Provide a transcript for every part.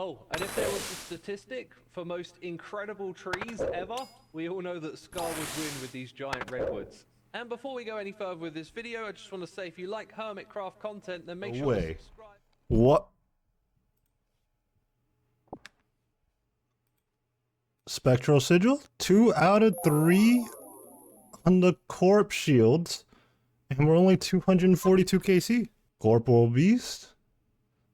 Oh, and if there was a statistic for most incredible trees ever, we all know that Scar would win with these giant redwoods. And before we go any further with this video, I just want to say if you like Hermitcraft content, then make sure to subscribe. What? Spectral Sigil? 2 out of 3 on the Corp shields. And we're only 242 KC. Corporal Beast?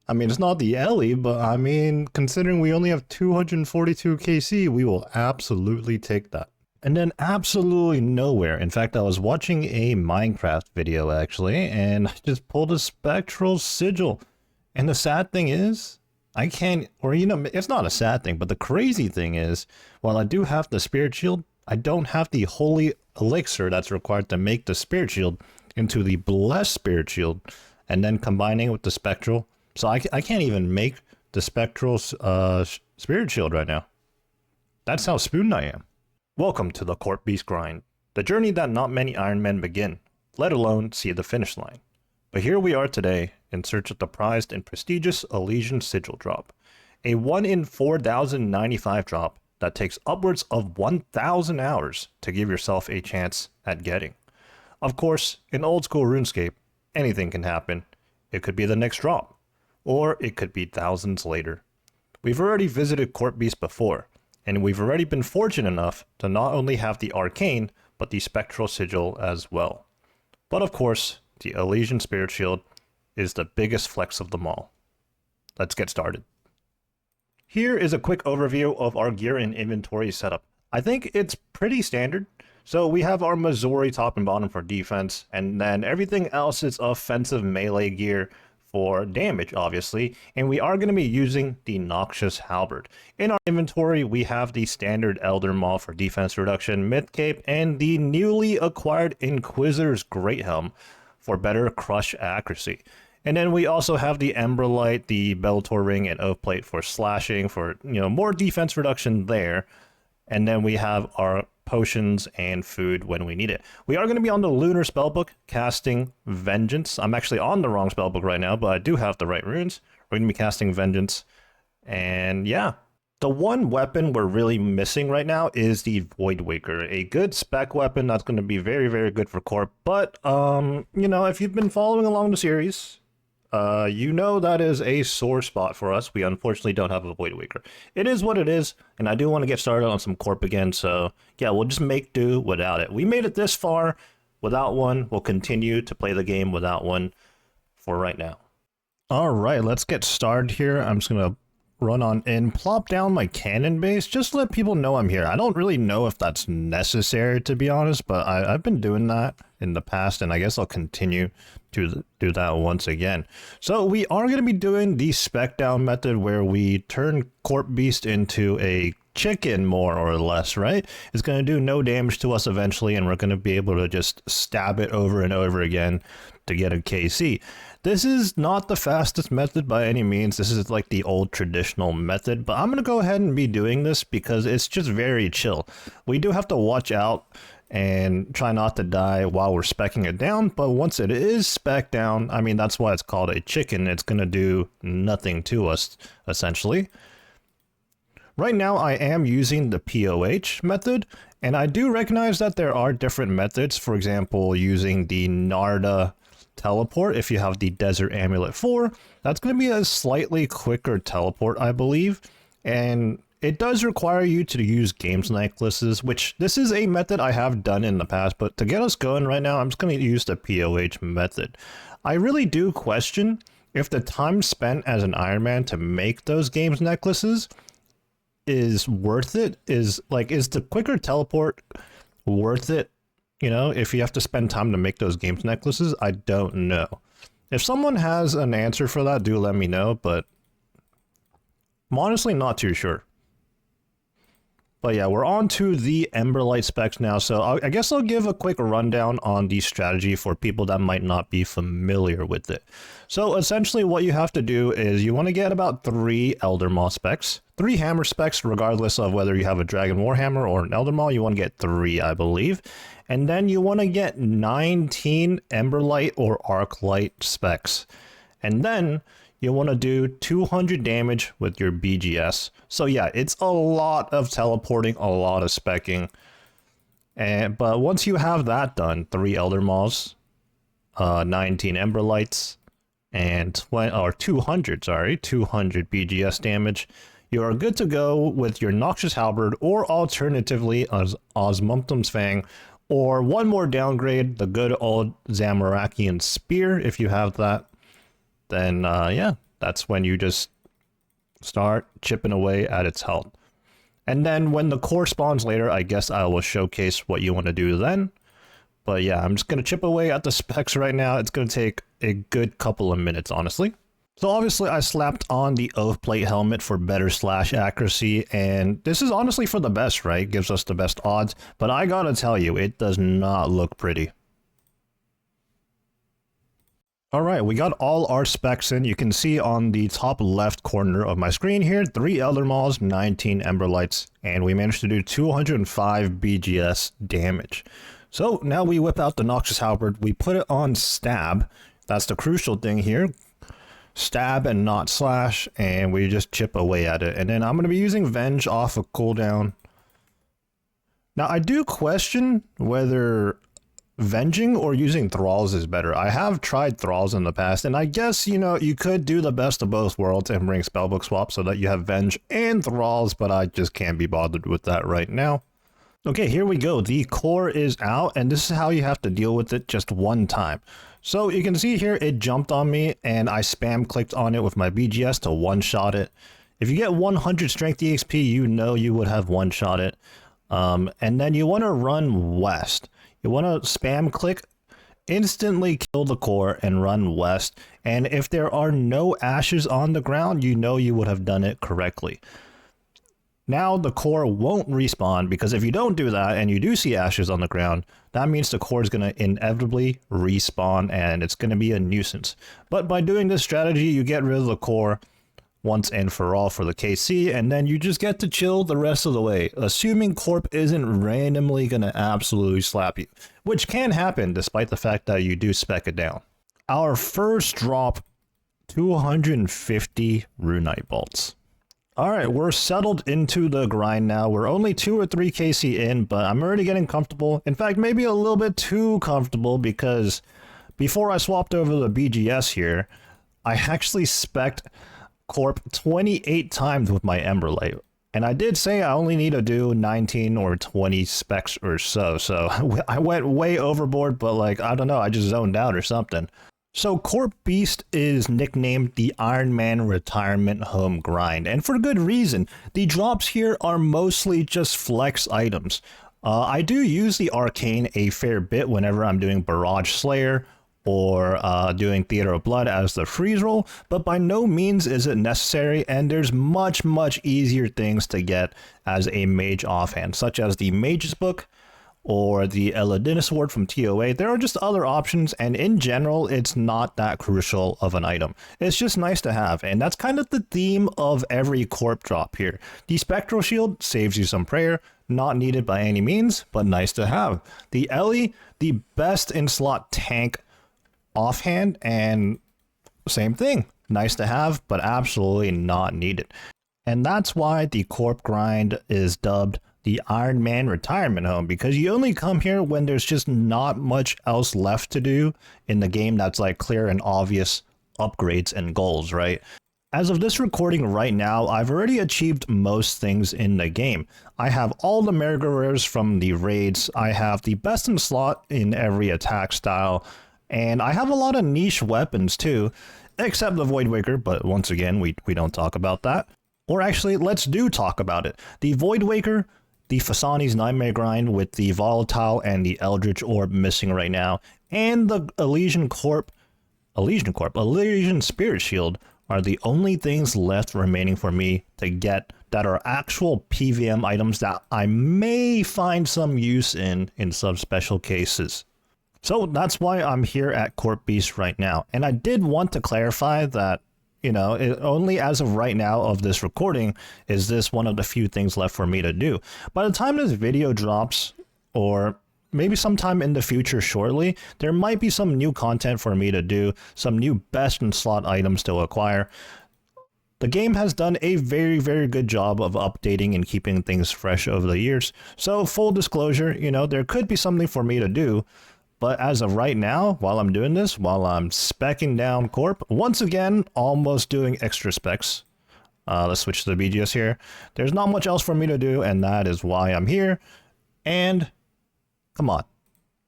I mean, it's not the Ellie, but I mean, considering we only have 242 KC, we will absolutely take that. And then absolutely nowhere. In fact, I was watching a Minecraft video actually, and I just pulled a Spectral Sigil. And the sad thing is, I can't, or you know, it's not a sad thing, but the crazy thing is, while I do have the Spirit Shield, I don't have the Holy Elixir that's required to make the Spirit Shield into the Blessed Spirit Shield, and then combining it with the Spectral. So I can't even make the Spectral Spirit Shield right now. That's how spooned I am. Welcome to the Corp Beast Grind, the journey that not many Ironmen begin, let alone see the finish line. But here we are today in search of the prized and prestigious Elysian Sigil drop, a 1 in 4,095 drop that takes upwards of 1,000 hours to give yourself a chance at getting. Of course, in old school RuneScape, anything can happen. It could be the next drop, or it could be thousands later. We've already visited Corp Beast before, and we've already been fortunate enough to not only have the Arcane, but the Spectral Sigil as well. But of course, the Elysian Spirit Shield is the biggest flex of them all. Let's get started. Here is a quick overview of our gear and inventory setup. I think it's pretty standard. So we have our Missouri top and bottom for defense, and then everything else is offensive melee gear for damage, obviously, and we are going to be using the Noxious Halberd. In our inventory, we have the standard Elder Maul for defense reduction, Myth Cape, and the newly acquired Inquisitor's Great Helm for better crush accuracy. And then we also have the Ember Light, the Bellator Ring, and Oath Plate for slashing for, you know, more defense reduction there. And then we have our potions and food when we need it. We are going to be on the Lunar Spellbook casting Vengeance. I'm actually on the wrong spellbook right now, but I do have the right runes. We're going to be casting Vengeance. And yeah, the one weapon we're really missing right now is the Voidwaker, a good spec weapon that's going to be very, very good for Corp. But, you know, if you've been following along the series, you know that is a sore spot for us. We unfortunately don't have a Voidwaker. It is what it is, and I do want to get started on some Corp again, so yeah, we'll just make do without it. We made it this far without one. We'll continue to play the game without one for right now. All right, let's get started here. I'm just going to run on in, plop down my cannon base, just to let people know I'm here. I don't really know if that's necessary, to be honest, but I've been doing that in the past, and I guess I'll continue to do that once again. So we are going to be doing the spec down method where we turn Corp Beast into a chicken, more or less, right? It's going to do no damage to us eventually, and we're going to be able to just stab it over and over again to get a KC. This is not the fastest method by any means. This is like the old traditional method, but I'm going to go ahead and be doing this because it's just very chill. We do have to watch out and try not to die while we're speccing it down, but once it is spec down, I mean, that's why it's called a chicken. It's going to do nothing to us, essentially. Right now, I am using the POH method, and I do recognize that there are different methods. For example, using the Narda teleport, if you have the Desert Amulet 4, that's going to be a slightly quicker teleport, I believe, and it does require you to use games necklaces, which this is a method I have done in the past, but to get us going right now, I'm just going to use the POH method. I really do question if the time spent as an Ironman to make those games necklaces is worth it. Is the quicker teleport worth it? You know, if you have to spend time to make those games necklaces, I don't know. If someone has an answer for that, do let me know, but I'm honestly not too sure. But yeah, we're on to the Emberlight specs now, so I guess I'll give a quick rundown on the strategy for people that might not be familiar with it. So essentially what you have to do is you want to get about 3 Elder Maul specs, 3 hammer specs, regardless of whether you have a Dragon Warhammer or an Elder Maul, you want to get 3, I believe. And then you want to get 19 Emberlight or Arclight specs. And then you want to do 200 damage with your BGS. So yeah, it's a lot of teleporting, a lot of specking. But once you have that done, 3 Elder Maws, 19 Ember Lights, and 200 BGS damage, you are good to go with your Noxious Halberd, or alternatively Osmumtum's Fang, or one more downgrade, the good old Zamorakian Spear. If you have that, then yeah, that's when you just start chipping away at its health. And then when the core spawns later, I guess I will showcase what you want to do then. But yeah, I'm just going to chip away at the specs right now. It's going to take a good couple of minutes, honestly. So obviously I slapped on the Oath Plate helmet for better slash accuracy, and this is honestly for the best, right? Gives us the best odds, but I gotta tell you, it does not look pretty. Alright, we got all our specs in. You can see on the top left corner of my screen here, 3 Elder Maws, 19 Ember Lights, and we managed to do 205 BGS damage. So now we whip out the Noxious Halberd, we put it on stab. That's the crucial thing here. Stab and not slash, and we just chip away at it. And then I'm going to be using Venge off of cooldown. Now I do question whether Venging or using Thralls is better. I have tried Thralls in the past, and I guess, you know, you could do the best of both worlds and bring Spellbook Swap so that you have Venge and Thralls, but I just can't be bothered with that right now. Okay, here we go. The core is out, and this is how you have to deal with it just one time. So you can see here, it jumped on me, and I spam clicked on it with my BGS to one-shot it. If you get 100 strength EXP, you know you would have one-shot it. And then you want to run west. You want to spam click, instantly kill the core, and run west. And if there are no ashes on the ground, you know you would have done it correctly. Now the core won't respawn, because if you don't do that and you do see ashes on the ground, that means the core is going to inevitably respawn and it's going to be a nuisance. But by doing this strategy, you get rid of the core once and for all for the KC, and then you just get to chill the rest of the way, assuming Corp isn't randomly going to absolutely slap you, which can happen despite the fact that you do spec it down. Our first drop, 250 Runite Bolts. Alright, we're settled into the grind now. We're only 2 or 3 KC in, but I'm already getting comfortable. In fact, maybe a little bit too comfortable, because before I swapped over the BGS here, I actually spec'd Corp 28 times with my Ember Light. And I did say I only need to do 19 or 20 specs or so I went way overboard, but like, I don't know, I just zoned out or something. So Corp Beast is nicknamed the Ironman Retirement Home Grind, and for good reason. The drops here are mostly just flex items. I do use the Arcane a fair bit whenever I'm doing Barrage Slayer or doing Theater of Blood as the freeze roll, but by no means is it necessary, and there's much easier things to get as a mage offhand, such as the Mage's Book, or the Eladina Sword from TOA. There are just other options, and in general, it's not that crucial of an item. It's just nice to have, and that's kind of the theme of every Corp drop here. The Spectral Shield saves you some prayer, not needed by any means, but nice to have. The Ellie, the best in slot tank offhand, and same thing. Nice to have, but absolutely not needed. And that's why the Corp grind is dubbed the Ironman Retirement Home, because you only come here when there's just not much else left to do in the game that's like clear and obvious upgrades and goals, right? As of this recording right now, I've already achieved most things in the game. I have all the Mega Rares from the raids, I have the best in slot in every attack style, and I have a lot of niche weapons too, except the Voidwaker, but once again, we don't talk about that. Or actually, let's do talk about it. The Voidwaker, the Fasani's Nightmare Grind with the Volatile and the Eldritch Orb missing right now, and the Elysian Spirit Shield are the only things left remaining for me to get that are actual PVM items that I may find some use in some special cases. So that's why I'm here at Corp Beast right now. And I did want to clarify that, you know, only as of right now of this recording is this one of the few things left for me to do. By the time this video drops, or maybe sometime in the future shortly, there might be some new content for me to do, some new best in slot items to acquire. The game has done a very, very good job of updating and keeping things fresh over the years. So full disclosure, you know, there could be something for me to do. But as of right now, while I'm doing this, while I'm speccing down Corp, once again, almost doing extra specs. Let's switch to the BGS here. There's not much else for me to do, and that is why I'm here. And come on.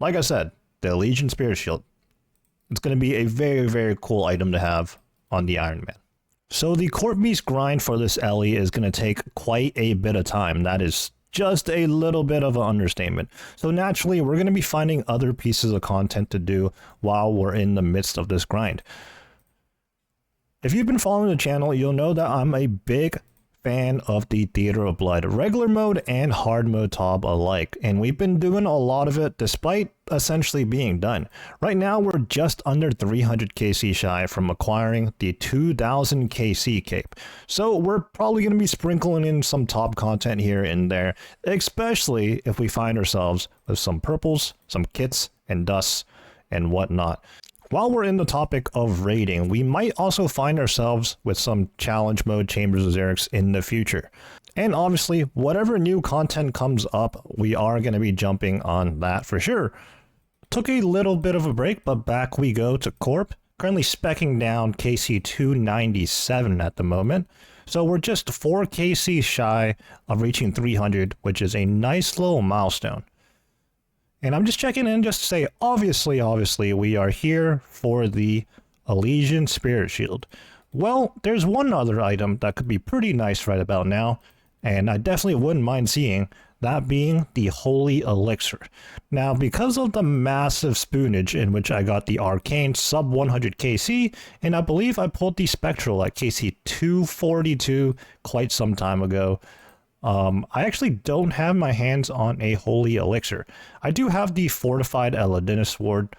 Like I said, the Legion Spirit Shield. It's going to be a very, very cool item to have on the Ironman. So the Corp Beast grind for this Ellie is going to take quite a bit of time. That is just a little bit of an understatement. So naturally, we're going to be finding other pieces of content to do while we're in the midst of this grind. If you've been following the channel, you'll know that I'm a big fan of the Theater of Blood, regular mode and hard mode TOB alike, and we've been doing a lot of it despite essentially being done. Right now, we're just under 300 KC shy from acquiring the 2000 KC cape, so we're probably going to be sprinkling in some TOB content here and there, especially if we find ourselves with some purples, some kits, and dusts, and whatnot. While we're in the topic of raiding, we might also find ourselves with some challenge mode Chambers of Xerix in the future. And obviously, whatever new content comes up, we are going to be jumping on that for sure. Took a little bit of a break, but back we go to Corp. Currently speccing down KC 297 at the moment. So we're just 4 KC shy of reaching 300, which is a nice little milestone. And I'm just checking in just to say, obviously, we are here for the Elysian Spirit Shield. Well, there's one other item that could be pretty nice right about now, and I definitely wouldn't mind seeing, that being the Holy Elixir. Now, because of the massive spoonage in which I got the Arcane sub 100 KC, and I believe I pulled the Spectral at KC 242 quite some time ago, I actually don't have my hands on a Holy Elixir. I do have the Fortified Eladina Sword,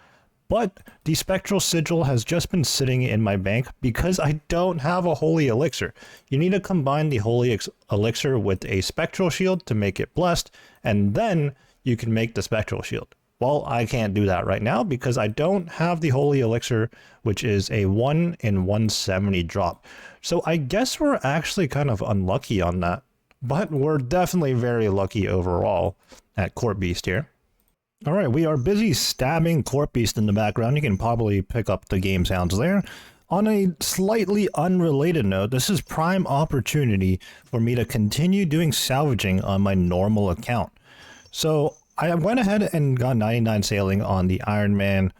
but the Spectral Sigil has just been sitting in my bank because I don't have a Holy Elixir. You need to combine the Holy Elixir with a Spectral Shield to make it blessed, and then you can make the Spectral Shield. Well, I can't do that right now because I don't have the Holy Elixir, which is a 1 in 170 drop. So I guess we're actually kind of unlucky on that. But we're definitely very lucky overall at Corp Beast here. Alright, we are busy stabbing Corp Beast in the background. You can probably pick up the game sounds there. On a slightly unrelated note, this is prime opportunity for me to continue doing salvaging on my normal account. So I went ahead and got 99 sailing on the Ironman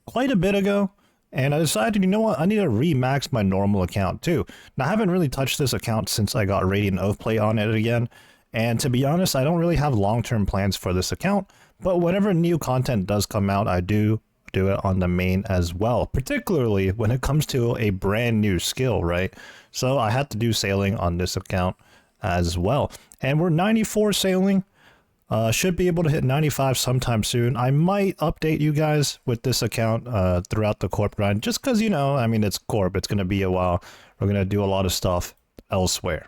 quite a bit ago. And I decided, you know what, I need to remax my normal account too. Now, I haven't really touched this account since I got Radiant Oathplate on it again. And to be honest, I don't really have long-term plans for this account. But whenever new content does come out, I do it on the main as well. Particularly when it comes to a brand new skill, right? So I had to do sailing on this account as well. And we're 94 sailing. Should be able to hit 95 sometime soon. I might update you guys with this account throughout the Corp grind, just because, you know, I mean, it's Corp. It's going to be a while. We're going to do a lot of stuff elsewhere.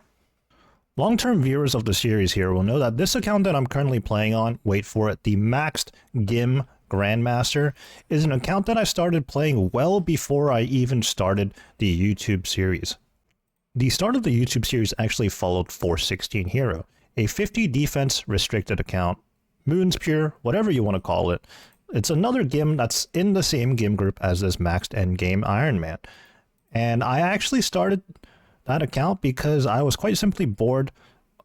Long-term viewers of the series here will know that this account that I'm currently playing on, wait for it, the Maxed GIM Grandmaster, is an account that I started playing well before I even started the YouTube series. The start of the YouTube series actually followed 416 Hero, a 50 defense restricted account, Moon's Pure, whatever you want to call it. It's another GIM that's in the same GIM group as this maxed endgame Ironman. And I actually started that account because I was quite simply bored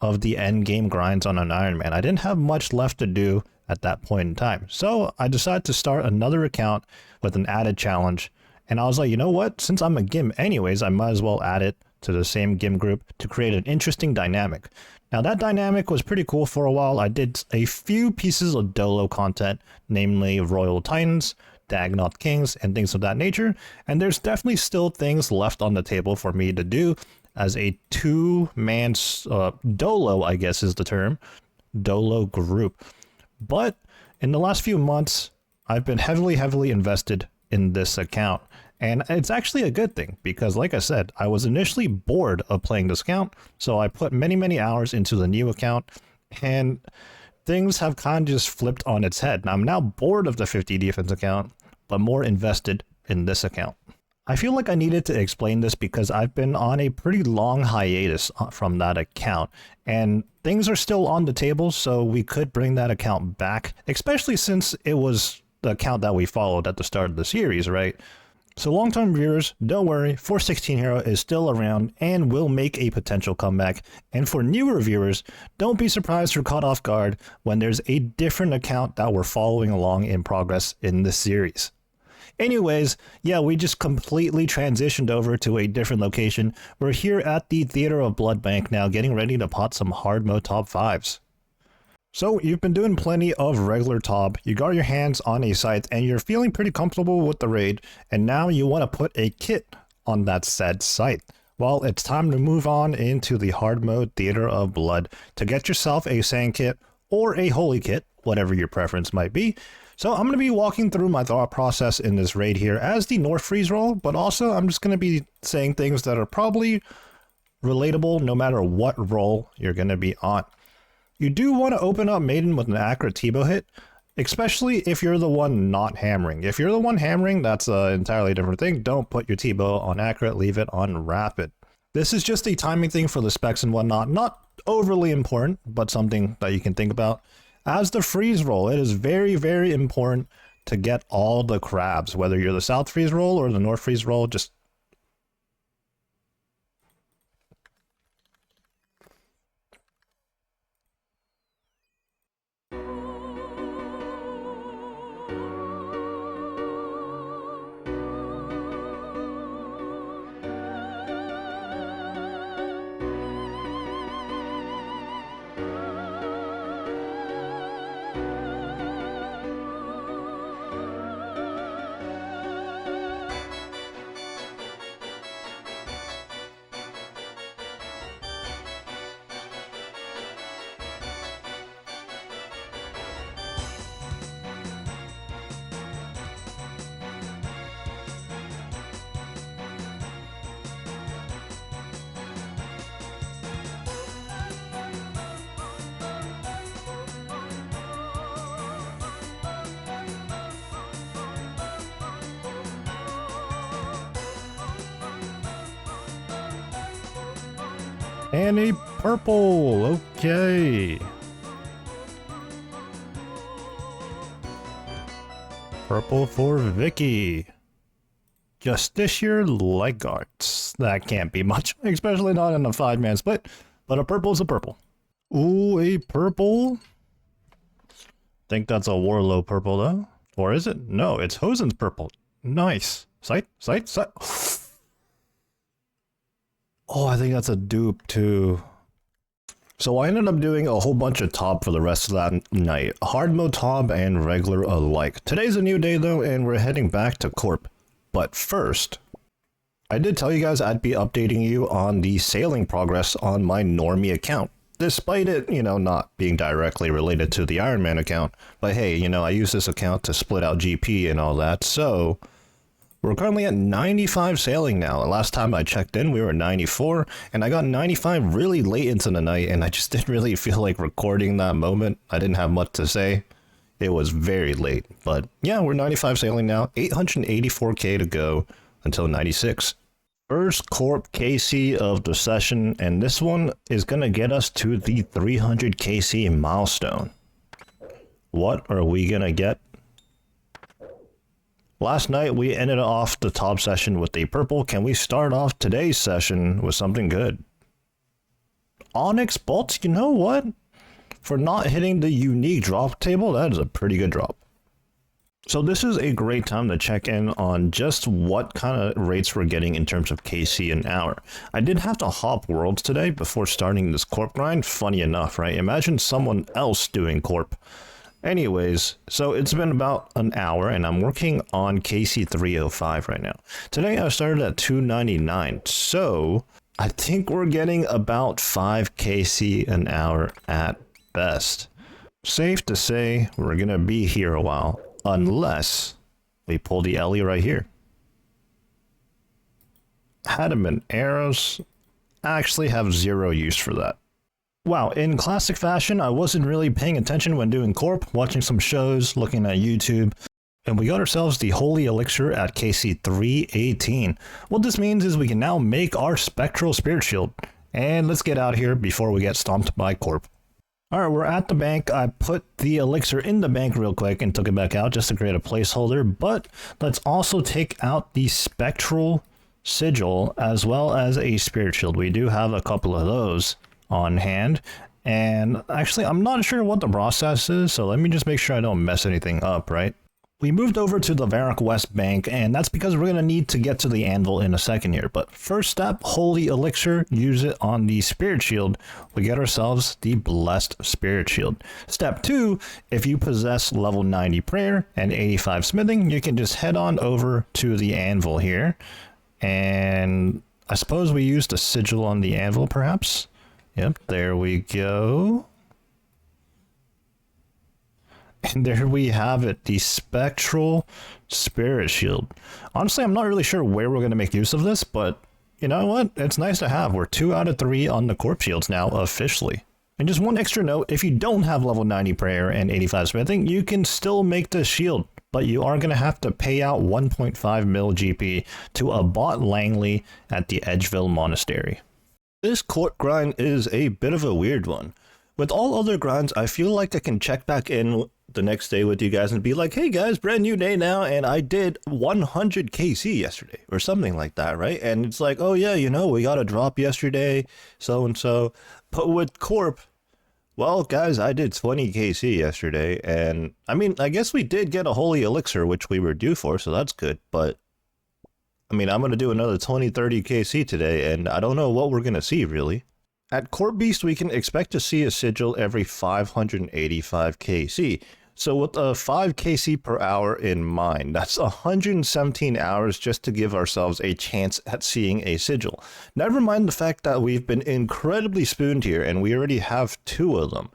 of the endgame grinds on an Ironman. I didn't have much left to do at that point in time. So I decided to start another account with an added challenge. And I was like, you know what? Since I'm a GIM anyways, I might as well add it to the same GIM group to create an interesting dynamic. Now that dynamic was pretty cool for a while. I did a few pieces of Dolo content, namely Royal Titans, Dagnaught Kings, and things of that nature. And there's definitely still things left on the table for me to do as a two-man Dolo, I guess is the term, Dolo group. But in the last few months, I've been heavily invested in this account. And it's actually a good thing because, like I said, I was initially bored of playing this account. So I put many hours into the new account. And things have kind of just flipped on its head. And I'm now bored of the 50 defense account, but more invested in this account. I feel like I needed to explain this because I've been on a pretty long hiatus from that account, and things are still on the table, so we could bring that account back, especially since it was the account that we followed at the start of the series, right? So long-term viewers, don't worry, 416 Hero is still around and will make a potential comeback. And for newer viewers, don't be surprised or caught off guard when there's a different account that we're following along in progress in this series. Anyways, yeah, we just completely transitioned over to a different location. We're here at the Theater of Blood Bank now, getting ready to pot some hard mode top 5s. So you've been doing plenty of regular top, you got your hands on a scythe, and you're feeling pretty comfortable with the raid, and now you want to put a kit on that said scythe. Well, it's time to move on into the hard mode Theater of Blood to get yourself a sand kit or a holy kit, whatever your preference might be. So I'm going to be walking through my thought process in this raid here as the North Freeze roll, but also I'm just going to be saying things that are probably relatable no matter what roll you're going to be on. You do want to open up Maiden with an accurate T-bow hit, especially if you're the one not hammering. If you're the one hammering, that's an entirely different thing. Don't put your T-bow on accurate, leave it on rapid. This is just a timing thing for the specs and whatnot, not overly important, but something that you can think about. As the freeze roll, it is very, very important to get all the crabs, whether you're the South freeze roll or the North freeze roll, just and a purple. Okay. Purple for Vicky. Justiciar Legarts. That can't be much, especially not in a 5-man split, but a purple's a purple. Ooh, a purple. Think that's a Warlow purple though. Or is it? No, it's Hosen's purple. Nice. Sight. Oh, I think that's a dupe too. So I ended up doing a whole bunch of top for the rest of that night. Hard mode top and regular alike. Today's a new day though, and we're heading back to Corp. But first, I did tell you guys I'd be updating you on the sailing progress on my normie account. Despite it, not being directly related to the Ironman account. But hey, I use this account to split out GP and all that, so we're currently at 95 sailing now. Last time I checked in, we were 94, and I got 95 really late into the night, and I just didn't really feel like recording that moment. I didn't have much to say. It was very late, but yeah, we're 95 sailing now, 884k to go until 96. First Corp KC of the session, and this one is going to get us to the 300 KC milestone. What are we going to get? Last night we ended off the top session with a purple. Can we start off today's session with something good? Onyx Bolts, you know what? For not hitting the unique drop table, that is a pretty good drop. So this is a great time to check in on just what kind of rates we're getting in terms of KC an hour. I did have to hop worlds today before starting this Corp grind. Funny enough, right? Imagine someone else doing Corp. Anyways, so it's been about an hour and I'm working on KC 305 right now. Today I started at 299, so I think we're getting about 5 KC an hour at best. Safe to say we're gonna be here a while, unless we pull the Ellie right here. Adamant arrows, I actually have zero use for that. Wow, in classic fashion, I wasn't really paying attention when doing Corp, watching some shows, looking at YouTube, and we got ourselves the Holy Elixir at KC 318. What this means is we can now make our Spectral Spirit Shield. And let's get out of here before we get stomped by Corp. Alright, we're at the bank. I put the elixir in the bank real quick and took it back out just to create a placeholder, but let's also take out the Spectral Sigil as well as a Spirit Shield. We do have a couple of those on hand, and actually I'm not sure what the process is, so let me just make sure I don't mess anything up, right? We moved over to the Varrock West Bank, and that's because we're going to need to get to the anvil in a second here. But first step, Holy Elixir, use it on the Spirit Shield. We get ourselves the Blessed Spirit Shield. Step 2, if you possess level 90 Prayer and 85 Smithing, you can just head on over to the anvil here. And I suppose we use the sigil on the anvil, perhaps? Yep, there we go. And there we have it, the Spectral Spirit Shield. Honestly, I'm not really sure where we're going to make use of this, but you know what? It's nice to have. We're 2 out of 3 on the Corp Shields now, officially. And just one extra note, if you don't have level 90 Prayer and 85 Smithing, you can still make this shield, but you are going to have to pay out 1.5 mil GP to Abbot Langley at the Edgeville Monastery. This Corp grind is a bit of a weird one. With all other grinds, I feel like I can check back in the next day with you guys and be like, hey guys, brand new day now, and I did 100 KC yesterday, or something like that, right? And it's like, oh yeah, you know, we got a drop yesterday, so-and-so. But with Corp, well, guys, I did 20 KC yesterday, and I mean, I guess we did get a Holy Elixir, which we were due for, so that's good, but I mean, I'm going to do another 20-30 KC today, and I don't know what we're going to see, really. At Corp Beast, we can expect to see a sigil every 585 KC. So with a 5 KC per hour in mind, that's 117 hours just to give ourselves a chance at seeing a sigil. Never mind the fact that we've been incredibly spooned here, and we already have 2 of them.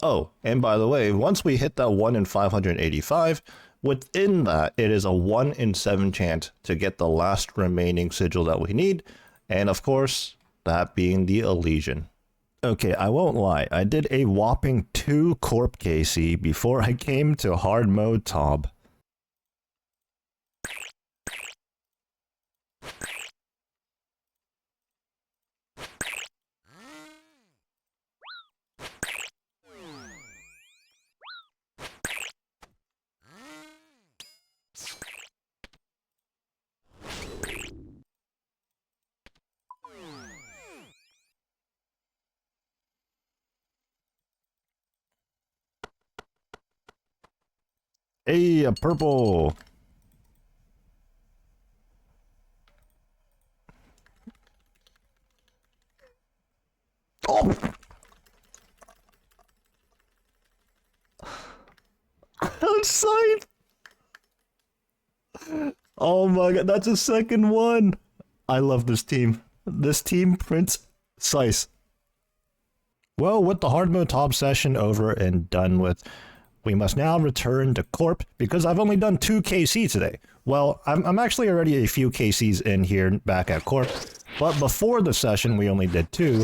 Oh, and by the way, once we hit that 1 in 585, within that, it is a 1 in 7 chance to get the last remaining sigil that we need, and of course, that being the Elysian. Okay, I won't lie, I did a whopping 2 Corp KC before I came to hard mode Tob. Hey, a purple! Oh! Outside! Oh my god, that's a second one! I love this team. This team prints Sice. Well, with the hard mode top session over and done with, we must now return to Corp because I've only done 2 KC today. Well, I'm actually already a few KCs in here back at Corp, but before the session we only did 2,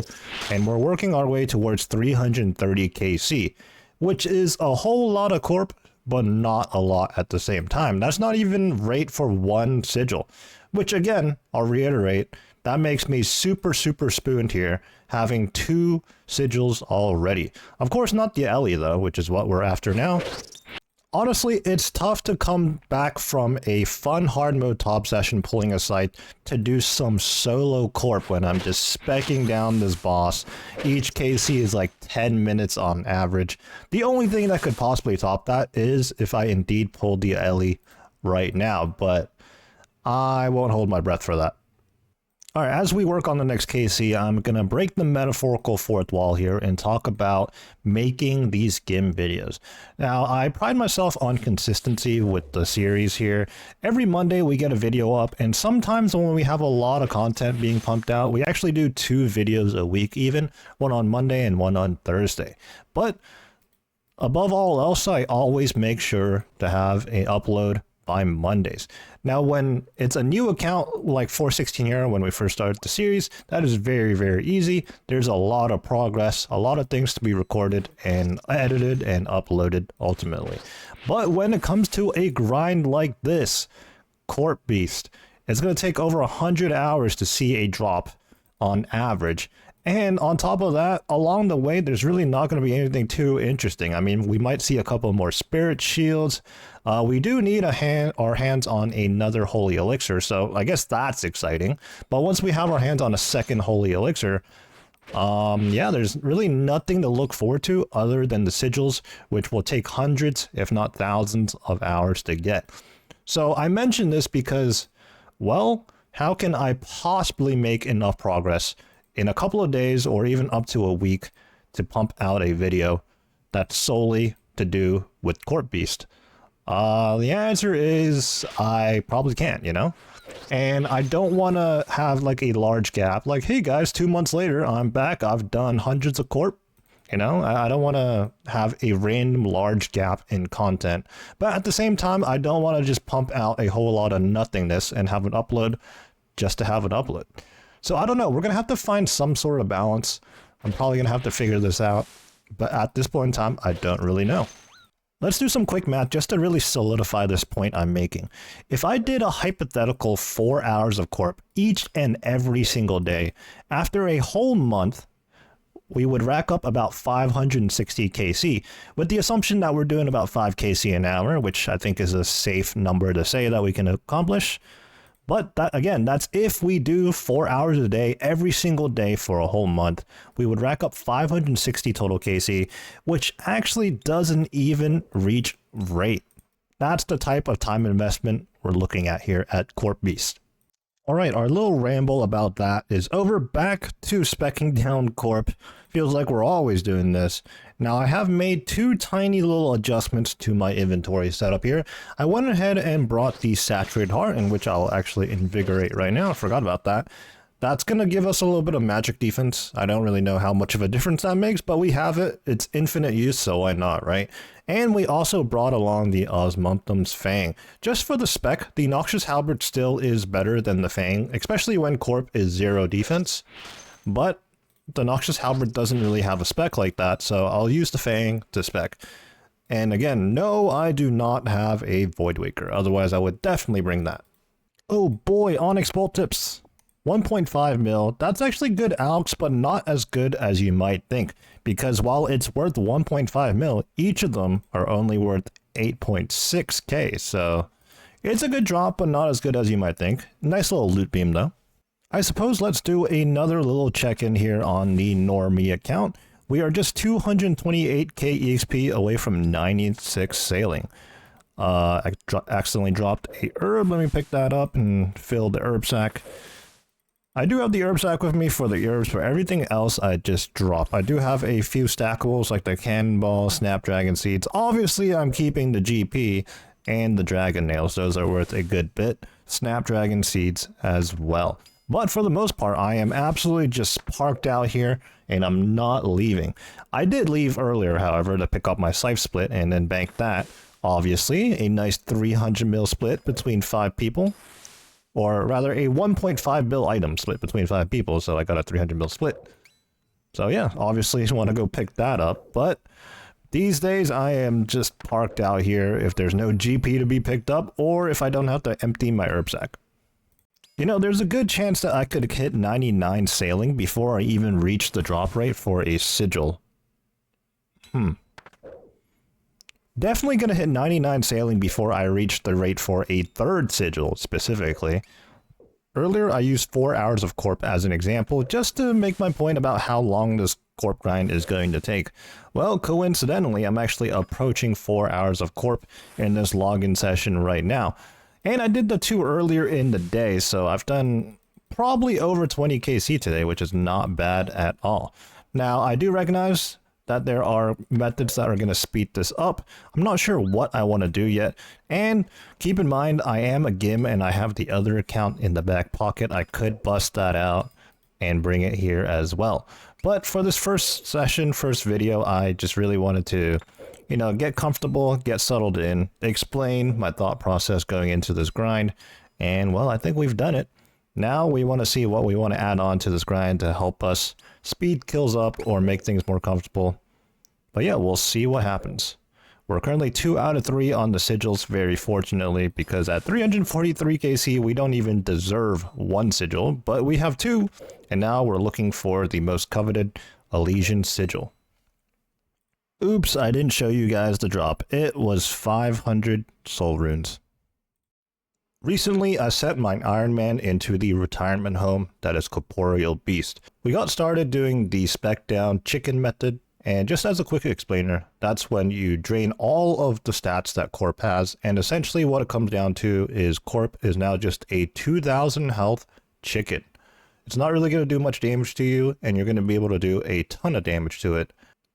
and we're working our way towards 330 KC, which is a whole lot of Corp, but not a lot at the same time. That's not even rate for 1 sigil, which again, I'll reiterate, that makes me super spooned here, having 2 sigils already. Of course, not the Ellie though, which is what we're after now. Honestly, it's tough to come back from a fun hard mode top session pulling a site to do some solo Corp when I'm just specking down this boss. Each KC is like 10 minutes on average. The only thing that could possibly top that is if I indeed pulled the Ellie right now, but I won't hold my breath for that. Alright, as we work on the next KC, I'm going to break the metaphorical fourth wall here and talk about making these GIM videos. Now, I pride myself on consistency with the series here. Every Monday we get a video up, and sometimes when we have a lot of content being pumped out, we actually do 2 videos a week even, one on Monday and one on Thursday. But above all else, I always make sure to have an upload by Mondays. Now, when it's a new account like 416 here, when we first started the series, that is very, very easy. There's a lot of progress, a lot of things to be recorded and edited and uploaded ultimately. But when it comes to a grind like this, Corp Beast, it's going to take over 100 hours to see a drop on average. And on top of that, along the way, there's really not going to be anything too interesting. I mean, we might see a couple more spirit shields. We do need our hands on another holy elixir, so I guess that's exciting. But once we have our hands on a second holy elixir, yeah, there's really nothing to look forward to other than the sigils, which will take hundreds, if not thousands, of hours to get. So I mention this because, well, how can I possibly make enough progress in a couple of days or even up to a week to pump out a video that's solely to do with Corp Beast? The answer is I probably can't, you know? And I don't want to have like a large gap. Like, hey guys, 2 months later, I'm back. I've done hundreds of Corp. You know, I don't want to have a random large gap in content. But at the same time, I don't want to just pump out a whole lot of nothingness and have an upload just to have an upload. So I don't know. We're going to have to find some sort of balance. I'm probably going to have to figure this out. But at this point in time, I don't really know. Let's do some quick math just to really solidify this point I'm making. If I did a hypothetical 4 hours of Corp each and every single day, after a whole month, we would rack up about 560 KC, with the assumption that we're doing about 5 KC an hour, which I think is a safe number to say that we can accomplish. But that, again, that's if we do 4 hours a day, every single day for a whole month, we would rack up 560 total KC, which actually doesn't even reach rate. That's the type of time investment we're looking at here at Corp Beast. All right, our little ramble about that is over. Back to speccing down Corp. Feels like we're always doing this. Now, I have made two tiny little adjustments to my inventory setup here. I went ahead and brought the Saturated Heart, in which I'll actually invigorate right now. I forgot about that. That's going to give us a little bit of magic defense. I don't really know how much of a difference that makes, but we have it. It's infinite use, so why not, right? And we also brought along the Osmunthum's Fang. Just for the spec, the Noxious Halberd still is better than the Fang, especially when Corp is 0 defense. But the Noxious Halberd doesn't really have a spec like that, so I'll use the Fang to spec. And again, no, I do not have a Voidwaker, otherwise I would definitely bring that. Oh boy, Onyx Bolt Tips. 1.5 mil, that's actually good alks, but not as good as you might think, because while it's worth 1.5 mil, each of them are only worth 8.6k, so it's a good drop, but not as good as you might think. Nice little loot beam though. I suppose let's do another little check-in here on the Normie account. We are just 228k EXP away from 96 sailing. I accidentally dropped a herb. Let me pick that up and fill the herb sack. I do have the herb sack with me for the herbs, for everything else I just dropped. I do have a few stackables like the cannonball, snapdragon seeds. Obviously I'm keeping the GP and the dragon nails. Those are worth a good bit. Snapdragon seeds as well. But for the most part, I am absolutely just parked out here and I'm not leaving. I did leave earlier, however, to pick up my scythe split and then bank that. Obviously, a nice 300 mil split between 5 people. Or rather, a 1.5 mil item split between 5 people, so I got a 300 mil split. So yeah, obviously you want to go pick that up, but these days I am just parked out here if there's no GP to be picked up, or if I don't have to empty my herb sack. You know, there's a good chance that I could hit 99 sailing before I even reach the drop rate for a sigil. Definitely going to hit 99 sailing before I reach the rate for a third sigil, specifically. Earlier, I used 4 hours of Corp as an example, just to make my point about how long this Corp grind is going to take. Well, coincidentally, I'm actually approaching 4 hours of Corp in this login session right now. And I did the 2 earlier in the day, so I've done probably over 20 KC today, which is not bad at all. Now, I do recognize that there are methods that are going to speed this up. I'm not sure what I want to do yet. And keep in mind, I am a GIM and I have the other account in the back pocket. I could bust that out and bring it here as well. But for this first session, first video, I just really wanted to, you know, get comfortable, get settled in, explain my thought process going into this grind. And well, I think we've done it. Now we want to see what we want to add on to this grind to help us speed kills up or make things more comfortable. But yeah, we'll see what happens. We're currently 2 out of 3 on the sigils, very fortunately, because at 343 KC, we don't even deserve 1 sigil, but we have 2, and now we're looking for the most coveted Elysian sigil. Oops, I didn't show you guys the drop. It was 500 soul runes. Recently, I sent my Ironman into the retirement home that is Corporeal Beast. We got started doing the spec down chicken method, and just as a quick explainer, that's when you drain all of the stats that Corp has, and essentially what it comes down to is Corp is now just a 2000 health chicken. It's not really going to do much damage to you, and you're going to be able to do a ton of damage to it.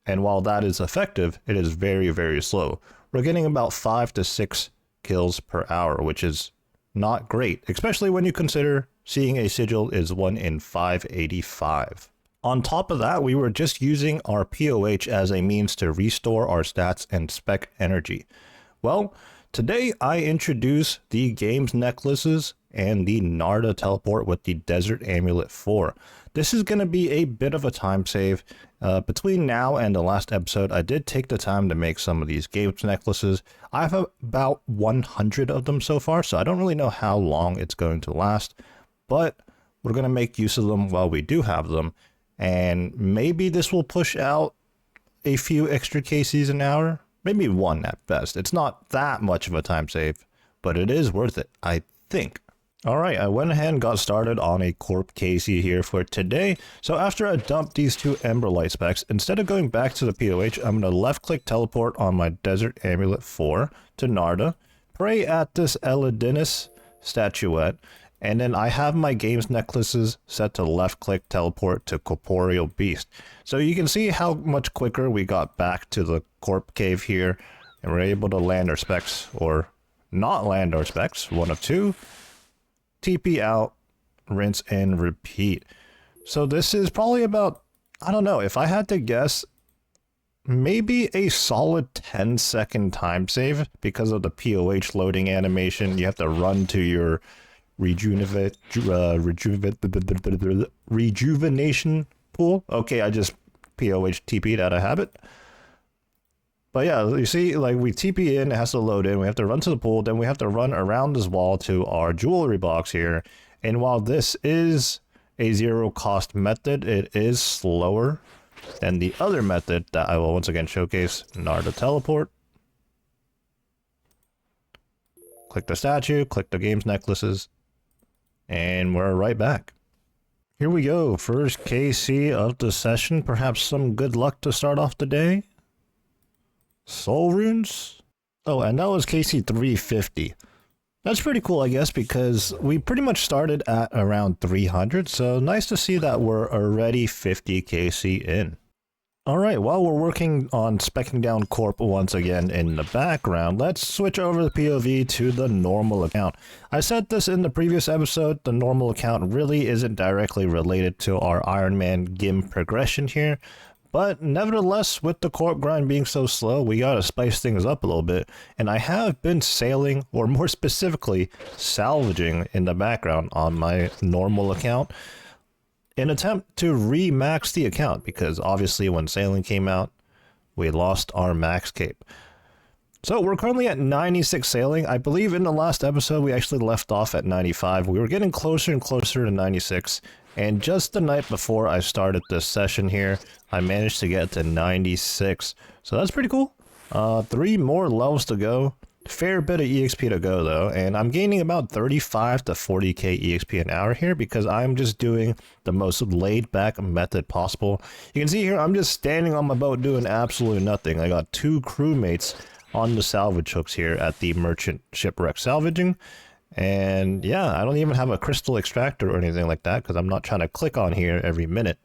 And while that is effective, it is very, very slow. We're getting about 5 to 6 kills per hour, which is not great, especially when you consider seeing a sigil is 1 in 585. On top of that, we were just using our POH as a means to restore our stats and spec energy. Well, today I introduce the games necklaces and the Narda teleport with the Desert Amulet 4. This is going to be a bit of a time save. Between now and the last episode, I did take the time to make some of these games necklaces. I have about 100 of them so far, so I don't really know how long it's going to last, but we're going to make use of them while we do have them. And maybe this will push out a few extra KCs an hour. Maybe 1 at best. It's not that much of a time save, but it is worth it, I think. Alright, I went ahead and got started on a Corp KC here for today. So after I dumped these 2 Ember Light specs, instead of going back to the POH, I'm going to left click teleport on my Desert Amulet 4 to Narda, pray at this Elidinus statuette, and then I have my games necklaces set to left click teleport to Corporeal Beast. So you can see how much quicker we got back to the Corp cave here, and we're able to land our specs, or not land our specs, 1 of 2. TP out, rinse and repeat. So this is probably about, I don't know, if I had to guess, maybe a solid 10-second time save because of the POH loading animation. You have to run to your rejuvenation pool. Okay, I just POH TP'd out of habit. But yeah, you see, like, we TP in, it has to load in, we have to run to the pool, then we have to run around this wall to our jewelry box here. And while this is a 0 cost method, it is slower than the other method that I will once again showcase, Narda teleport. Click the statue, click the games necklaces, and we're right back. Here we go, first KC of the session, perhaps some good luck to start off the day. Soul runes? Oh, and that was KC 350. That's pretty cool, I guess, because we pretty much started at around 300, so nice to see that we're already 50 KC in. Alright, while we're working on speccing down Corp once again in the background, let's switch over the POV to the normal account. I said this in the previous episode, the normal account really isn't directly related to our Ironman GIM progression here, but nevertheless, with the Corp grind being so slow, we gotta spice things up a little bit, and I have been sailing, or more specifically, salvaging in the background on my normal account, in an attempt to re-max the account, because obviously when sailing came out, we lost our max cape. So we're currently at 96 sailing. I believe in the last episode we actually left off at 95. We were getting closer and closer to 96, and just the night before I started this session here, I managed to get to 96. So that's pretty cool. 3 more levels to go. Fair bit of EXP to go though, and I'm gaining about 35 to 40k EXP an hour here because I'm just doing the most laid back method possible. You can see here I'm just standing on my boat doing absolutely nothing. I got 2 crewmates on the salvage hooks here at the merchant shipwreck salvaging, and yeah, I don't even have a crystal extractor or anything like that because I'm not trying to click on here every minute.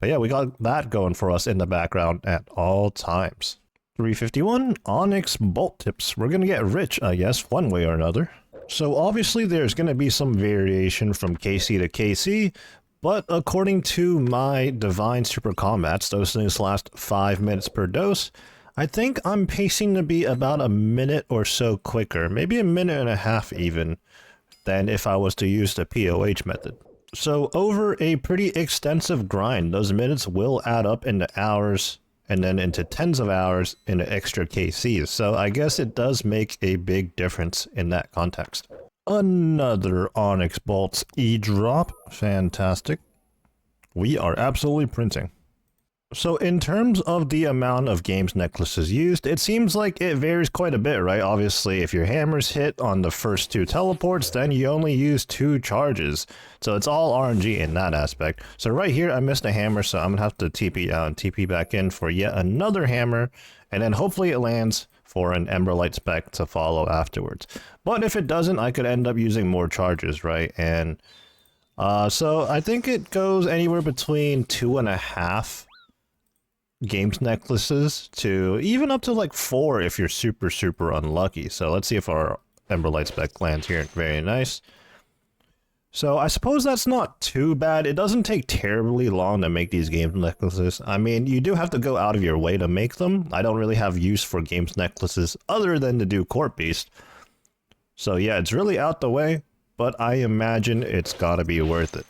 But yeah, we got that going for us in the background at all times. 351 Onyx bolt tips. We're gonna get rich, I guess, one way or another. So obviously there's gonna be some variation from KC to KC, But according to my Divine Super Combats, those things last 5 minutes per dose. I think I'm pacing to be about a minute or so quicker, maybe a minute and a half even, than if I was to use the POH method. So over a pretty extensive grind, those minutes will add up into hours, and then into tens of hours into extra KCs. So I guess it does make a big difference in that context. Another Onyx Bolts E-drop. Fantastic. We are absolutely printing. So in terms of the amount of games necklaces used, it seems like it varies quite a bit, right? Obviously, if your hammer's hit on the first 2 teleports, then you only use 2 charges. So it's all RNG in that aspect. So right here, I missed a hammer, so I'm gonna have to TP out and TP back in for yet another hammer, and then hopefully it lands for an Emberlight spec to follow afterwards. But if it doesn't, I could end up using more charges, right? And so I think it goes anywhere between 2.5 games necklaces to even up to like 4 if you're super unlucky. So let's see if our Emberlight spec lands here. Very nice. So I suppose that's not too bad. It doesn't take terribly long to make these games necklaces. I mean, you do have to go out of your way to make them. I don't really have use for games necklaces other than to do Corp Beast. So yeah, it's really out the way, but I imagine it's gotta be worth it.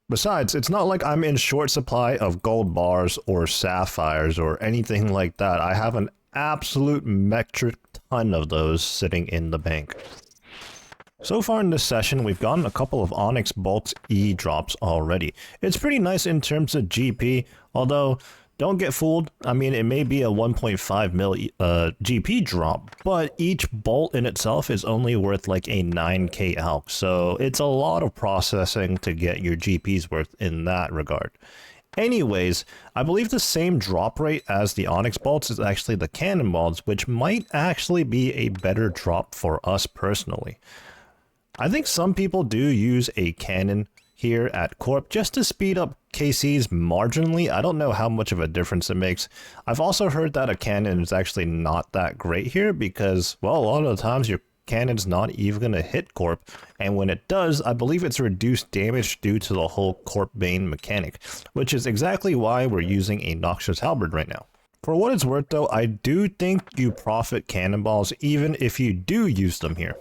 Besides, it's not like I'm in short supply of gold bars or sapphires or anything like that. I have an absolute metric ton of those sitting in the bank. So far in this session, we've gotten a couple of Onyx Bolts E drops already. It's pretty nice in terms of GP, although don't get fooled. I mean, it may be a 1.5 mil GP drop, but each bolt in itself is only worth like a 9k alch, so it's a lot of processing to get your GP's worth in that regard. Anyways, I believe the same drop rate as the Onyx Bolts is actually the Cannonballs, which might actually be a better drop for us personally. I think some people do use a cannon here at Corp just to speed up KCs marginally. I don't know how much of a difference it makes. I've also heard that a cannon is actually not that great here because, well, a lot of the times your cannon's not even going to hit Corp, and when it does, I believe it's reduced damage due to the whole Corp Bane mechanic, which is exactly why we're using a Noxious Halberd right now. For what it's worth though, I do think you profit cannonballs even if you do use them here.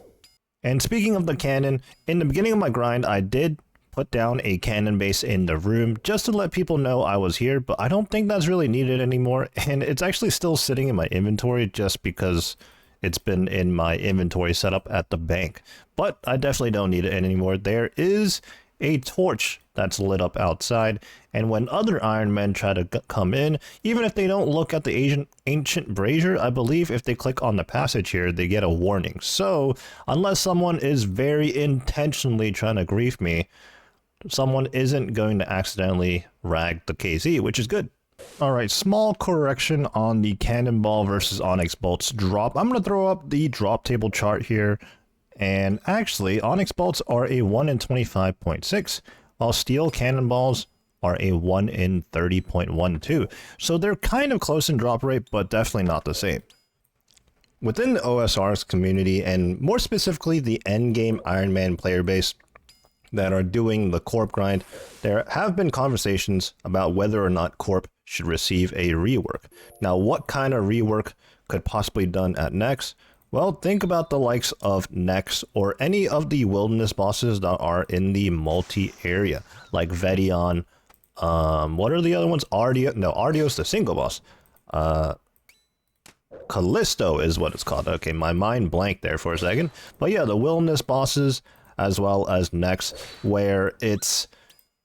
And speaking of the cannon, in the beginning of my grind, I did put down a cannon base in the room just to let people know I was here, but I don't think that's really needed anymore, and it's actually still sitting in my inventory just because it's been in my inventory setup at the bank. But I definitely don't need it anymore. There is a torch that's lit up outside, and when other Iron Men try to come in, even if they don't look at the ancient brazier, I believe if they click on the passage here, they get a warning. So unless someone is very intentionally trying to grief me, someone isn't going to accidentally rag the KZ, which is good. Alright, small correction on the Cannonball versus Onyx Bolts drop. I'm going to throw up the drop table chart here. And actually, Onyx Bolts are a 1 in 25.6, while Steel Cannonballs are a 1 in 30.12. So they're kind of close in drop rate, but definitely not the same. Within the OSRS community, and more specifically the endgame Ironman player base that are doing the Corp grind, there have been conversations about whether or not Corp should receive a rework. Now, what kind of rework could possibly be done at Nex? Well, think about the likes of Nex or any of the wilderness bosses that are in the multi area, like Vedion. What are the other ones? Ardio? No, Ardio's the single boss. Callisto is what it's called. Okay, my mind blanked there for a second. But yeah, the wilderness bosses as well as Nex, where it's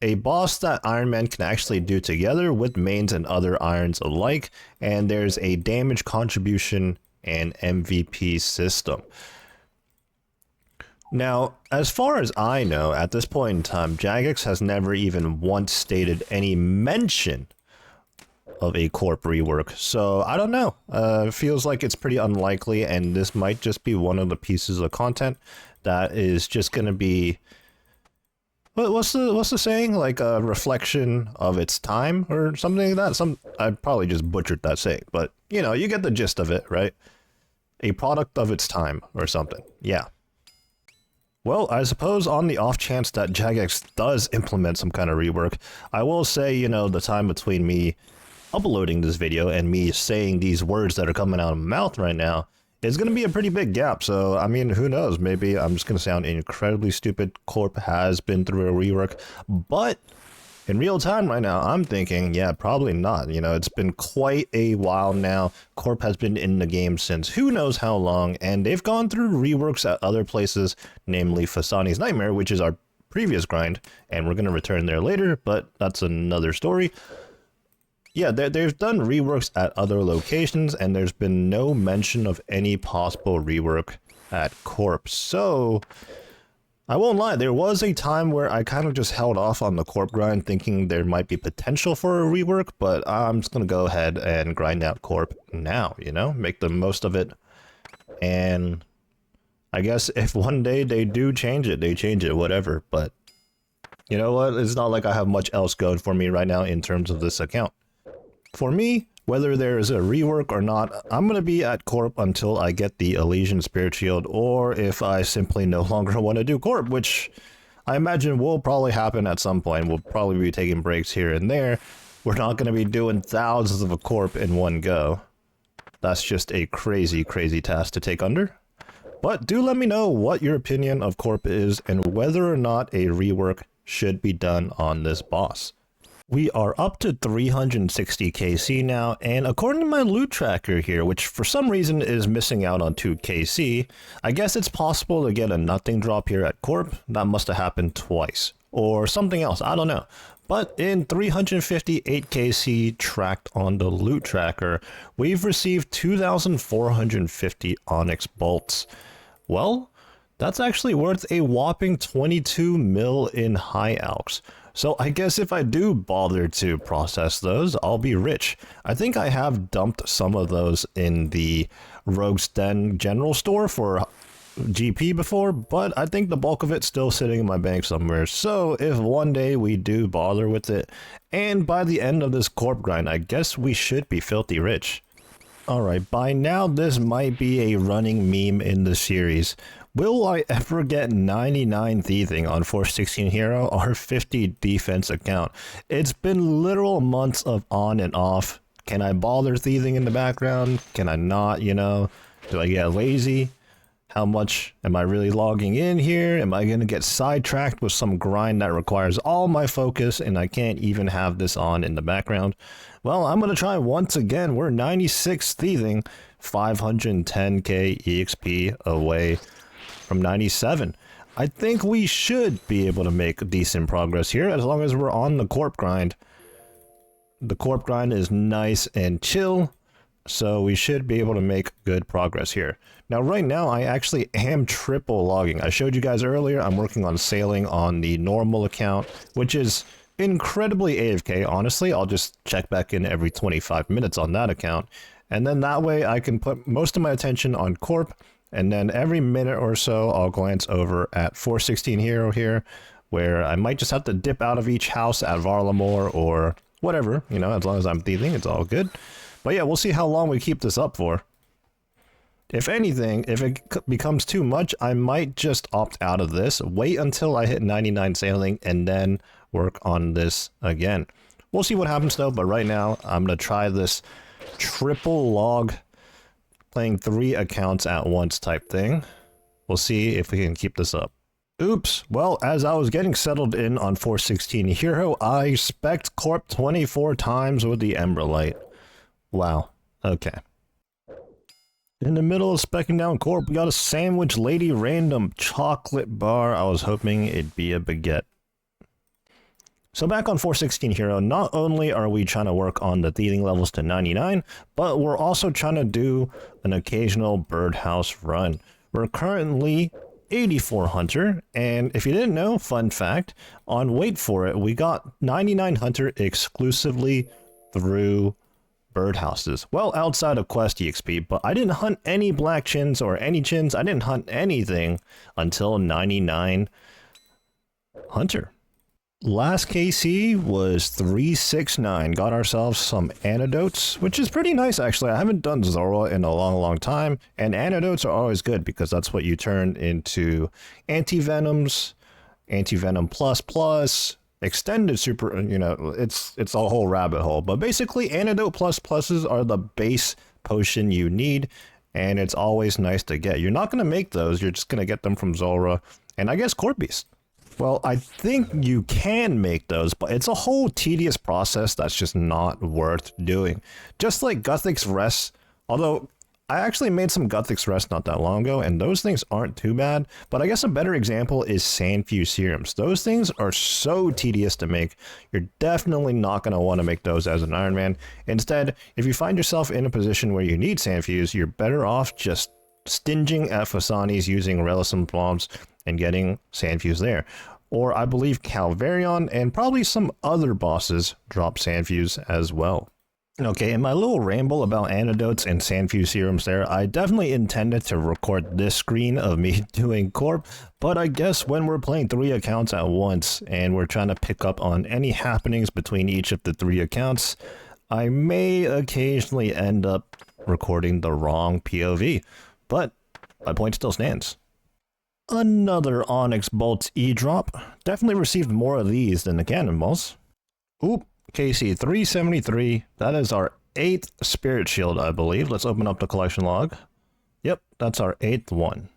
a boss that Iron Man can actually do together with mains and other irons alike, and there's a damage contribution and MVP system. Now, as far as I know, at this point in time, Jagex has never even once stated any mention of a Corp rework, so I don't know. Feels like it's pretty unlikely, and this might just be one of the pieces of content that is just going to be, what's the saying? Like a reflection of its time or something like that. I probably just butchered that saying, but you know, you get the gist of it, right? A product of its time or something. Yeah. Well, I suppose on the off chance that Jagex does implement some kind of rework, I will say, you know, the time between me uploading this video and me saying these words that are coming out of my mouth right now is going to be a pretty big gap. So, I mean, who knows? Maybe I'm just going to sound incredibly stupid. Corp has been through a rework, but in real time right now, I'm thinking, yeah, probably not. You know, it's been quite a while now. Corp has been in the game since who knows how long, and they've gone through reworks at other places, namely Fasani's Nightmare, which is our previous grind, and we're going to return there later, but that's another story. Yeah, they've done reworks at other locations, and there's been no mention of any possible rework at Corp. So I won't lie, there was a time where I kind of just held off on the Corp grind thinking there might be potential for a rework, but I'm just going to go ahead and grind out Corp now, you know, make the most of it. And I guess if one day they do change it, they change it, whatever. But you know what? It's not like I have much else going for me right now in terms of this account. For me, whether there is a rework or not, I'm going to be at Corp until I get the Elysian Spirit Shield, or if I simply no longer want to do Corp, which I imagine will probably happen at some point. We'll probably be taking breaks here and there. We're not going to be doing thousands of a Corp in one go. That's just a crazy, crazy task to take under. But do let me know what your opinion of Corp is and whether or not a rework should be done on this boss. We are up to 360 KC now, and according to my loot tracker here, which for some reason is missing out on 2 KC, I guess it's possible to get a nothing drop here at Corp. That must have happened twice. Or something else, I don't know. But in 358 KC tracked on the loot tracker, we've received 2,450 Onyx bolts. Well, that's actually worth a whopping 22 mil in high alchs. So I guess if I do bother to process those, I'll be rich. I think I have dumped some of those in the Rogue's Den general store for GP before, but I think the bulk of it's still sitting in my bank somewhere. So if one day we do bother with it, and by the end of this Corp grind, I guess we should be filthy rich. Alright, by now this might be a running meme in the series. Will I ever get 99 thieving on 416 hero or 50 defense account? It's been literal months of on and off. Can I bother thieving in the background? Can I not, you know? Do I get lazy? How much am I really logging in here? Am I going to get sidetracked with some grind that requires all my focus and I can't even have this on in the background? Well, I'm going to try once again. We're 96 thieving, 510k EXP away from 97. I think we should be able to make decent progress here as long as we're on the Corp grind. The Corp grind is nice and chill, so we should be able to make good progress here. Now, right now, I actually am triple logging. I showed you guys earlier, I'm working on sailing on the normal account, which is incredibly AFK, honestly. I'll just check back in every 25 minutes on that account. And then that way I can put most of my attention on Corp, and then every minute or so I'll glance over at 416 hero here, where I might just have to dip out of each house at Varlamore or whatever, you know, as long as I'm thieving, it's all good. But yeah, we'll see how long we keep this up for. If anything, if it becomes too much, I might just opt out of this, wait until I hit 99 sailing, and then work on this again. We'll see what happens though, but right now, I'm going to try this triple log, playing 3 accounts at once type thing. We'll see if we can keep this up. Oops, well, as I was getting settled in on 416 hero, I spec'd Corp 24 times with the Ember Light. Wow, okay. In the middle of specking down Corp, we got a Sandwich Lady random chocolate bar. I was hoping it'd be a baguette. So back on 416 hero, not only are we trying to work on the thieving levels to 99, but we're also trying to do an occasional birdhouse run. We're currently 84 hunter, and if you didn't know, fun fact, on Wait For It, we got 99 hunter exclusively through birdhouses. Well, outside of quest EXP, but I didn't hunt any black chins or any chins. I didn't hunt anything until 99 hunter. Last KC was 369. Got ourselves some antidotes, which is pretty nice actually. I haven't done Zora in a long time, and antidotes are always good because that's what you turn into anti-venoms, anti-venom plus, extended super, you know, it's a whole rabbit hole. But basically antidote pluses are the base potion you need, and it's always nice to get. You're not going to make those, you're just going to get them from Zora and I guess Corp Beast. Well, I think you can make those, but it's a whole tedious process that's just not worth doing. Just like Guthix Rest, although I actually made some Guthix Rest not that long ago, and those things aren't too bad, but I guess a better example is Sandfuse Serums. Those things are so tedious to make, you're definitely not going to want to make those as an Ironman. Instead, if you find yourself in a position where you need Sandfuse, you're better off just stinging at Fasanis using Relisum bombs and getting Sandfuse there. Or I believe Calvarion and probably some other bosses drop Sandfuse as well. Okay, in my little ramble about antidotes and Sandfuse serums there, I definitely intended to record this screen of me doing Corp, but I guess when we're playing 3 accounts at once and we're trying to pick up on any happenings between each of the 3 accounts, I may occasionally end up recording the wrong POV, but my point still stands. Another Onyx Bolts E-drop. Definitely received more of these than the Cannonballs. Oop, KC 373. That is our 8th Spirit Shield, I believe. Let's open up the collection log. Yep, that's our 8th one.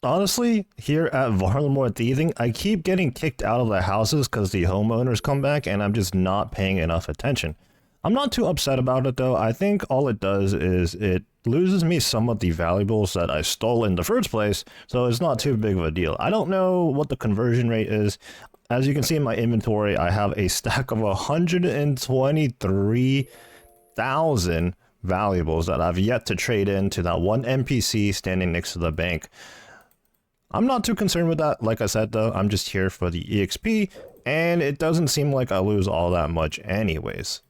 Honestly, here at Varlamore Thieving, I keep getting kicked out of the houses because the homeowners come back and I'm just not paying enough attention. I'm not too upset about it though. I think all it does is it loses me some of the valuables that I stole in the first place, so it's not too big of a deal. I don't know what the conversion rate is. As you can see in my inventory, I have a stack of 123,000 valuables that I've yet to trade into that one NPC standing next to the bank. I'm not too concerned with that. Like I said though, I'm just here for the EXP, and it doesn't seem like I lose all that much anyways.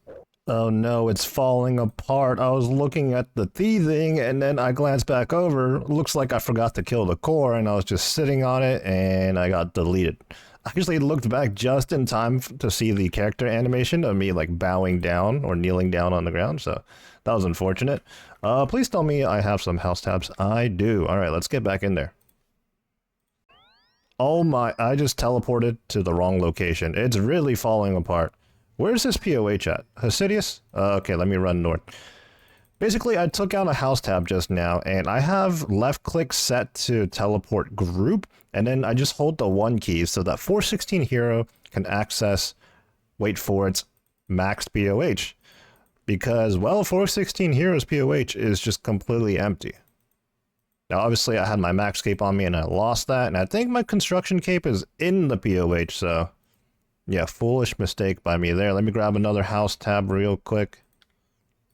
Oh no, it's falling apart. I was looking at the thieving and then I glanced back over. Looks like I forgot to kill the core and I was just sitting on it and I got deleted. I actually looked back just in time to see the character animation of me like bowing down or kneeling down on the ground, so that was unfortunate. Please tell me I have some house tabs. I do. Alright, let's get back in there. Oh my, I just teleported to the wrong location. It's really falling apart. Where's this POH at? Hasidius? Okay, let me run north. Basically, I took out a house tab just now, and I have left click set to teleport group, and then I just hold the 1 key so that 416 hero can access, wait for it, max POH. Because, well, 416 hero's POH is just completely empty. Now, obviously, I had my max cape on me, and I lost that, and I think my construction cape is in the POH, so... yeah, foolish mistake by me there. Let me grab another house tab real quick.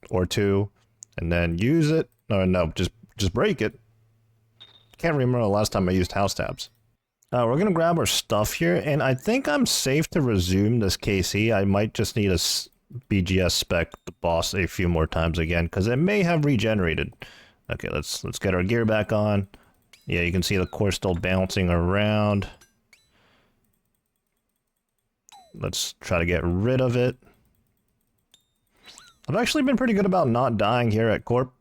Or 2. And then use it. No, just break it. Can't remember the last time I used house tabs. We're gonna grab our stuff here, and I think I'm safe to resume this KC. I might just need a BGS spec the boss a few more times again, because it may have regenerated. Okay, let's get our gear back on. Yeah, you can see the core still bouncing around. Let's try to get rid of it. I've actually been pretty good about not dying here at Corp.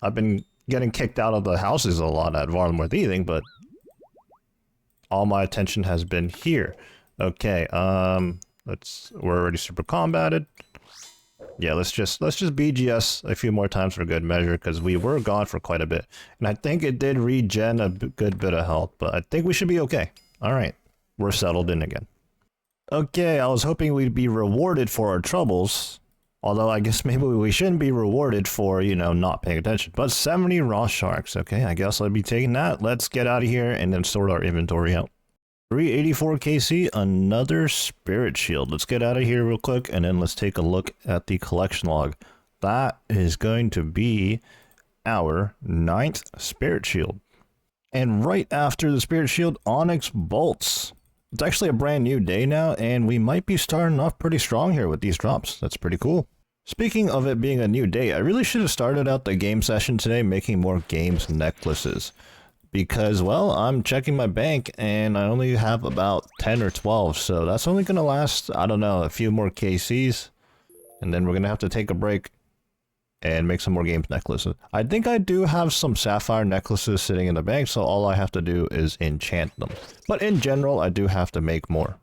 I've been getting kicked out of the houses a lot at Varlamore Thieving, but all my attention has been here. Okay, we're already super combated. Yeah, let's just BGS a few more times for good measure, because we were gone for quite a bit. And I think it did regen a good bit of health, but I think we should be okay. Alright, we're settled in again. Okay, I was hoping we'd be rewarded for our troubles. Although I guess maybe we shouldn't be rewarded for, you know, not paying attention. But 70 raw sharks. Okay, I guess I'll be taking that. Let's get out of here and then sort our inventory out. 384 KC, another spirit shield. Let's get out of here real quick and then let's take a look at the collection log. That is going to be our 9th spirit shield. And right after the spirit shield, Onyx Bolts. It's actually a brand new day now, and we might be starting off pretty strong here with these drops. That's pretty cool. Speaking of it being a new day, I really should have started out the game session today making more games necklaces. because, well, I'm checking my bank and I only have about 10 or 12, so that's only going to last, I don't know, a few more KCs, and then we're going to have to take a break and make some more games necklaces. I think I do have some sapphire necklaces sitting in the bank, so all I have to do is enchant them. But in general, I do have to make more.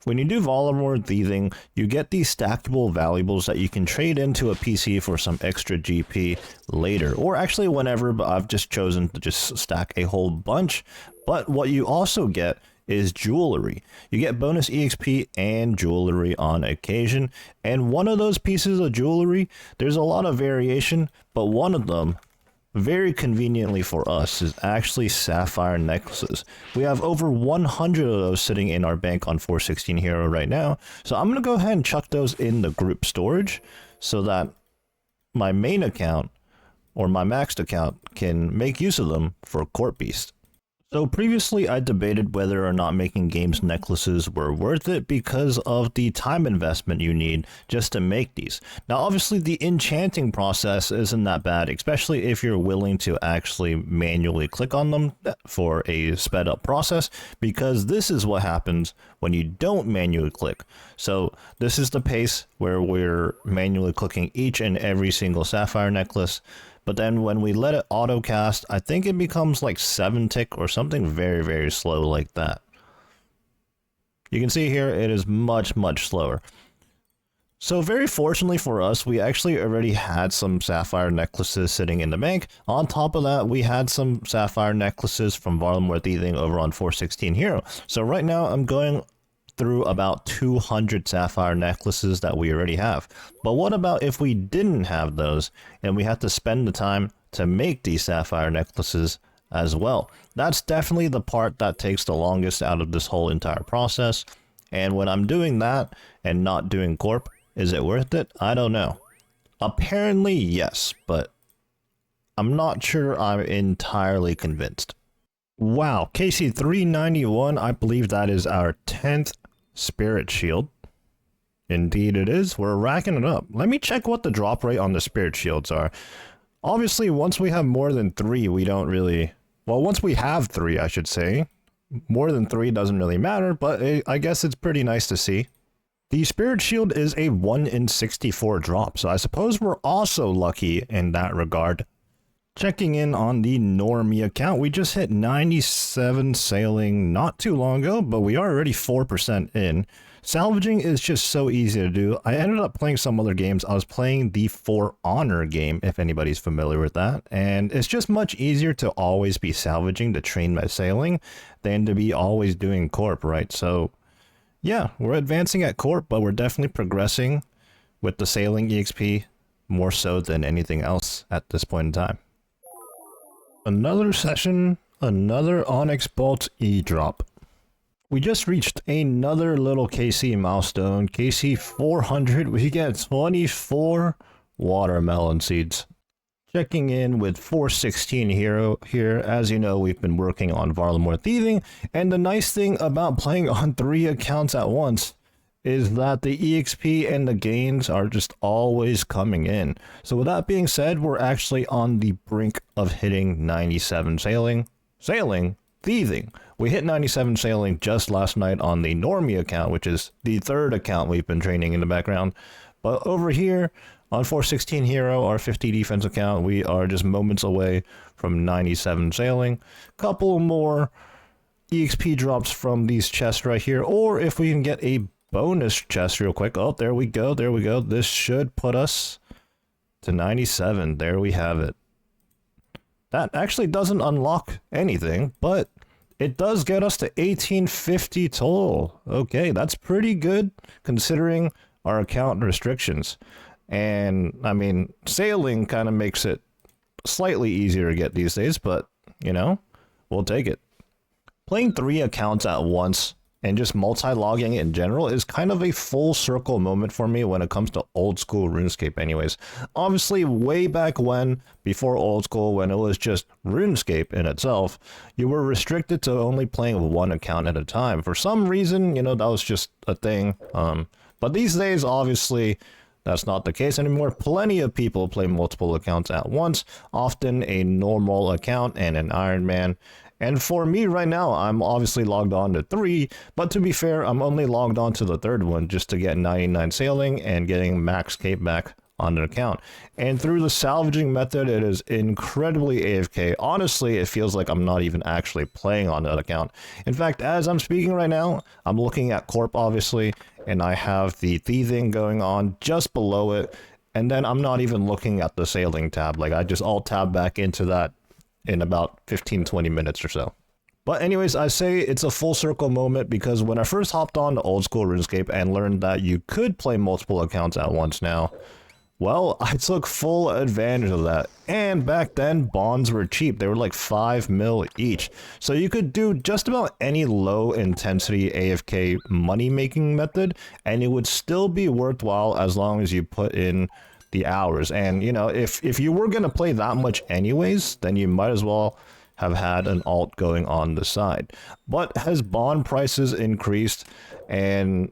When you do Volamore Thieving, you get these stackable valuables that you can trade into a PC for some extra GP later, or actually whenever, but I've just chosen to just stack a whole bunch. But what you also get is jewelry. You get bonus EXP and jewelry on occasion, and one of those pieces of jewelry, there's a lot of variation, but one of them, very conveniently for us, is actually sapphire necklaces. We have over 100 of those sitting in our bank on 416 Hero right now, so I'm going to go ahead and chuck those in the group storage so that my main account or my maxed account can make use of them for Corp Beast. So previously I debated whether or not making games necklaces were worth it because of the time investment you need just to make these. Now obviously the enchanting process isn't that bad, especially if you're willing to actually manually click on them for a sped up process, because this is what happens when you don't manually click. So this is the pace where we're manually clicking each and every single sapphire necklace. But then when we let it auto cast, I think it becomes like 7 tick or something very, very slow like that. You can see here it is much, much slower. So very fortunately for us, we actually already had some sapphire necklaces sitting in the bank. On top of that, we had some sapphire necklaces from Volamore Thieving over on 416 Hero. So right now I'm going through about 200 sapphire necklaces that we already have. But what about if we didn't have those and we had to spend the time to make these sapphire necklaces as well? That's definitely the part that takes the longest out of this whole entire process. And when I'm doing that and not doing Corp, is it worth it? I don't know. Apparently yes, but I'm not sure I'm entirely convinced. Wow, KC 391, I believe that is our 10th Spirit Shield. Indeed it is. We're racking it up. Let me check what the drop rate on the Spirit Shields are. Obviously, once we have more than 3, we don't really... Well, once we have 3, I should say. More than 3 doesn't really matter, but I guess it's pretty nice to see. The Spirit Shield is a 1 in 64 drop, so I suppose we're also lucky in that regard. Checking in on the Normie account, we just hit 97 sailing not too long ago, but we are already 4% in. Salvaging is just so easy to do. I ended up playing some other games. I was playing the For Honor game, if anybody's familiar with that, and it's just much easier to always be salvaging to train my sailing than to be always doing Corp, right? So yeah, we're advancing at Corp, but we're definitely progressing with the sailing EXP more so than anything else at this point in time. Another session, another Onyx Bolt E-drop. We just reached another little KC milestone, KC 400. We get 24 watermelon seeds. Checking in with 416 Hero here. As you know, we've been working on Volamore Thieving, and the nice thing about playing on 3 accounts at once is that the EXP and the gains are just always coming in. So with that being said, we're actually on the brink of hitting 97 thieving. We hit 97 sailing just last night on the Normie account, which is the 3rd account we've been training in the background. But over here on 416 Hero, our 50 defense account, we are just moments away from 97 sailing. Couple more EXP drops from these chests right here, or if we can get a bonus chest real quick. Oh, there we go. This should put us to 97. There we have it. That actually doesn't unlock anything, but it does get us to 1850 total. Okay, that's pretty good considering our account restrictions. And I mean, sailing kind of makes it slightly easier to get these days, but you know, we'll take it. Playing 3 accounts at once and just multi-logging in general is kind of a full circle moment for me when it comes to old school RuneScape anyways. Obviously, way back when, before old school, when it was just RuneScape in itself, you were restricted to only playing 1 account at a time. For some reason, you know, that was just a thing. But these days, obviously, That's not the case anymore. Plenty of people play multiple accounts at once, often a normal account and an Ironman. And for me right now, I'm obviously logged on to 3, but to be fair, I'm only logged on to the 3rd one just to get 99 sailing and getting max cape back on an account. And through the salvaging method, it is incredibly AFK. Honestly, it feels like I'm not even actually playing on that account. In fact, as I'm speaking right now, I'm looking at Corp, obviously, and I have the thieving going on just below it. And then I'm not even looking at the sailing tab. Like, I just alt-tab back into that in about 15-20 minutes or so. But anyways, I say it's a full circle moment because when I first hopped on to old school RuneScape and learned that you could play multiple accounts at once now, well, I took full advantage of that. And back then, bonds were cheap. They were like 5 mil each. So you could do just about any low intensity AFK money making method, and it would still be worthwhile as long as you put in the hours. And you know, if you were going to play that much anyways, then you might as well have had an alt going on the side. But as bond prices increased and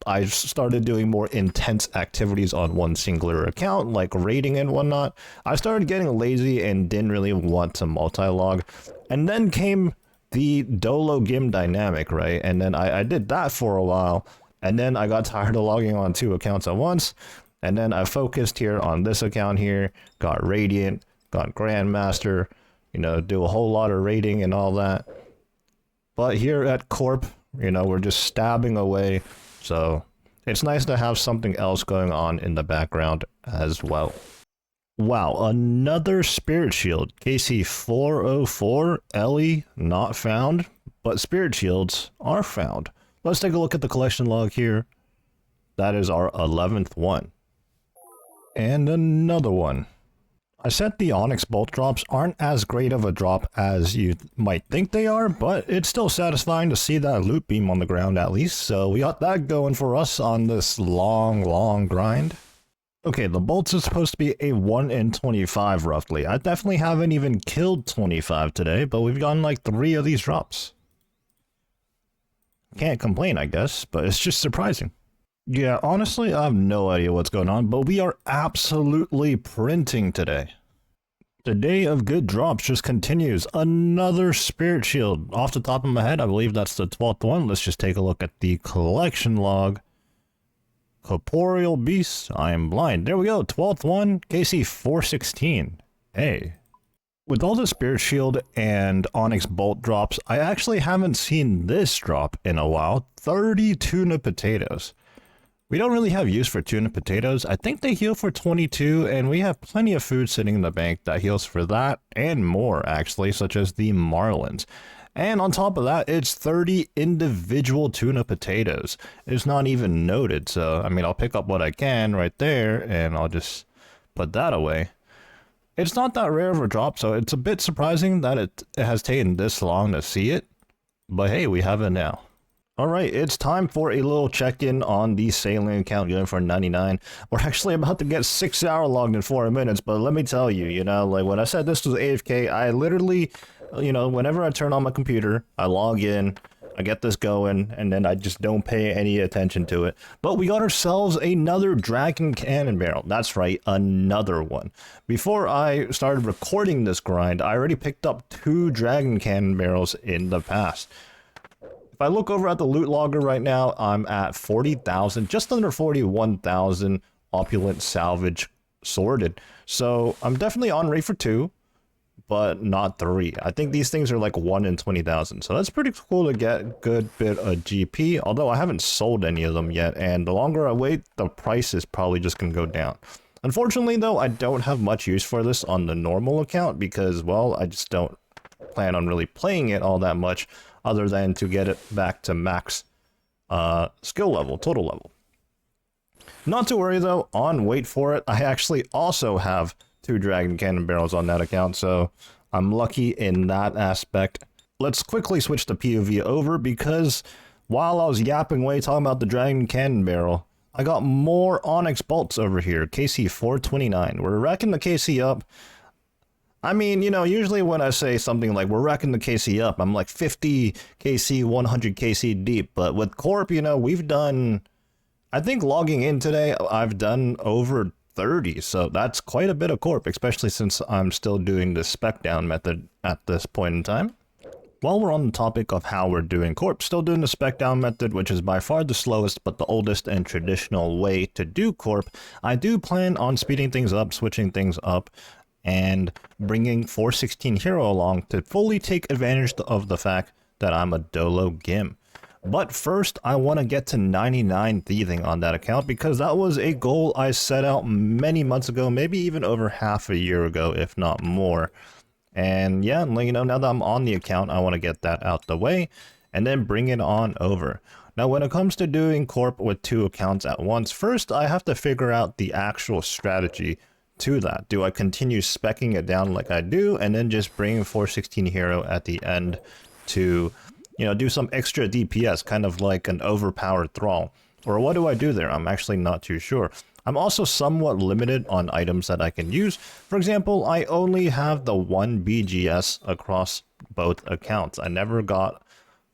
I started doing more intense activities on one singular account, like raiding and whatnot, I started getting lazy and didn't really want to multi-log. And then came the Dolo GIM dynamic, right? And then I did that for a while, and then I got tired of logging on 2 accounts at once, and then I focused here on this account here, got Radiant, got Grandmaster, you know, do a whole lot of raiding and all that. But here at Corp, you know, we're just stabbing away. So it's nice to have something else going on in the background as well. Wow, another Spirit Shield. KC 404, Ellie not found, but Spirit Shields are found. Let's take a look at the collection log here. That is our 11th one. And another one. I said the Onyx Bolt drops aren't as great of a drop as you might think they are, but it's still satisfying to see that loot beam on the ground at least, so we got that going for us on this long grind. Okay, the bolts is supposed to be a 1 in 25 roughly. I definitely haven't even killed 25 today, but we've gotten like 3 of these drops. Can't complain, I guess, but it's just surprising. Yeah, honestly, I have no idea what's going on, but we are absolutely printing today. The day of good drops just continues. Another Spirit Shield. Off the top of my head, I believe that's the 12th one. Let's just take a look at the collection log. Corporeal Beast, I am blind. There we go, 12th one, KC 416. Hey. With all the Spirit Shield and Onyx Bolt drops, I actually haven't seen this drop in a while. 30 tuna potatoes. We don't really have use for tuna potatoes. I think they heal for 22, and we have plenty of food sitting in the bank that heals for that and more, actually, such as the marlins. And on top of that, it's 30 individual tuna potatoes. It's not even noted, so, I mean, I'll pick up what I can right there, and I'll just put that away. It's not that rare of a drop, so it's a bit surprising that it has taken this long to see it. But hey, we have it now. Alright, it's time for a little check-in on the sailing account going for 99. We're actually about to get 6 hour logged in 4 minutes, but let me tell you, you know, like when I said this was AFK, I literally, you know, whenever I turn on my computer, I log in, I get this going, and then I just don't pay any attention to it. But we got ourselves another Dragon Cannon Barrel. That's right, another one. Before I started recording this grind, I already picked up 2 Dragon Cannon Barrels in the past. If I look over at the loot logger right now, I'm at 40,000, just under 41,000 opulent salvage sorted. So I'm definitely on rate for 2, but not 3. I think these things are like 1 in 20,000. So that's pretty cool to get a good bit of GP, although I haven't sold any of them yet. And the longer I wait, the price is probably just going to go down. Unfortunately, though, I don't have much use for this on the normal account because, well, I just don't plan on really playing it all that much, other than to get it back to max skill level, total level. Not to worry though, on wait for it, I actually also have 2 Dragon Cannon Barrels on that account, so I'm lucky in that aspect. Let's quickly switch the POV over because while I was yapping away talking about the Dragon Cannon Barrel, I got more Onyx Bolts over here, KC 429. We're racking the KC up. I mean, you know, usually when I say something like we're racking the KC up, I'm like 50 KC, 100 KC deep. But with Corp, you know, we've done, I think logging in today, I've done over 30, so that's quite a bit of corp, especially since I'm still doing the spec down method at this point in time. While we're on the topic of how we're doing corp, still doing the spec down method, which is by far the slowest but the oldest and traditional way to do corp, I do plan on speeding things up, switching things up, and bringing 416 Hero along to fully take advantage of the fact that I'm a Dolo GIM. But first, I want to get to 99 thieving on that account because that was a goal I set out many months ago, maybe even over half a year ago, if not more. And yeah, you know, now that I'm on the account, I want to get that out the way and then bring it on over. Now, when it comes to doing corp with 2 accounts at once, first I have to figure out the actual strategy to that. Do I continue speccing it down like I do and then just bring 416 Hero at the end to, you know, do some extra DPS, kind of like an overpowered thrall? Or what do I do there? I'm actually not too sure. I'm also somewhat limited on items that I can use. For example, I only have the 1 BGS across both accounts. I never got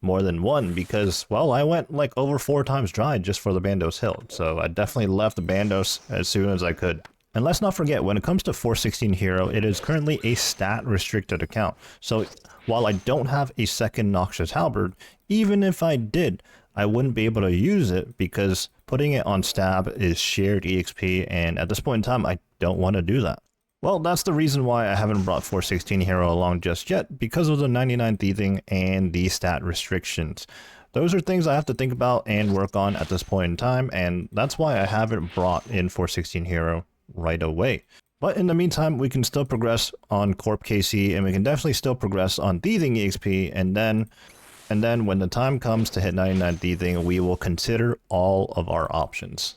more than 1 because, well, I went like over 4 times dry just for the Bandos Hill. So I definitely left the Bandos as soon as I could. And let's not forget, when it comes to 416 Hero, it is currently a stat restricted account. So while I don't have a second Noxious Halberd, even if I did, I wouldn't be able to use it because putting it on stab is shared EXP, and at this point in time, I don't want to do that. Well, that's the reason why I haven't brought 416 Hero along just yet, because of the 99 thieving and the stat restrictions. Those are things I have to think about and work on at this point in time, and that's why I haven't brought in 416 Hero right away. But in the meantime, we can still progress on Corp KC, and we can definitely still progress on thieving EXP, and then when the time comes to hit 99 thieving, we will consider all of our options.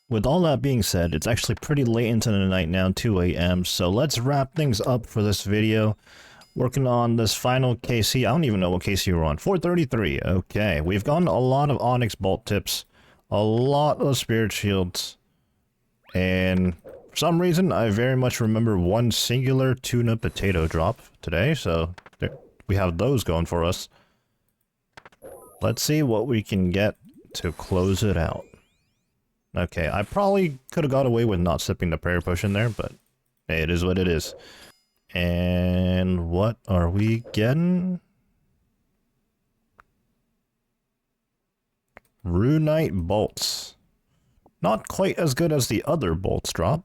With all that being said, it's actually pretty late into the night now, 2 a.m., so let's wrap things up for this video. Working on this final KC, I don't even know what KC we're on, 433, okay. We've gotten a lot of Onyx Bolt tips, a lot of Spirit Shields, and for some reason, I very much remember one singular tuna potato drop today, so there, we have those going for us. Let's see what we can get to close it out. Okay, I probably could have got away with not sipping the prayer potion there, but hey, it is what it is. And what are we getting? Runite bolts. Not quite as good as the other bolts drop.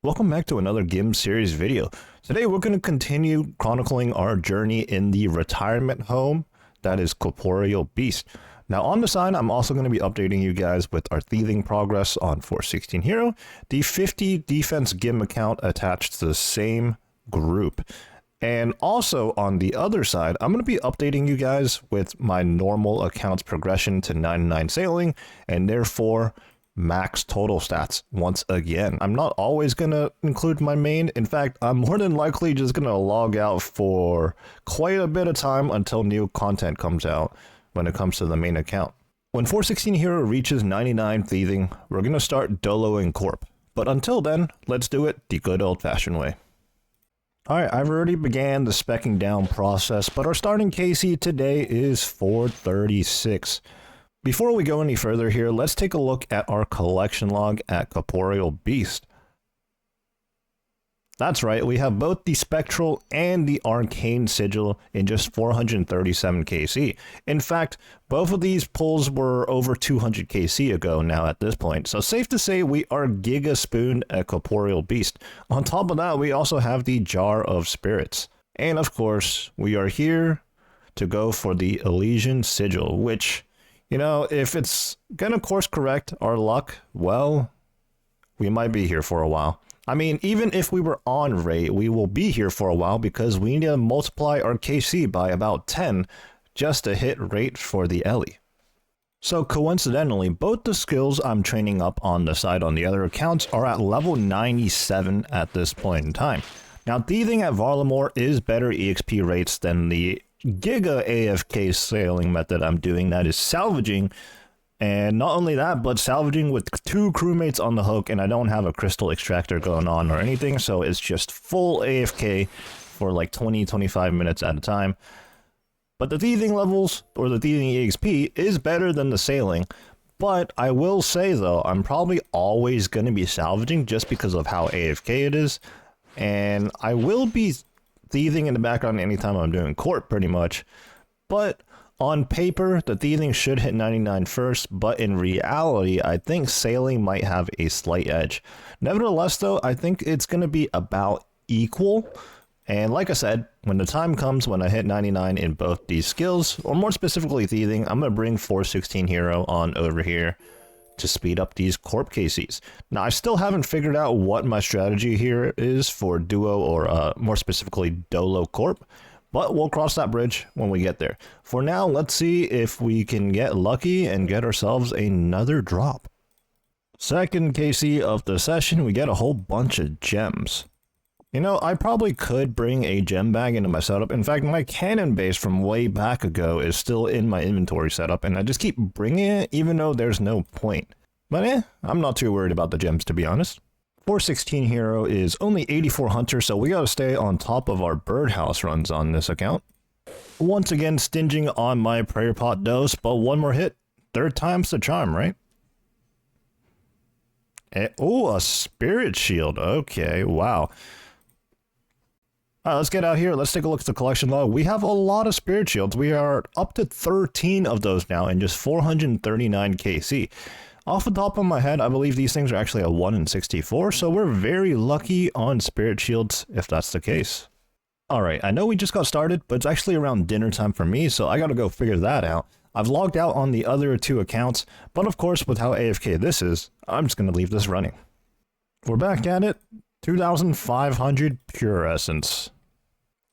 Welcome back to another GIM series video. Today we're going to continue chronicling our journey in the retirement home that is Corporeal Beast. Now on the side, I'm also going to be updating you guys with our thieving progress on 416 Hero, the 50 defense GIM account attached to the same group. And also on the other side, I'm going to be updating you guys with my normal account's progression to 99 sailing, and therefore max total stats once again. I'm not always going to include my main. In fact, I'm more than likely just going to log out for quite a bit of time until new content comes out when it comes to the main account. When 416 Hero reaches 99 thieving, we're going to start Dolo and Corp. But until then, let's do it the good old-fashioned way. Alright, I've already began the specking down process, but our starting KC today is 436. Before we go any further here, let's take a look at our collection log at Corporeal Beast. That's right, we have both the Spectral and the Arcane Sigil in just 437 KC. In fact, both of these pulls were over 200 KC ago now at this point, so safe to say we are Giga Spooned at Corporeal Beast. On top of that, we also have the Jar of Spirits. And of course, we are here to go for the Elysian Sigil, which, you know, if it's gonna course correct our luck, well, we might be here for a while. I mean, even if we were on rate, we will be here for a while because we need to multiply our KC by about 10 just to hit rate for the Ellie. So coincidentally, both the skills I'm training up on the side on the other accounts are at level 97 at this point in time. Now, thieving at Varlamore is better EXP rates than the Giga AFK sailing method I'm doing, that is salvaging. And not only that, but salvaging with 2 crewmates on the hook, and I don't have a crystal extractor going on or anything, so it's just full AFK for like 20-25 minutes at a time. But the thieving levels, or the thieving EXP, is better than the sailing. But I will say though, I'm probably always going to be salvaging just because of how AFK it is. And I will be thieving in the background anytime I'm doing corp pretty much. But on paper, the thieving should hit 99 first, but in reality, I think sailing might have a slight edge. Nevertheless though, I think it's going to be about equal. And like I said, when the time comes when I hit 99 in both these skills, or more specifically thieving, I'm going to bring 416 Hero on over here to speed up these Corp KCs. Now, I still haven't figured out what my strategy here is for Duo or more specifically Dolo Corp, but we'll cross that bridge when we get there. For now, let's see if we can get lucky and get ourselves another drop. Second KC of the session, we get a whole bunch of gems. You know, I probably could bring a gem bag into my setup. In fact, my cannon base from way back ago is still in my inventory setup, and I just keep bringing it even though there's no point. But I'm not too worried about the gems, to be honest. 416 Hero is only 84 Hunter, so we gotta stay on top of our birdhouse runs on this account. Once again, stinging on my prayer pot dose, but one more hit. Third time's the charm, right? Oh, a spirit shield. Okay, wow. Alright, let's get out here. Let's take a look at the collection log. We have a lot of spirit shields. We are up to 13 of those now and just 439 KC. Off the top of my head, I believe these things are actually a 1 in 64, so we're very lucky on spirit shields if that's the case. Alright, I know we just got started, but it's actually around dinner time for me, so I gotta go figure that out. I've logged out on the other two accounts, but of course with how AFK this is, I'm just gonna leave this running. We're back at it. 2,500 pure essence.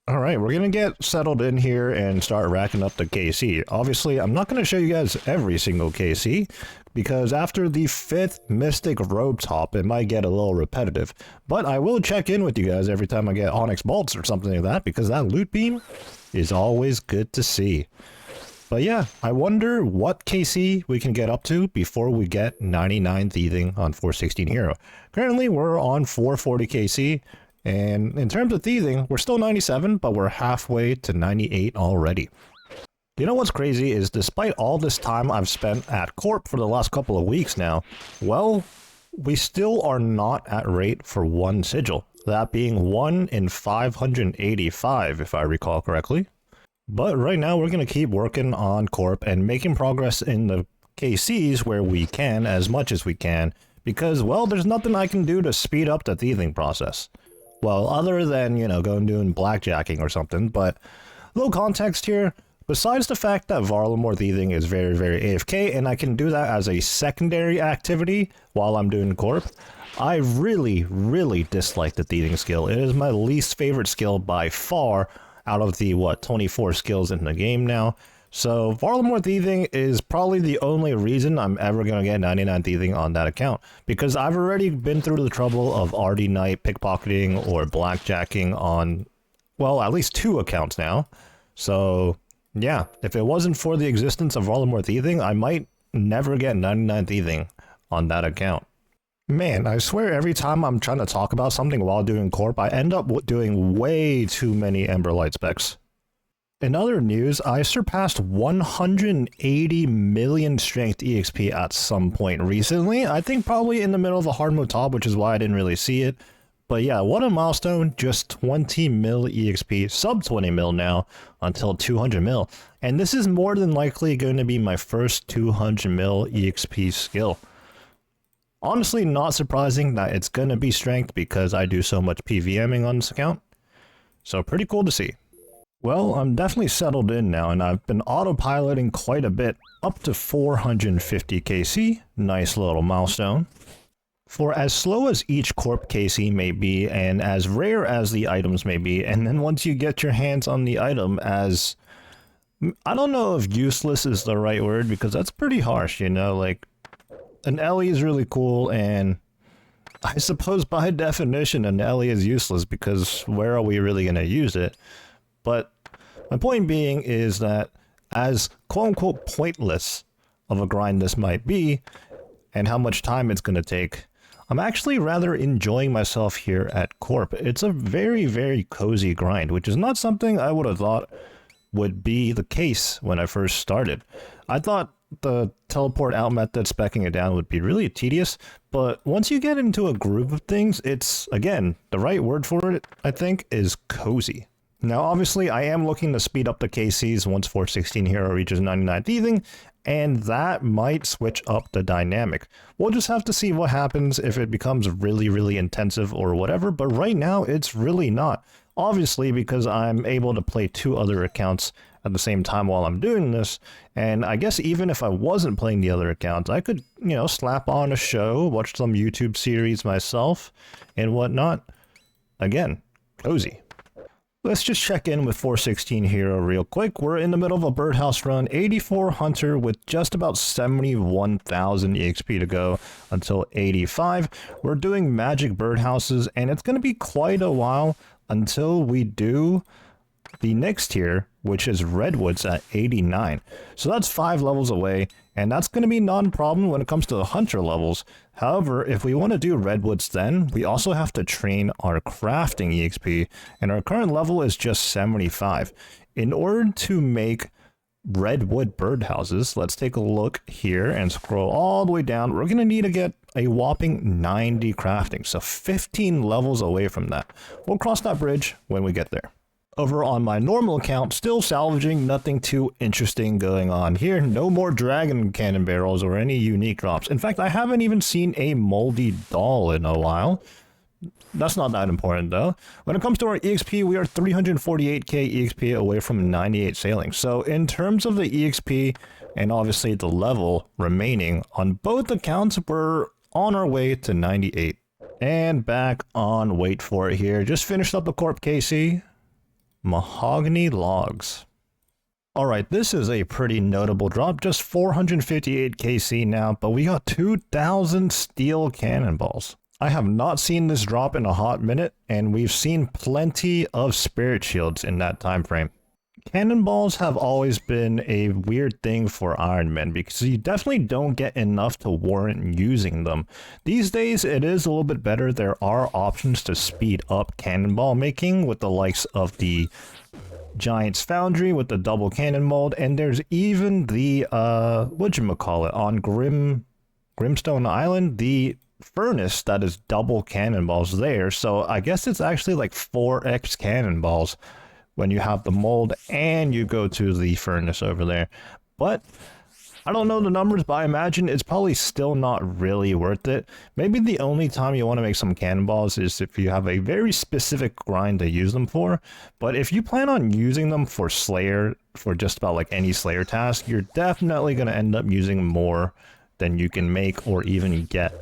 Alright, we're gonna get settled in here and start racking up the KC. Obviously, I'm not gonna show you guys every single KC, because after the 5th Mystic Robe Top, it might get a little repetitive. But I will check in with you guys every time I get Onyx Bolts or something like that, because that loot beam is always good to see. But yeah, I wonder what KC we can get up to before we get 99 thieving on 416 Hero. Currently, we're on 440 KC. And in terms of thieving, we're still 97, but we're halfway to 98 already. You know what's crazy is despite all this time I've spent at Corp for the last couple of weeks now, well, we still are not at rate for one sigil. That being 1 in 585, if I recall correctly. But right now we're going to keep working on Corp and making progress in the KCs where we can, as much as we can, because, well, there's nothing I can do to speed up the thieving process. Well, other than, you know, going doing blackjacking or something, but a little context here. Besides the fact that Varlamore thieving is very, very AFK, and I can do that as a secondary activity while I'm doing Corp, I really, really dislike the thieving skill. It is my least favorite skill by far out of the, 24 skills in the game now. So Varlamore thieving is probably the only reason I'm ever going to get 99 thieving on that account, because I've already been through the trouble of RD Knight pickpocketing or blackjacking on, well, at least 2 accounts now. So yeah, if it wasn't for the existence of Varlamore thieving, I might never get 99 thieving on that account. Man, I swear every time I'm trying to talk about something while doing Corp, I end up doing way too many Emberlight specs. In other news, I surpassed 180 million strength EXP at some point recently. I think probably in the middle of a hard mode top, which is why I didn't really see it. But yeah, what a milestone, just 20 mil EXP, sub 20 mil now, until 200 mil. And this is more than likely going to be my first 200 mil EXP skill. Honestly, not surprising that it's going to be strength because I do so much PVMing on this account. So pretty cool to see. Well, I'm definitely settled in now, and I've been autopiloting quite a bit, up to 450 KC, nice little milestone. For as slow as each Corp KC may be, and as rare as the items may be, and then once you get your hands on the item as... I don't know if useless is the right word, because that's pretty harsh, you know, like... An Ellie is really cool, and... I suppose by definition an Ellie is useless, because where are we really going to use it? But my point being is that as quote-unquote pointless of a grind this might be, and how much time it's going to take, I'm actually rather enjoying myself here at Corp. It's a very, very cozy grind, which is not something I would have thought would be the case when I first started. I thought the teleport out method speccing it down would be really tedious, but once you get into a groove of things, it's, again, the right word for it, I think, is cozy. Now, obviously, I am looking to speed up the KCs once 416 Hero reaches 99 Thieving, and that might switch up the dynamic. We'll just have to see what happens if it becomes really, really intensive or whatever, but right now, it's really not. Obviously, because I'm able to play 2 other accounts at the same time while I'm doing this, and I guess even if I wasn't playing the other accounts, I could, you know, slap on a show, watch some YouTube series myself, and whatnot. Again, cozy. Let's just check in with 416 Hero real quick. We're in the middle of a birdhouse run, 84 Hunter with just about 71,000 EXP to go until 85. We're doing magic birdhouses, and it's going to be quite a while until we do the next tier, which is Redwoods at 89. So that's 5 levels away, and that's going to be non-problem when it comes to the Hunter levels. However, if we want to do Redwoods then, we also have to train our crafting EXP, and our current level is just 75. In order to make Redwood birdhouses, let's take a look here and scroll all the way down. We're going to need to get a whopping 90 crafting, so 15 levels away from that. We'll cross that bridge when we get there. Over on my normal account, still salvaging, nothing too interesting going on here. No more dragon cannon barrels or any unique drops. In fact, I haven't even seen a moldy doll in a while. That's not that important though. When it comes to our EXP, we are 348k EXP away from 98 sailing. So in terms of the EXP and obviously the level remaining on both accounts, we're on our way to 98. And back on, wait for it here. Just finished up the Corp KC. Mahogany logs. Alright, this is a pretty notable drop, just 458 KC now, but we got 2,000 steel cannonballs. I have not seen this drop in a hot minute, and we've seen plenty of spirit shields in that time frame. Cannonballs have always been a weird thing for Ironman because you definitely don't get enough to warrant using them. These days it is a little bit better. There are options to speed up cannonball making with the likes of the Giant's Foundry with the double cannon mold, and there's even the whatchamacallit on Grimstone Island, the furnace that is double cannonballs there. So I guess it's actually like 4x cannonballs when you have the mold and you go to the furnace over there. But I don't know the numbers, but I imagine it's probably still not really worth it. Maybe the only time you want to make some cannonballs is if you have a very specific grind to use them for. But if you plan on using them for Slayer, for just about like any Slayer task, you're definitely going to end up using more than you can make or even get.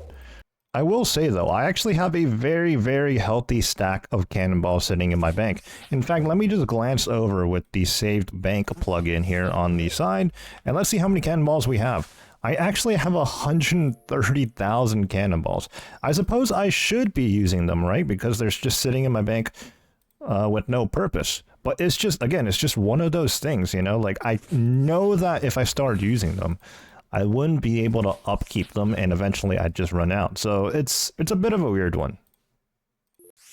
I will say though, I actually have a very, very healthy stack of cannonballs sitting in my bank. In fact, let me just glance over with the saved bank plugin here on the side, and let's see how many cannonballs we have. I actually have 130,000 cannonballs. I suppose I should be using them, right? Because they're just sitting in my bank with no purpose. But it's just, again, it's just one of those things, you know? Like, I know that if I started using them, I wouldn't be able to upkeep them, and eventually I'd just run out. So it's a bit of a weird one.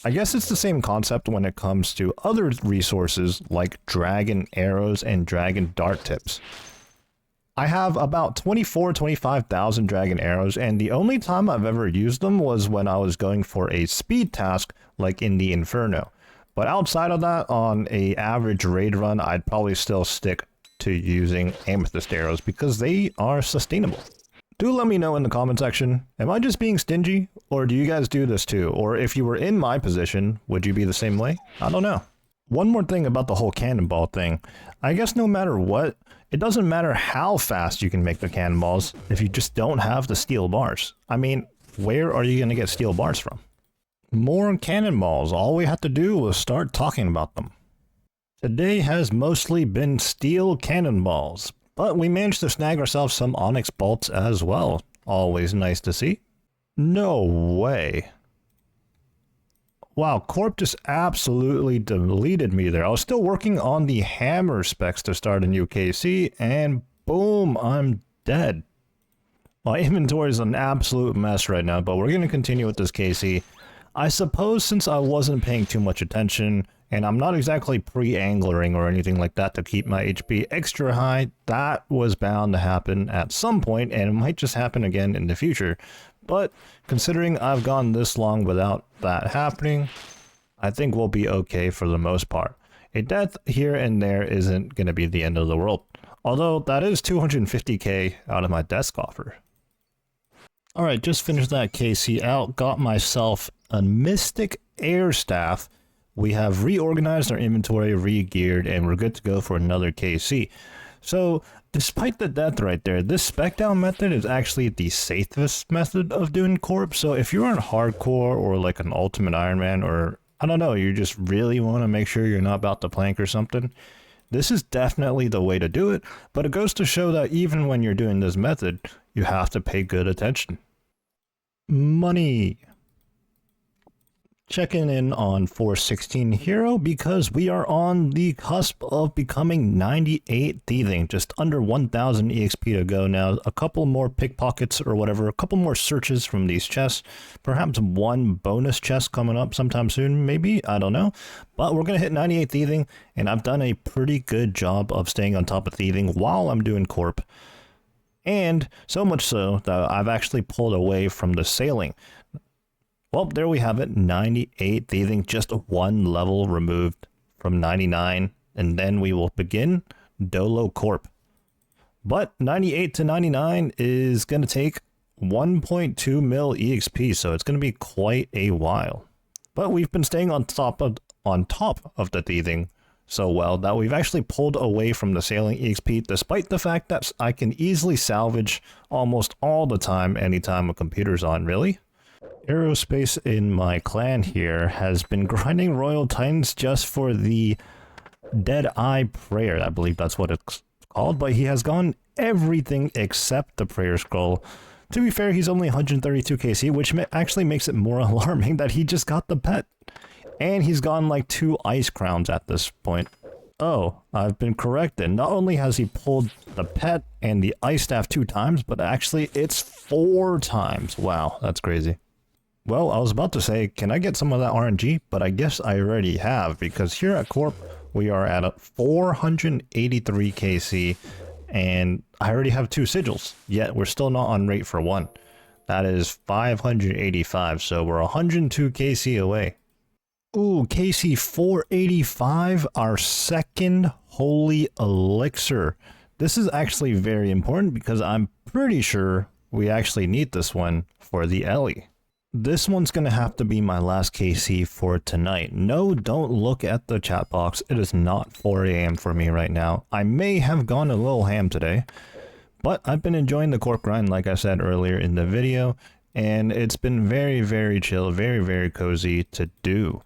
I guess it's the same concept when it comes to other resources like dragon arrows and dragon dart tips. I have about 25,000 dragon arrows, and the only time I've ever used them was when I was going for a speed task like in the Inferno. But outside of that, on a average raid run, I'd probably still stick to using amethyst arrows because they are sustainable. Do let me know in the comment section, am I just being stingy, or do you guys do this too? Or if you were in my position, would you be the same way? I don't know. One more thing about the whole cannonball thing. I guess no matter what, it doesn't matter how fast you can make the cannonballs if you just don't have the steel bars. I mean, where are you going to get steel bars from? More cannonballs. All we have to do was start talking about them. Today has mostly been steel cannonballs, but we managed to snag ourselves some onyx bolts as well. Always nice to see. No way. Wow, Corp just absolutely deleted me there. I was still working on the hammer specs to start a new KC, and boom, I'm dead. My inventory is an absolute mess right now, but we're going to continue with this KC. I suppose since I wasn't paying too much attention, and I'm not exactly pre-anglering or anything like that to keep my HP extra high, that was bound to happen at some point, and it might just happen again in the future. But considering I've gone this long without that happening, I think we'll be okay for the most part. A death here and there isn't going to be the end of the world. Although that is 250k out of my desk offer. Alright, just finished that KC out, got myself a Mystic Air Staff. We have reorganized our inventory, re-geared, and we're good to go for another KC. So, despite the death right there, this spec down method is actually the safest method of doing corp. So if you're on hardcore or like an ultimate Ironman, or I don't know, you just really want to make sure you're not about to plank or something, this is definitely the way to do it. But it goes to show that even when you're doing this method, you have to pay good attention. Money. Checking in on 416 Hero because we are on the cusp of becoming 98 thieving. Just under 1,000 EXP to go now. A couple more pickpockets or whatever. A couple more searches from these chests. Perhaps one bonus chest coming up sometime soon, maybe. I don't know. But we're going to hit 98 thieving, and I've done a pretty good job of staying on top of thieving while I'm doing corp. And so much so that I've actually pulled away from the sailing. Well, there we have it, 98 thieving, just one level removed from 99, and then we will begin Dolo Corp. But 98 to 99 is going to take 1.2 mil EXP, so it's going to be quite a while. But we've been staying on top of the thieving so well that we've actually pulled away from the sailing EXP, despite the fact that I can easily salvage almost all the time anytime a computer's on, really. Aerospace in my clan here has been grinding Royal Titans just for the Dead Eye Prayer. I believe that's what it's called, but he has gone everything except the Prayer Scroll. To be fair, he's only 132 KC, which actually makes it more alarming that he just got the pet. And he's gone like 2 Ice Crowns at this point. Oh, I've been corrected. Not only has he pulled the pet and the Ice Staff 2 times, but actually it's 4 times. Wow, that's crazy. Well, I was about to say, can I get some of that RNG? But I guess I already have, because here at Corp, we are at a 483 KC, and I already have 2 sigils, yet we're still not on rate for 1. That is 585, so we're 102 KC away. Ooh, KC 485, our second Holy Elixir. This is actually very important, because I'm pretty sure we actually need this one for the Ellie. This one's going to have to be my last KC for tonight. No, don't look at the chat box. It is not 4 AM for me right now. I may have gone a little ham today, but I've been enjoying the corp grind like I said earlier in the video, and it's been very, very chill, very, very cozy to do.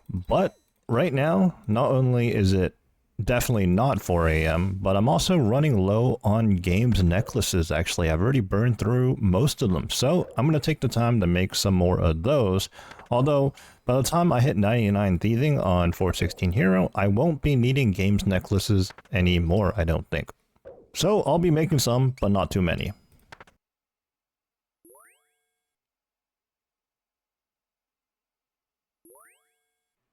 But right now, not only is it definitely not 4 AM, but I'm also running low on games necklaces. Actually, I've already burned through most of them, so I'm going to take the time to make some more of those. Although, by the time I hit 99 thieving on 416 Hero, I won't be needing games necklaces anymore, I don't think. So I'll be making some, but not too many.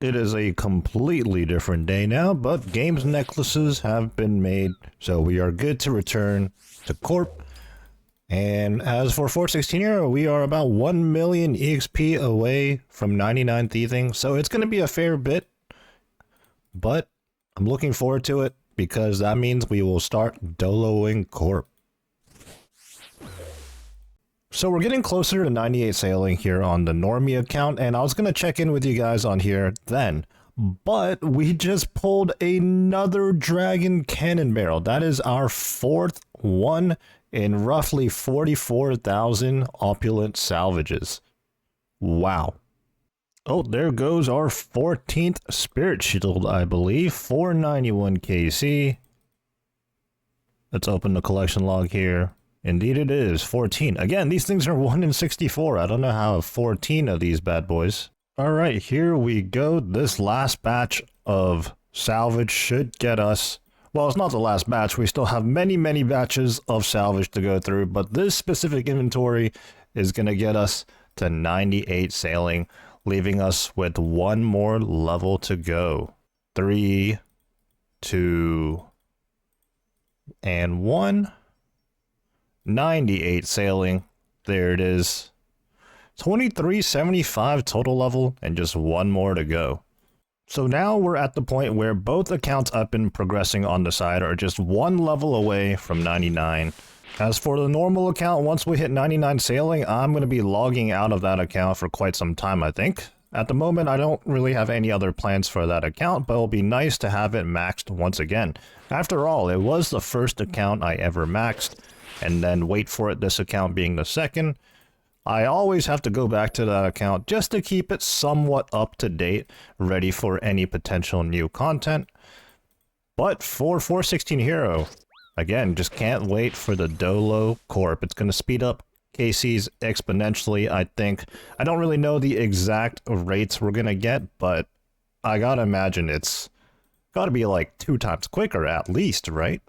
It is a completely different day now, but games necklaces have been made, so we are good to return to Corp. And as for 416 Hero, we are about 1 million EXP away from 99 thieving, so it's going to be a fair bit, but I'm looking forward to it because that means we will start Doloing Corp. So we're getting closer to 98 sailing here on the Normie account, and I was going to check in with you guys on here then. But we just pulled another Dragon Cannon Barrel. That is our 4th one in roughly 44,000 opulent salvages. Wow. Oh, there goes our 14th Spirit Shield, I believe. 491 KC. Let's open the collection log here. Indeed it is, 14. Again, these things are 1 in 64. I don't know how 14 of these bad boys. Alright, here we go. This last batch of salvage should get us... Well, it's not the last batch. We still have many, many batches of salvage to go through. But this specific inventory is going to get us to 98 sailing. leaving us with one more level to go. 3, 2, and 1. 98 sailing. There it is. 2375 total level and just one more to go. So now we're at the point where both accounts up and progressing on the side are just one level away from 99. As for the normal account, once we hit 99 sailing, I'm going to be logging out of that account for quite some time, I think. At the moment, I don't really have any other plans for that account, but it'll be nice to have it maxed once again. After all, it was the first account I ever maxed, and then wait for it, this account being the second. I always have to go back to that account just to keep it somewhat up to date, ready for any potential new content. But for 416 Hero, again, just can't wait for the Dolo Corp. It's going to speed up KCs exponentially, I think. I don't really know the exact rates we're going to get, but I gotta imagine it's gotta be like 2 times quicker at least, right?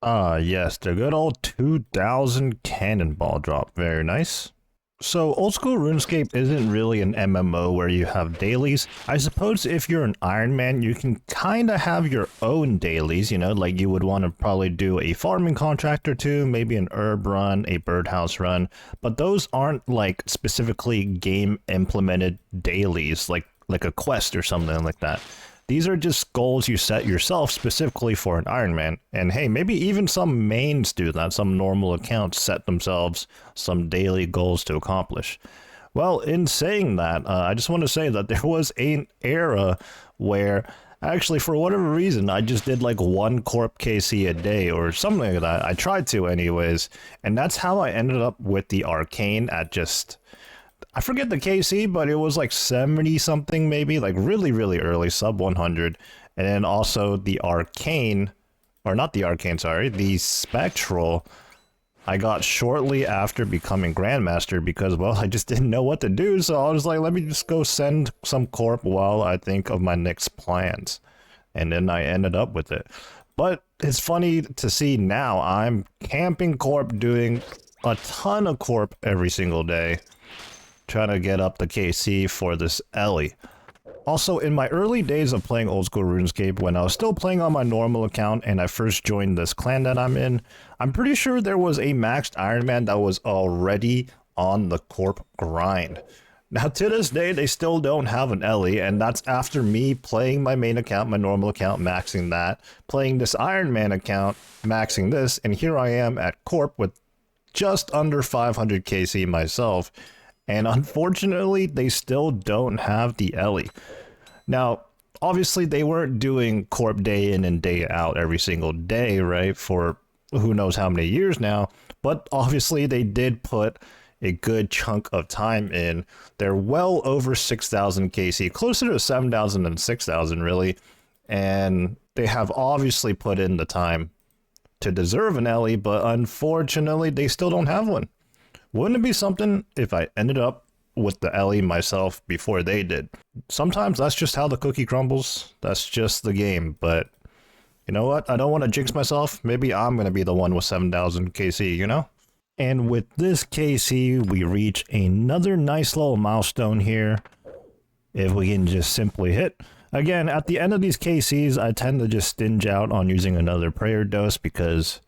Yes, the good old 2000 cannonball drop. Very nice. So, old school RuneScape isn't really an MMO where you have dailies. I suppose if you're an Ironman, you can kinda have your own dailies, you know, like you would want to probably do a farming contract or two, maybe an herb run, a birdhouse run, but those aren't like specifically game implemented dailies, like a quest or something like that. These are just goals you set yourself specifically for an Ironman. And hey, maybe even some mains do that. Some normal accounts set themselves some daily goals to accomplish. Well, in saying that, I just want to say that there was an era where actually, for whatever reason, I just did like 1 Corp KC a day or something like that. I tried to anyways. And that's how I ended up with the Arcane at just... I forget the KC, but it was like 70 something maybe, like really, really early, sub 100. And then also the Arcane, or not the Arcane, sorry, the Spectral, I got shortly after becoming Grandmaster because, well, I just didn't know what to do. So I was like, let me just go send some Corp while I think of my next plans. And then I ended up with it. But it's funny to see now I'm camping Corp, doing a ton of Corp every single day, trying to get up the KC for this Ellie. Also, in my early days of playing old school RuneScape, when I was still playing on my normal account and I first joined this clan that I'm in, I'm pretty sure there was a maxed Ironman that was already on the Corp grind. Now, to this day, they still don't have an Ellie, and that's after me playing my main account, my normal account, maxing that, playing this Ironman account, maxing this, and here I am at Corp with just under 500 KC myself. And unfortunately, they still don't have the Ellie. Now, obviously, they weren't doing Corp day in and day out every single day, right? For who knows how many years now. But obviously, they did put a good chunk of time in. They're well over 6,000 KC, closer to 7,000 and 6,000, really. And they have obviously put in the time to deserve an Ellie, but unfortunately, they still don't have one. Wouldn't it be something if I ended up with the Ellie myself before they did? Sometimes that's just how the cookie crumbles. That's just the game. But you know what? I don't want to jinx myself. Maybe I'm going to be the one with 7,000 KC, you know? And with this KC, we reach another nice little milestone here. If we can just simply hit. Again, at the end of these KCs, I tend to just stinge out on using another prayer dose because...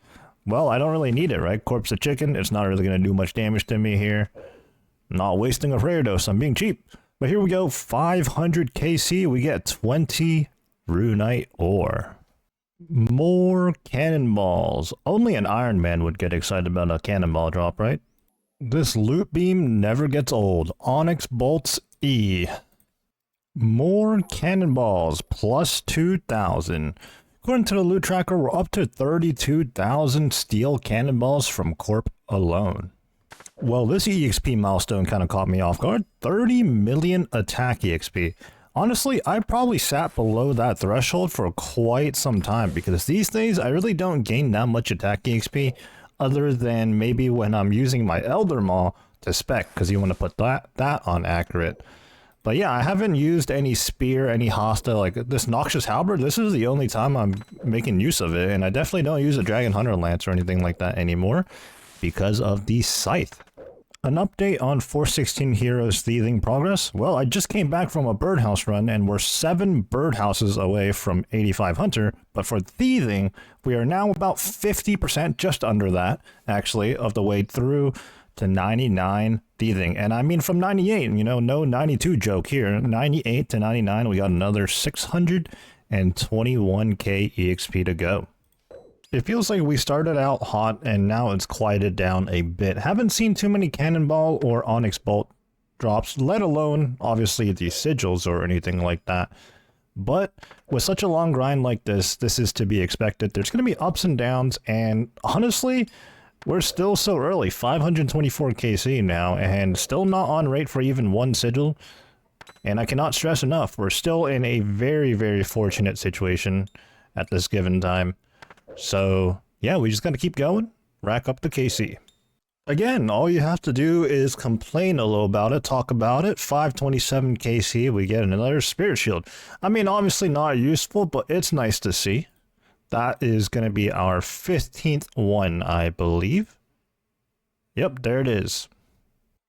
well, I don't really need it, right? Corpse of chicken, it's not really going to do much damage to me here. Not wasting a prayer dose, I'm being cheap. But here we go, 500 KC, we get 20 Runite ore. More cannonballs. Only an Ironman would get excited about a cannonball drop, right? This loot beam never gets old. Onyx bolts E. More cannonballs, plus 2,000. According to the loot tracker, we're up to 32,000 steel cannonballs from Corp alone. Well, this EXP milestone kind of caught me off guard. 30 million attack EXP. Honestly, I probably sat below that threshold for quite some time because these days I really don't gain that much attack EXP other than maybe when I'm using my Elder Maw to spec because you want to put that on accurate. But yeah, I haven't used any spear, any hostile, like this Noxious Halberd. This is the only time I'm making use of it, and I definitely don't use a Dragon Hunter Lance or anything like that anymore because of the Scythe. An update on 416 Heroes thieving progress. Well, I just came back from a birdhouse run and we're 7 birdhouses away from 85 Hunter, but for thieving, we are now about 50%, just under that, actually, of the way through to 99 thieving. And I mean from 98, you know, no 92 joke here. 98 to 99, we got another 621k EXP to go. It feels like we started out hot and now it's quieted down a bit. Haven't seen too many Cannonball or Onyx Bolt drops, let alone obviously the sigils or anything like that. But with such a long grind like this is to be expected. There's going to be ups and downs, and honestly, we're still so early. 524 KC now and still not on rate for even one sigil. And I cannot stress enough, we're still in a very, very fortunate situation at this given time. So, yeah, we just gotta keep going, rack up the KC. Again, all you have to do is complain a little about it, talk about it. 527 KC, we get another Spirit Shield. I mean, obviously not useful, but it's nice to see. That is going to be our 15th one, I believe. Yep, there it is.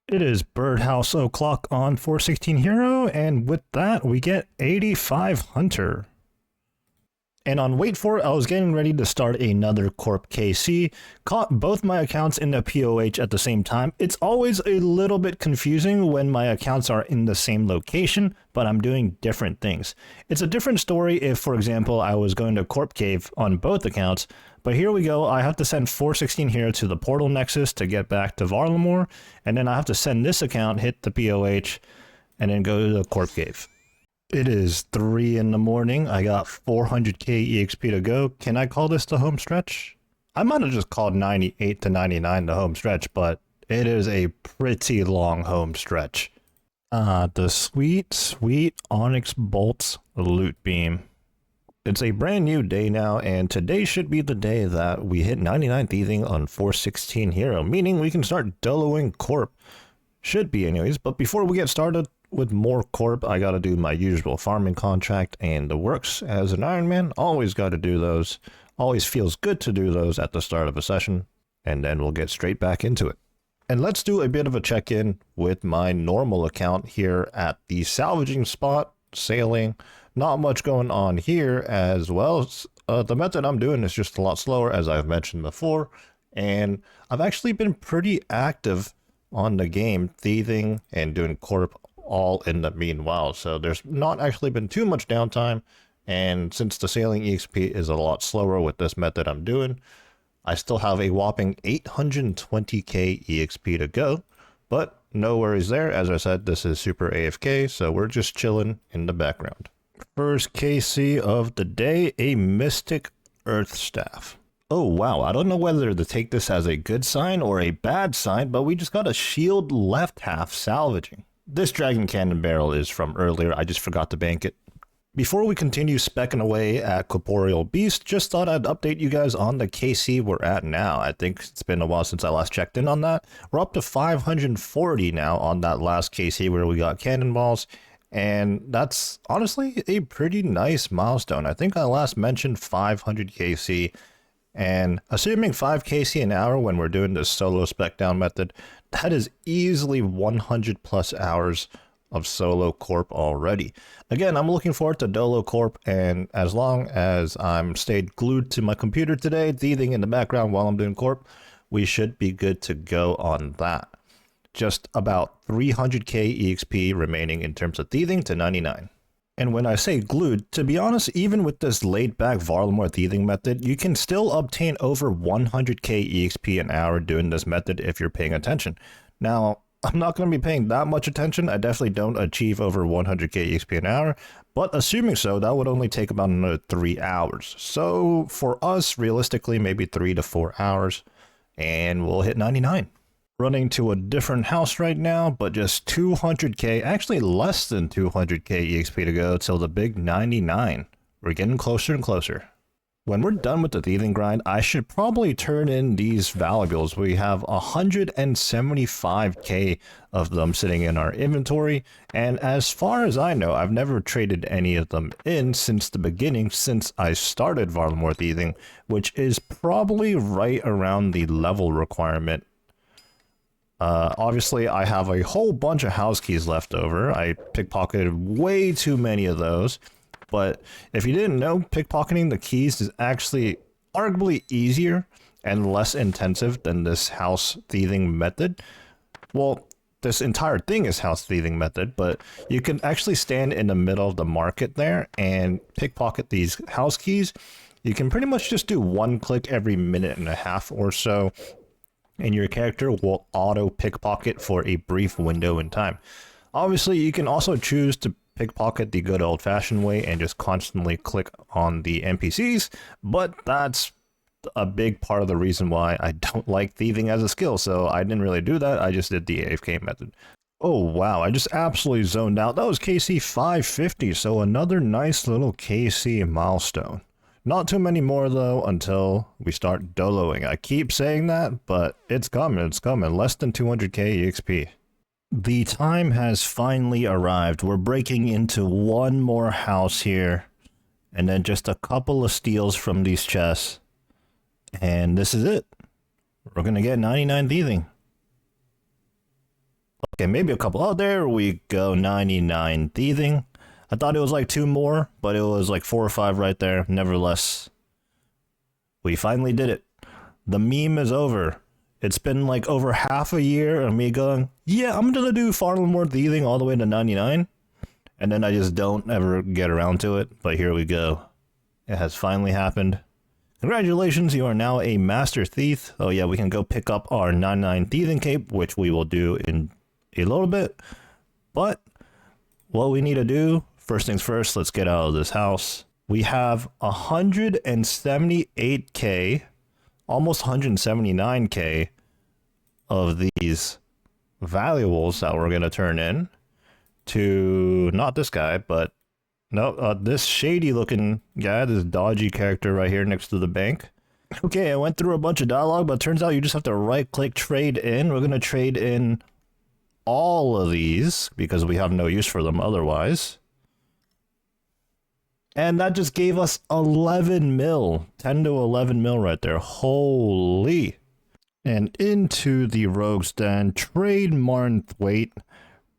It is Birdhouse O'Clock on 416 Hero, and with that, we get 85 Hunter. And on wait for it, I was getting ready to start another Corp KC, caught both my accounts in the POH at the same time. It's always a little bit confusing when my accounts are in the same location, but I'm doing different things. It's a different story if, for example, I was going to Corp Cave on both accounts, but here we go. I have to send 416 here to the Portal Nexus to get back to Varlamore, and then I have to send this account, hit the POH, and then go to the Corp Cave. It is 3 in the morning. I got 400k EXP to go. Can I call this the home stretch? I might have just called 98 to 99 the home stretch, but it is a pretty long home stretch. The sweet Onyx Bolts loot beam. It's a brand new day now, and today should be the day that we hit 99 thieving on 416 Hero, meaning we can start doloing Corp. Should be anyways, but before we get started with more Corp, I gotta do my usual farming contract and the works as an Ironman. Always gotta do those. Always feels good to do those at the start of a session, and then we'll get straight back into it. And let's do a bit of a check-in with my normal account here at the salvaging spot, sailing. Not much going on here as well. The method I'm doing is just a lot slower, as I've mentioned before, and I've actually been pretty active on the game, thieving and doing Corp all in the meanwhile, so there's not actually been too much downtime. And since the sailing EXP is a lot slower with this method I'm doing, I still have a whopping 820k EXP to go, but no worries there. As I said, this is super AFK, so we're just chilling in the background. First KC of the day, a Mystic Earth Staff. Oh wow, I don't know whether to take this as a good sign or a bad sign, but we just got a shield left half salvaging. This Dragon Cannon barrel is from earlier, I just forgot to bank it. Before we continue specking away at Corporeal Beast, just thought I'd update you guys on the KC we're at now. I think it's been a while since I last checked in on that. We're up to 540 now on that last KC where we got cannonballs, and that's honestly a pretty nice milestone. I think I last mentioned 500 KC, and assuming 5 KC an hour when we're doing this solo spec down method, that is easily 100 plus hours of solo Corp already. Again, I'm looking forward to Dolo Corp, and as long as I'm stayed glued to my computer today, thieving in the background while I'm doing Corp, we should be good to go on that. Just about 300k EXP remaining in terms of thieving to 99. And when I say glued, to be honest, even with this laid-back Varlamore thieving method, you can still obtain over 100k EXP an hour doing this method if you're paying attention. Now, I'm not going to be paying that much attention. I definitely don't achieve over 100k EXP an hour, but assuming so, that would only take about another 3 hours. So for us, realistically, maybe 3 to 4 hours, and we'll hit 99. Running to a different house right now, but just 200k, actually less than 200k EXP to go till the big 99. We're getting closer and closer. When we're done with the thieving grind, I should probably turn in these valuables. We have 175k of them sitting in our inventory, and as far as I know, I've never traded any of them in since the beginning, since I started Varlamore thieving, which is probably right around the level requirement. Obviously, I have a whole bunch of house keys left over. I pickpocketed way too many of those. But if you didn't know, pickpocketing the keys is actually arguably easier and less intensive than this house thieving method. Well, this entire thing is house thieving method, but you can actually stand in the middle of the market there and pickpocket these house keys. You can pretty much just do one click every minute and a half or so, and your character will auto pickpocket for a brief window in time. Obviously, you can also choose to pickpocket the good old-fashioned way and just constantly click on the NPCs, but that's a big part of the reason why I don't like thieving as a skill, so I didn't really do that. I just did the AFK method. Oh wow, I just absolutely zoned out. That was KC 550, so another nice little KC milestone. Not too many more though until we start doloing. I keep saying that, but it's coming, it's coming. Less than 200k EXP. The time has finally arrived. We're breaking into one more house here, and then just a couple of steals from these chests. And this is it. We're gonna get 99 thieving. Okay, maybe a couple. Oh, there we go, 99 thieving. I thought it was like 2 more, but it was like 4 or 5 right there. Nevertheless, we finally did it. The meme is over. It's been like over half a year of me going, yeah, I'm gonna do far more thieving all the way to 99. And then I just don't ever get around to it. But here we go. It has finally happened. Congratulations, you are now a master thief. Oh yeah, we can go pick up our 99 thieving cape, which we will do in a little bit. But what we need to do, first things first, let's get out of this house. We have 178k, almost 179k of these valuables that we're going to turn in to, not this guy, but no, this shady looking guy, this dodgy character right here next to the bank. Okay, I went through a bunch of dialogue, but it turns out you just have to right click trade in. We're going to trade in all of these because we have no use for them otherwise. And that just gave us 11 mil, 10 to 11 mil right there. Holy. And into the Rogue's Den, trade Marnthwaite,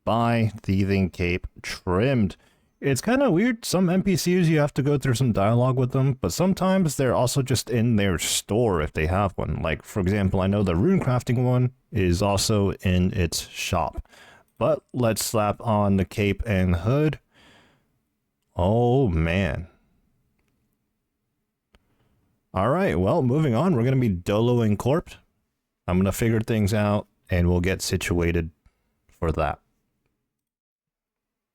buy thieving cape trimmed. It's kind of weird. Some NPCs, you have to go through some dialogue with them, but sometimes they're also just in their store if they have one. Like, for example, I know the rune crafting one is also in its shop. But let's slap on the cape and hood. Oh, man. All right, well, moving on. We're going to be doloing Corp. I'm going to figure things out, and we'll get situated for that.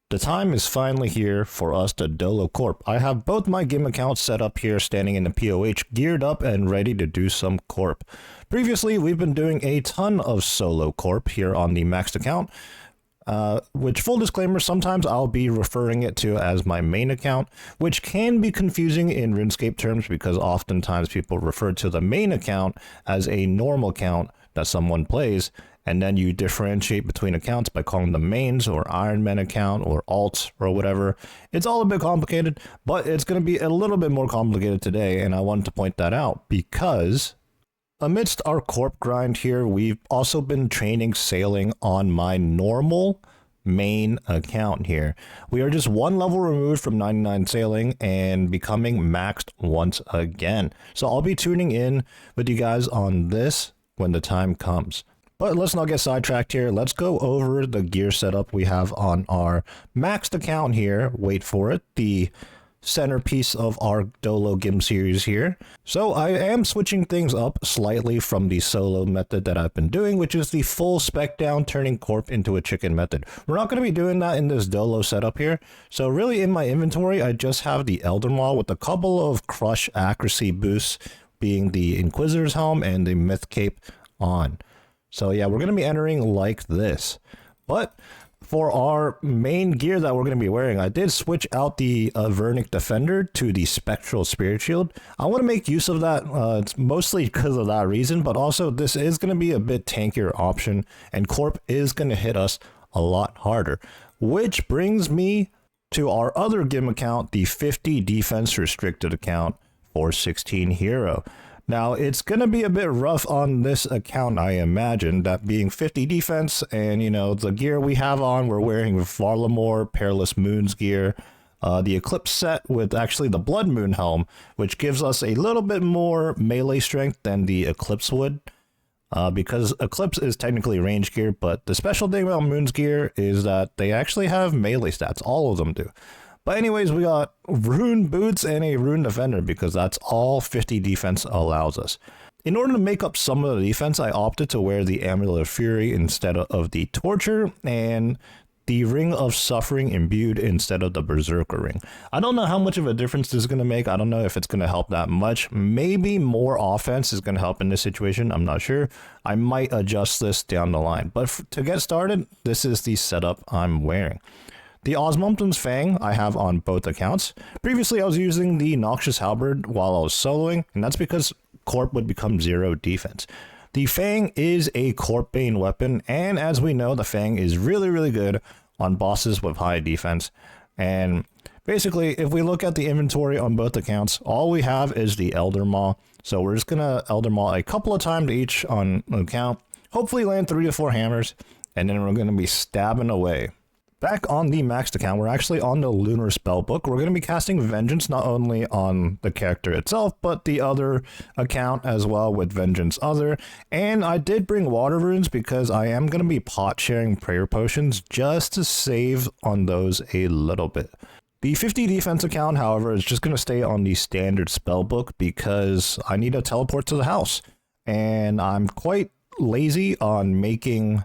The time is finally here for us to Dolo Corp. I have both my GIM accounts set up here, standing in the POH, geared up and ready to do some Corp. Previously, we've been doing a ton of solo Corp here on the maxed account, which, full disclaimer, sometimes I'll be referring it to as my main account, which can be confusing in RuneScape terms because oftentimes people refer to the main account as a normal account that someone plays, and then you differentiate between accounts by calling them mains or Ironman account or alts or whatever. It's all a bit complicated, but it's going to be a little bit more complicated today, and I wanted to point that out because amidst our corp grind here, we've also been training sailing on my normal main account here. We are just one level removed from 99 sailing and becoming maxed once again. So I'll be tuning in with you guys on this when the time comes. But let's not get sidetracked here. Let's go over the gear setup we have on our maxed account here. Wait for it. The centerpiece of our Dolo GIM series here. So I am switching things up slightly from the solo method that I've been doing, which is the full spec down turning Corp into a chicken method. We're not going to be doing that in this Dolo setup here. So really in my inventory, I just have the Elden Wall with a couple of crush accuracy boosts, being the Inquisitor's Helm and the Myth Cape on. So yeah, we're going to be entering like this. But for our main gear that we're going to be wearing, I did switch out the Vernic Defender to the Spectral Spirit Shield. I want to make use of that. It's mostly because of that reason, but also this is going to be a bit tankier option, and Corp is going to hit us a lot harder. Which brings me to our other GIM account, the 50 defense restricted account, 416 hero. Now, it's going to be a bit rough on this account, I imagine, that being 50 defense and, you know, the gear we have on, we're wearing Varlamore Perilous Moons gear, the Eclipse set with actually the Blood Moon helm, which gives us a little bit more melee strength than the Eclipse would, because Eclipse is technically range gear, but the special thing about Moon's gear is that they actually have melee stats, all of them do. But anyways, we got Rune Boots and a Rune Defender because that's all 50 defense allows us. In order to make up some of the defense, I opted to wear the Amulet of Fury instead of the Torture and the Ring of Suffering imbued instead of the Berserker Ring. I don't know how much of a difference this is going to make. I don't know if it's going to help that much. Maybe more offense is going to help in this situation. I'm not sure. I might adjust this down the line. But to get started, this is the setup I'm wearing. The Osmumten's Fang I have on both accounts. Previously, I was using the Noxious Halberd while I was soloing, and that's because Corp would become 0 defense. The Fang is a Corp-Bane weapon, and as we know, the Fang is really, really good on bosses with high defense. And basically, if we look at the inventory on both accounts, all we have is the Elder Maw. So we're just going to Elder Maw a couple of times each on account, hopefully land 3 to 4 hammers, and then we're going to be stabbing away. Back on the maxed account, we're actually on the Lunar Spellbook. We're going to be casting Vengeance not only on the character itself, but the other account as well with Vengeance Other. And I did bring Water Runes because I am going to be pot sharing Prayer Potions just to save on those a little bit. The 50 defense account, however, is just going to stay on the standard Spellbook because I need to teleport to the house. And I'm quite lazy on making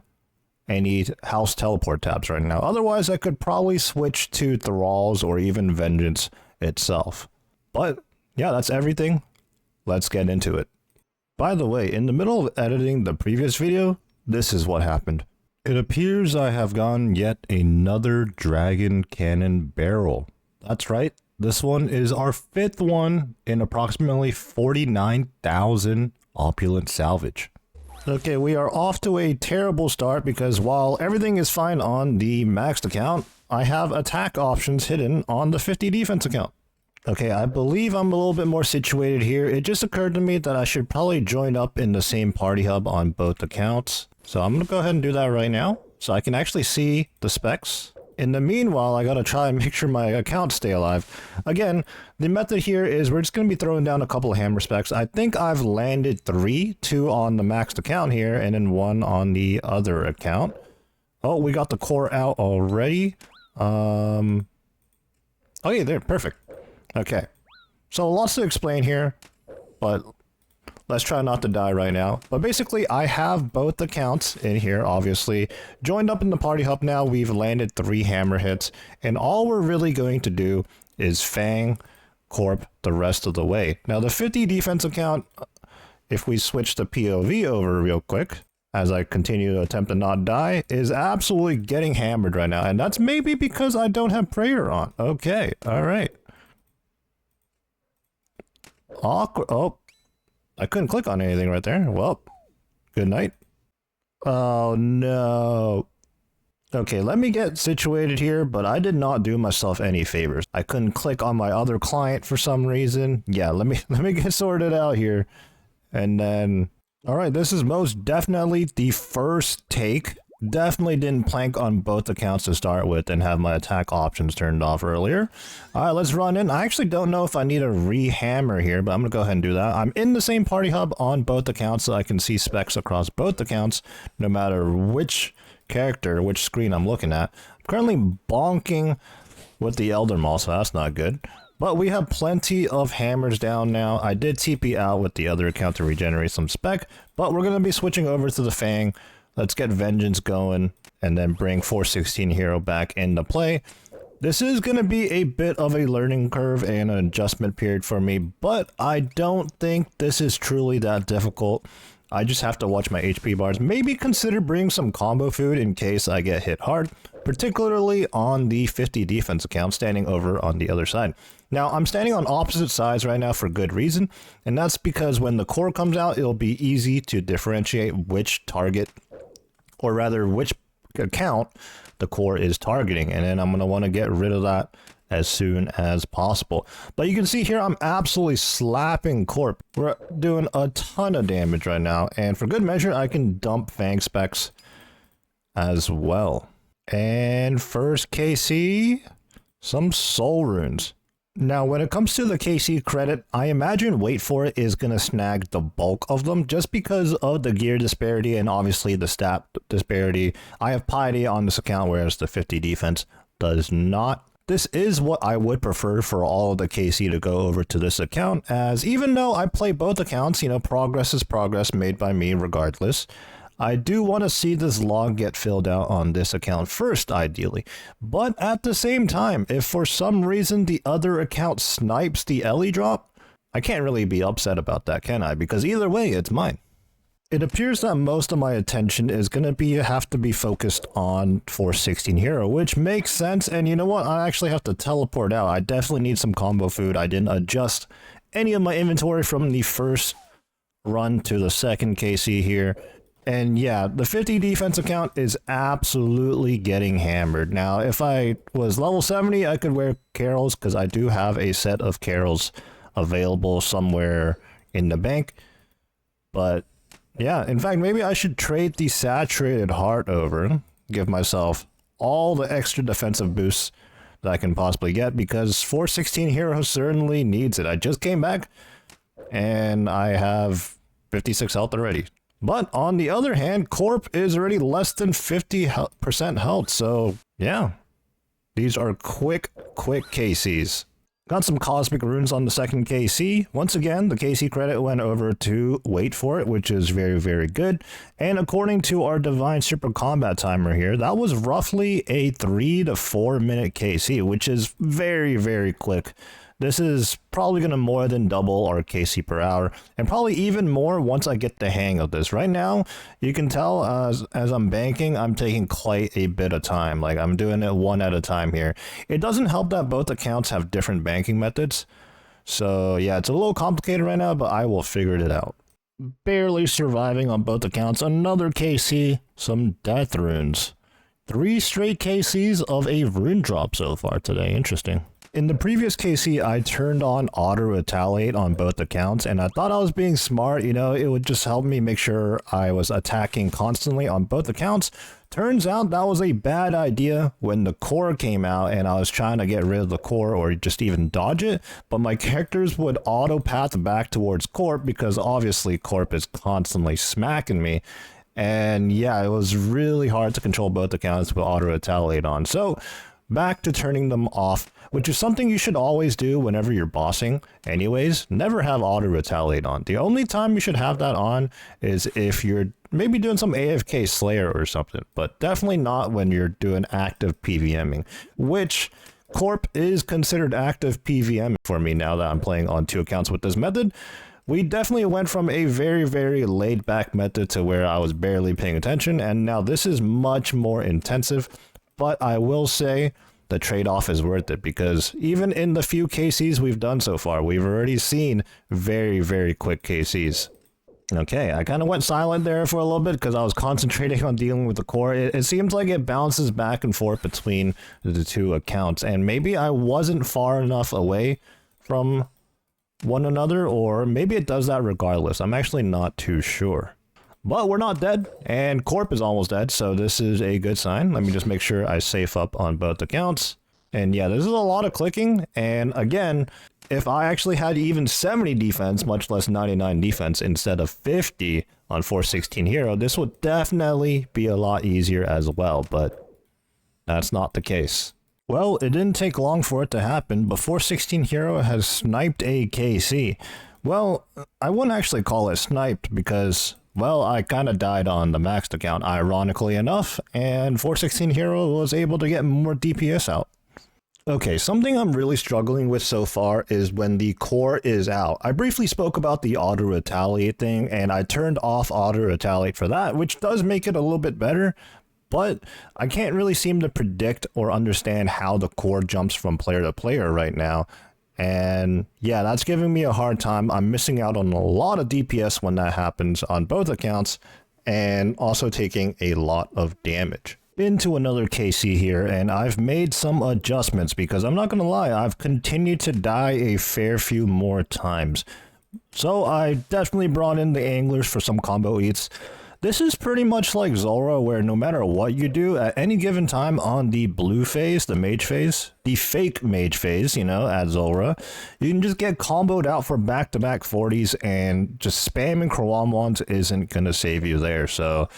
any house teleport tabs right now. Otherwise, I could probably switch to Thralls or even Vengeance itself. But yeah, that's everything. Let's get into it. By the way, in the middle of editing the previous video, this is what happened. It appears I have gotten yet another Dragon Cannon barrel. That's right. This one is our 5th one in approximately 49,000 opulent salvage. Okay, we are off to a terrible start because while everything is fine on the maxed account, I have attack options hidden on the 50 defense account. Okay, I believe I'm a little bit more situated here. It just occurred to me that I should probably join up in the same party hub on both accounts. So I'm going to go ahead and do that right now so I can actually see the specs. In the meanwhile, I gotta try and make sure my accounts stay alive. Again, the method here is we're just gonna be throwing down a couple of hammer specs. I think I've landed 3, 2 on the maxed account here, and then 1 on the other account. Oh, we got the core out already. Oh yeah, there, perfect. Okay, so lots to explain here, but let's try not to die right now. But basically, I have both accounts in here, obviously. Joined up in the party hub now, we've landed 3 hammer hits. And all we're really going to do is Fang, Corp the rest of the way. Now, the 50 defense account, if we switch the POV over real quick, as I continue to attempt to not die, is absolutely getting hammered right now. And that's maybe because I don't have prayer on. Okay, alright. Awkward. Oh. I couldn't click on anything right there. Well, good night. Oh no. Okay, let me get situated here, but I did not do myself any favors. I couldn't click on my other client for some reason. Yeah, let me get sorted out here. And then, all right, this is most definitely the first take. Definitely didn't plank on both accounts to start with and have my attack options turned off earlier. All right, let's run in. I actually don't know if I need a re-hammer here, but I'm going to go ahead and do that. I'm in the same party hub on both accounts, so I can see specs across both accounts, no matter which character, which screen I'm looking at. I'm currently bonking with the Elder Maw, so that's not good. But we have plenty of hammers down now. I did TP out with the other account to regenerate some spec, but we're going to be switching over to the Fang. Let's get Vengeance going and then bring 416 Hero back into play. This is going to be a bit of a learning curve and an adjustment period for me, but I don't think this is truly that difficult. I just have to watch my HP bars. Maybe consider bringing some combo food in case I get hit hard, particularly on the 50 defense account standing over on the other side. Now, I'm standing on opposite sides right now for good reason, and that's because when the core comes out, it'll be easy to differentiate which target, or rather which account the core is targeting, and then I'm going to want to get rid of that as soon as possible. But you can see here, I'm absolutely slapping Corp. We're doing a ton of damage right now, and for good measure, I can dump Fang specs as well. And first KC, some soul runes. Now, when it comes to the KC credit, I imagine Wait For It is going to snag the bulk of them just because of the gear disparity and obviously the stat disparity. I have Piety on this account, whereas the 50 defense does not. This is what I would prefer for all of the KC to go over to this account, as even though I play both accounts, you know, progress is progress made by me regardless. I do want to see this log get filled out on this account first, ideally. But at the same time, if for some reason the other account snipes the Ellie drop, I can't really be upset about that, can I? Because either way, it's mine. It appears that most of my attention is going to have to be focused on 416 Hero, which makes sense. And you know what? I actually have to teleport out. I definitely need some combo food. I didn't adjust any of my inventory from the first run to the second KC here. And yeah, the 50 defense account is absolutely getting hammered. Now, if I was level 70, I could wear Carols because I do have a set of Carols available somewhere in the bank. But yeah, in fact, maybe I should trade the saturated heart over, give myself all the extra defensive boosts that I can possibly get because 416 Hero certainly needs it. I just came back and I have 56 health already. But on the other hand, Corp is already less than 50% health. So yeah, these are quick KCs. Got some Cosmic Runes on the second KC. Once again, the KC credit went over to Wait For It, which is very, very good. And according to our Divine Super Combat timer here, that was roughly a 3 to 4 minute KC, which is very, very quick. This is probably going to more than double our KC per hour, and probably even more once I get the hang of this. Right now, you can tell as I'm banking, I'm taking quite a bit of time. Like, I'm doing it one at a time here. It doesn't help that both accounts have different banking methods. So, yeah, it's a little complicated right now, but I will figure it out. Barely surviving on both accounts. Another KC, some death runes. 3 straight KCs of a rune drop so far today. Interesting. In the previous KC, I turned on auto retaliate on both accounts, and I thought I was being smart. You know, it would just help me make sure I was attacking constantly on both accounts. Turns out that was a bad idea when the core came out and I was trying to get rid of the core or just even dodge it, but my characters would auto path back towards Corp because obviously Corp is constantly smacking me. And yeah, it was really hard to control both accounts with auto retaliate on. So back to turning them off, which is something you should always do whenever you're bossing. Anyways, never have auto retaliate on. The only time you should have that on is if you're maybe doing some AFK Slayer or something, but definitely not when you're doing active PVMing, which Corp is considered active PVM for me now that I'm playing on 2 accounts with this method. We definitely went from a very, very laid back method to where I was barely paying attention, and now this is much more intensive. But I will say the trade-off is worth it because even in the few KCs we've done so far, we've already seen very, very quick KCs. Okay, I kind of went silent there for a little bit because I was concentrating on dealing with the core. It seems like it bounces back and forth between the 2 accounts, and maybe I wasn't far enough away from one another, or maybe it does that regardless. I'm actually not too sure. But we're not dead, and Corp is almost dead, so this is a good sign. Let me just make sure I safe up on both accounts. And yeah, this is a lot of clicking, and again, if I actually had even 70 defense, much less 99 defense, instead of 50 on 416 Hero, this would definitely be a lot easier as well, but that's not the case. Well, it didn't take long for it to happen, but 416 Hero has sniped a KC. Well, I wouldn't actually call it sniped because, well, I kind of died on the maxed account, ironically enough, and 416 Hero was able to get more DPS out. Okay, something I'm really struggling with so far is when the core is out. I briefly spoke about the auto retaliate thing, and I turned off auto retaliate for that, which does make it a little bit better, but I can't really seem to predict or understand how the core jumps from player to player right now. And yeah, that's giving me a hard time. I'm missing out on a lot of DPS when that happens on both accounts, and also taking a lot of damage. Into another KC here, and I've made some adjustments because I'm not gonna lie, I've continued to die a fair few more times. So I definitely brought in the anglers for some combo eats. This is pretty much like Zora, where no matter what you do, at any given time on the blue phase, the mage phase, the fake mage phase, you know, at Zora, you can just get comboed out for back-to-back 40s, and just spamming Krawamwans isn't going to save you there. So,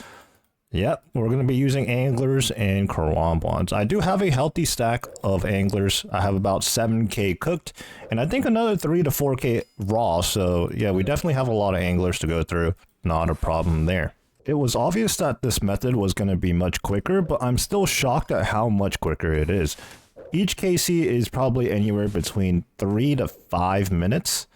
yep, we're going to be using anglers and Krawamwans. I do have a healthy stack of anglers. I have about 7k cooked, and I think another 3 to 4k raw. So, yeah, we definitely have a lot of anglers to go through. Not a problem there. It was obvious that this method was going to be much quicker, but I'm still shocked at how much quicker it is. Each KC is probably anywhere between 3 to 5 minutes.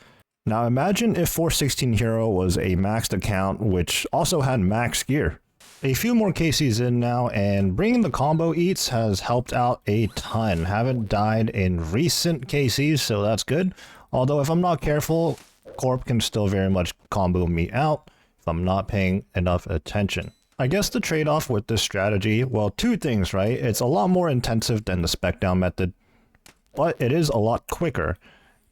Now imagine if 416 Hero was a maxed account which also had max gear. A few more KCs in now, and bringing the combo eats has helped out a ton. Haven't died in recent KCs, so that's good. Although if I'm not careful, Corp can still very much combo me out I'm not paying enough attention. I guess the trade-off with this strategy, well, two things, right? It's a lot more intensive than the spec down method, but it is a lot quicker,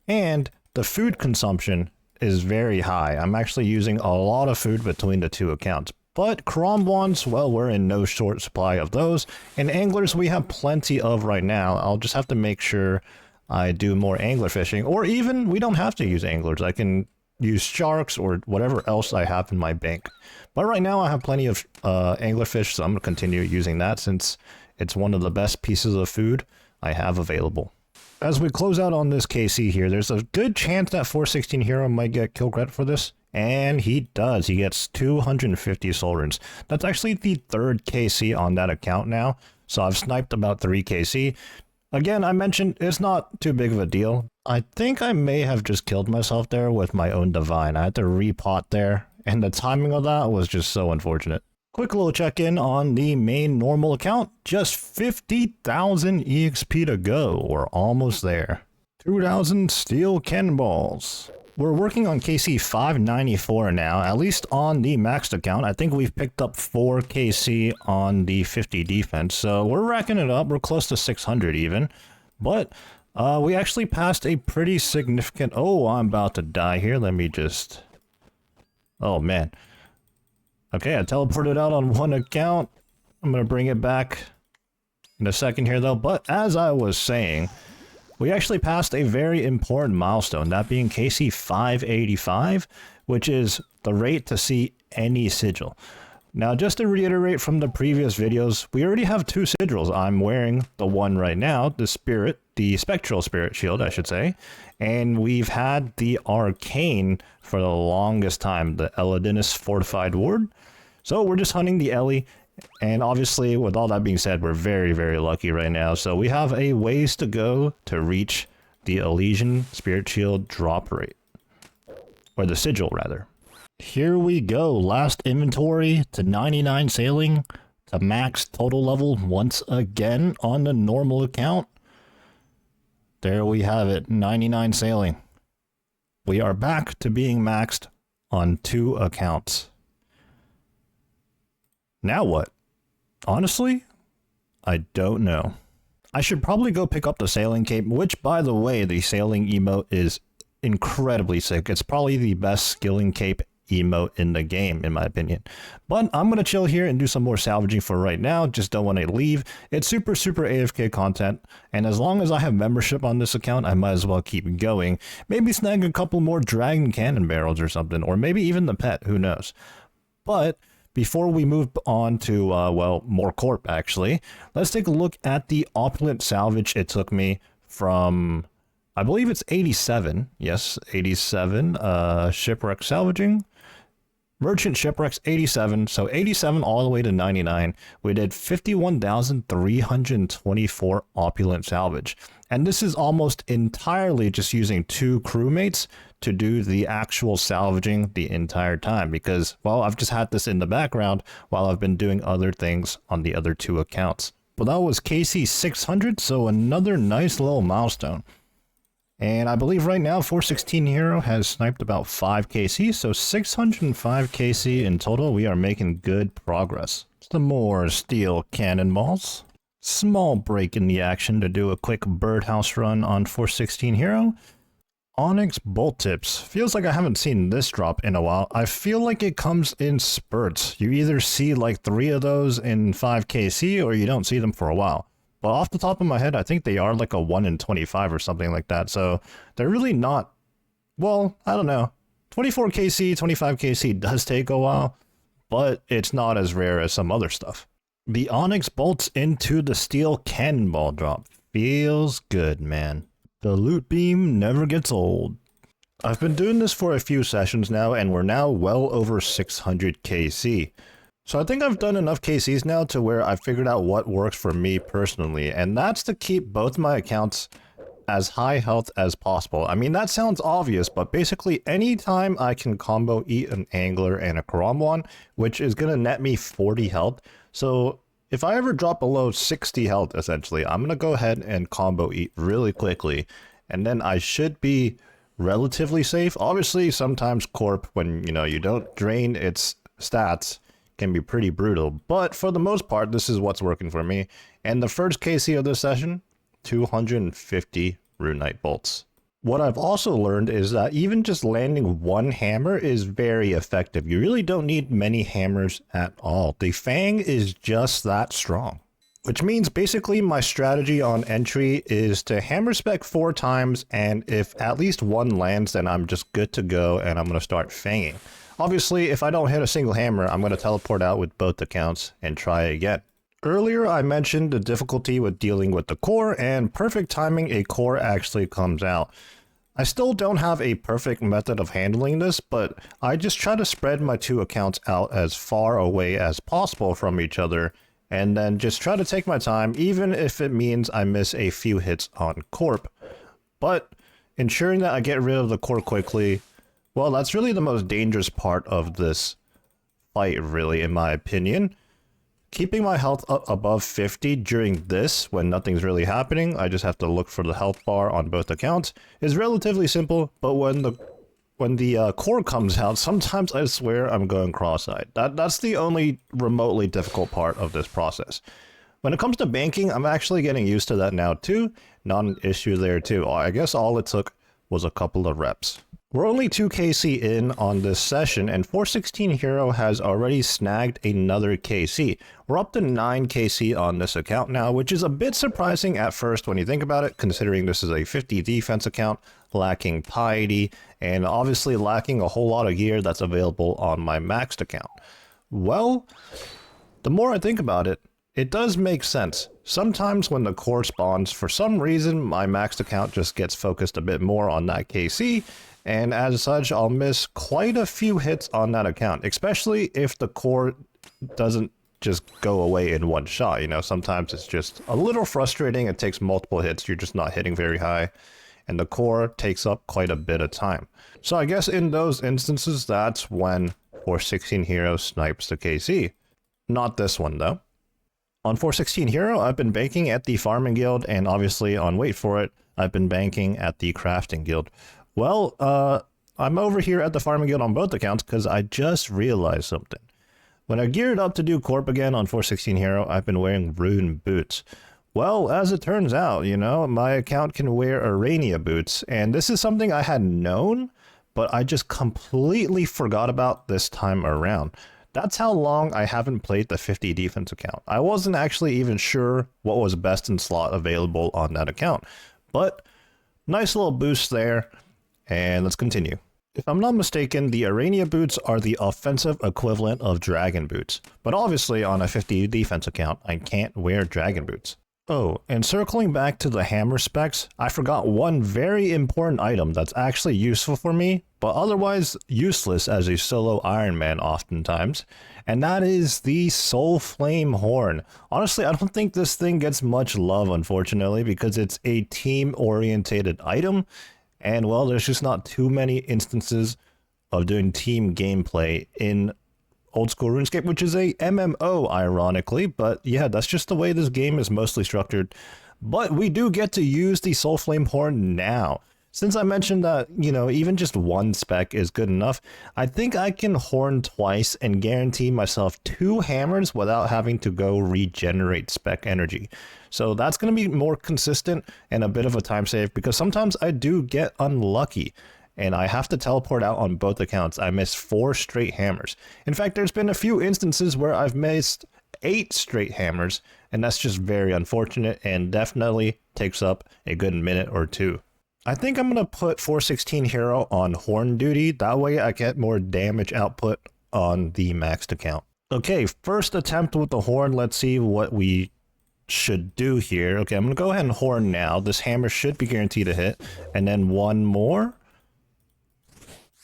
and the food consumption is very high. I'm actually using a lot of food between the two accounts. But Krawamwans, well, we're in no short supply of those, and anglers we have plenty of right now. I'll just have to make sure I do more angler fishing, or even we don't have to use anglers. I can use sharks or whatever else I have in my bank. But right now I have plenty of anglerfish, so I'm going to continue using that since it's one of the best pieces of food I have available. As we close out on this KC here, there's a good chance that 416 Hero might get kill credit for this. And he does. He gets 250 soul runes. That's actually the third KC on that account now. So I've sniped about 3 KC. Again, I mentioned it's not too big of a deal. I think I may have just killed myself there with my own divine. I had to repot there, and the timing of that was just so unfortunate. Quick little check-in on the main normal account. Just 50,000 EXP to go. We're almost there. 2,000 steel cannonballs. We're working on KC 594 now, at least on the maxed account. I think we've picked up 4 KC on the 50 defense, so we're racking it up. We're close to 600 even. But we actually passed a pretty significant... Oh, I'm about to die here. Let me just... Oh, man. Okay, I teleported out on one account. I'm going to bring it back in a second here, though. But as I was saying... we actually passed a very important milestone, that being KC 585, which is the rate to see any sigil. Now, just to reiterate from the previous videos, we already have 2 sigils. I'm wearing the one right now, the Spectral Spirit Shield, I should say. And we've had the Arcane for the longest time, the Eladinus Fortified Ward. So we're just hunting the Ellie. And obviously, with all that being said, we're very, very lucky right now. So we have a ways to go to reach the Elysian Spirit Shield drop rate. Or the sigil, rather. Here we go. Last inventory to 99 sailing to max total level once again on the normal account. There we have it. 99 sailing. We are back to being maxed on 2 accounts. Now what? Honestly, I don't know. I should probably go pick up the sailing cape, which, by the way, the sailing emote is incredibly sick. It's probably the best skilling cape emote in the game, in my opinion. But I'm going to chill here and do some more salvaging for right now. Just don't want to leave. It's super AFK content, and as long as I have membership on this account, I might as well keep going. Maybe snag a couple more dragon cannon barrels or something, or maybe even the pet, who knows. But before we move on to, well, more corp, actually, let's take a look at the opulent salvage it took me from, I believe it's 87. Yes, 87. Shipwreck salvaging. Merchant shipwrecks 87. So 87 all the way to 99. We did 51,324 opulent salvage. And this is almost entirely just using 2 crewmates to do the actual salvaging the entire time, because, well, I've just had this in the background while I've been doing other things on the other 2 accounts. But that was KC 600, so another nice little milestone. And I believe right now 416 Hero has sniped about 5 KC, so 605 KC in total. We are making good progress. Some more steel cannonballs. Small break in the action to do a quick birdhouse run on 416 Hero. Onyx bolt tips. Feels like I haven't seen this drop in a while. I feel like it comes in spurts. You either see like 3 of those in 5kc or you don't see them for a while. But off the top of my head, I think they are like a 1 in 25 or something like that. So they're really not, well, I don't know. 24kc, 25kc does take a while, but it's not as rare as some other stuff. The Onyx bolts into the steel cannonball drop. Feels good, man. The loot beam never gets old. I've been doing this for a few sessions now, and we're now well over 600 KC. So I think I've done enough KCs now to where I've figured out what works for me personally, and that's to keep both my accounts as high health as possible. I mean, that sounds obvious, but basically anytime I can combo eat an angler and a Karamwan, which is going to net me 40 health. So if I ever drop below 60 health, essentially, I'm going to go ahead and combo eat really quickly, and then I should be relatively safe. Obviously, sometimes Corp, when, you know, you don't drain its stats, can be pretty brutal, but for the most part, this is what's working for me. And the first KC of this session, 250 Rune Knight bolts. What I've also learned is that even just landing one hammer is very effective. You really don't need many hammers at all. The Fang is just that strong. Which means basically my strategy on entry is to hammer spec 4 times, and if at least one lands, then I'm just good to go and I'm going to start fanging. Obviously, if I don't hit a single hammer, I'm going to teleport out with both accounts and try again. Earlier, I mentioned the difficulty with dealing with the core, and perfect timing, a core actually comes out. I still don't have a perfect method of handling this, but I just try to spread my 2 accounts out as far away as possible from each other, and then just try to take my time, even if it means I miss a few hits on Corp. But ensuring that I get rid of the core quickly, well, that's really the most dangerous part of this fight, really, in my opinion. Keeping my health up above 50 during this, when nothing's really happening, I just have to look for the health bar on both accounts, is relatively simple, but when the core comes out, sometimes I swear I'm going cross-eyed. That's the only remotely difficult part of this process. When it comes to banking, I'm actually getting used to that now too. Not an issue there too. I guess all it took was a couple of reps. We're only 2kc in on this session, and 416 Hero has already snagged another kc. We're up to 9kc on this account now, which is a bit surprising at first when you think about it, considering this is a 50 defense account, lacking piety, and obviously lacking a whole lot of gear that's available on my maxed account. Well, the more I think about it, it does make sense. Sometimes when the core spawns, for some reason, my maxed account just gets focused a bit more on that KC, and as such, I'll miss quite a few hits on that account, especially if the core doesn't just go away in one shot. You know, sometimes it's just a little frustrating. It takes multiple hits. You're just not hitting very high, and the core takes up quite a bit of time. So I guess in those instances, that's when 416 Hero snipes the KC. Not this one, though. On 416 Hero, I've been banking at the Farming Guild, and obviously on Wait For It, I've been banking at the Crafting Guild. Well, I'm over here at the Farming Guild on both accounts because I just realized something. When I geared up to do Corp again on 416 Hero, I've been wearing Rune boots. Well, as it turns out, you know, my account can wear Arania boots, and this is something I had known, but I just completely forgot about this time around. That's how long I haven't played the 50 defense account. I wasn't actually even sure what was best in slot available on that account, but nice little boost there. And let's continue. If I'm not mistaken, the Arania boots are the offensive equivalent of Dragon boots. But obviously on a 50 defense account, I can't wear Dragon boots. Oh, and circling back to the hammer specs, I forgot one very important item that's actually useful for me, but otherwise useless as a solo Ironman oftentimes, and that is the Soul Flame Horn. Honestly, I don't think this thing gets much love, unfortunately, because it's a team-orientated item, and well, there's just not too many instances of doing team gameplay in old school RuneScape, which is a MMO, ironically, but yeah, that's just the way this game is mostly structured. But we do get to use the Soul Flame Horn now. Since I mentioned that, even just one spec is good enough, I think I can horn twice and guarantee myself 2 hammers without having to go regenerate spec energy. So that's going to be more consistent and a bit of a time save, because sometimes I do get unlucky and I have to teleport out on both accounts. I missed 4 straight hammers. In fact, there's been a few instances where I've missed 8 straight hammers, and that's just very unfortunate and definitely takes up a good minute or two. I think I'm going to put 416 Hero on horn duty. That way I get more damage output on the maxed account. Okay, first attempt with the horn. Let's see what we should do here. Okay, I'm going to go ahead and horn now. This hammer should be guaranteed to hit. And then one more.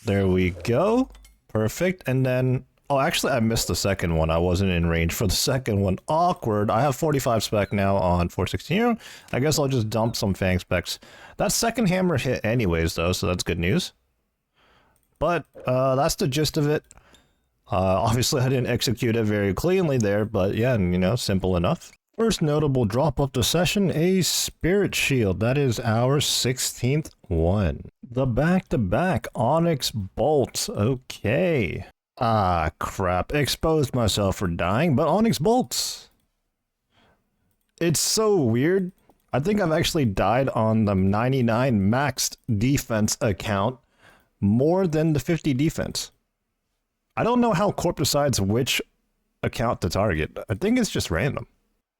There we go. Perfect. And then... oh, actually, I missed the second one. I wasn't in range for the second one. Awkward. I have 45 spec now on 416 Hero. I guess I'll just dump some Fang specs. That second hammer hit anyways, though, so that's good news. But that's the gist of it. Obviously, I didn't execute it very cleanly there, but yeah, simple enough. First notable drop of the session, a Spirit Shield. That is our 16th one. The back-to-back Onyx Bolts. Okay. Ah, crap. Exposed myself for dying, but Onyx Bolts. It's so weird. I think I've actually died on the 99 maxed defense account more than the 50 defense. I don't know how Corp decides which account to target. I think it's just random.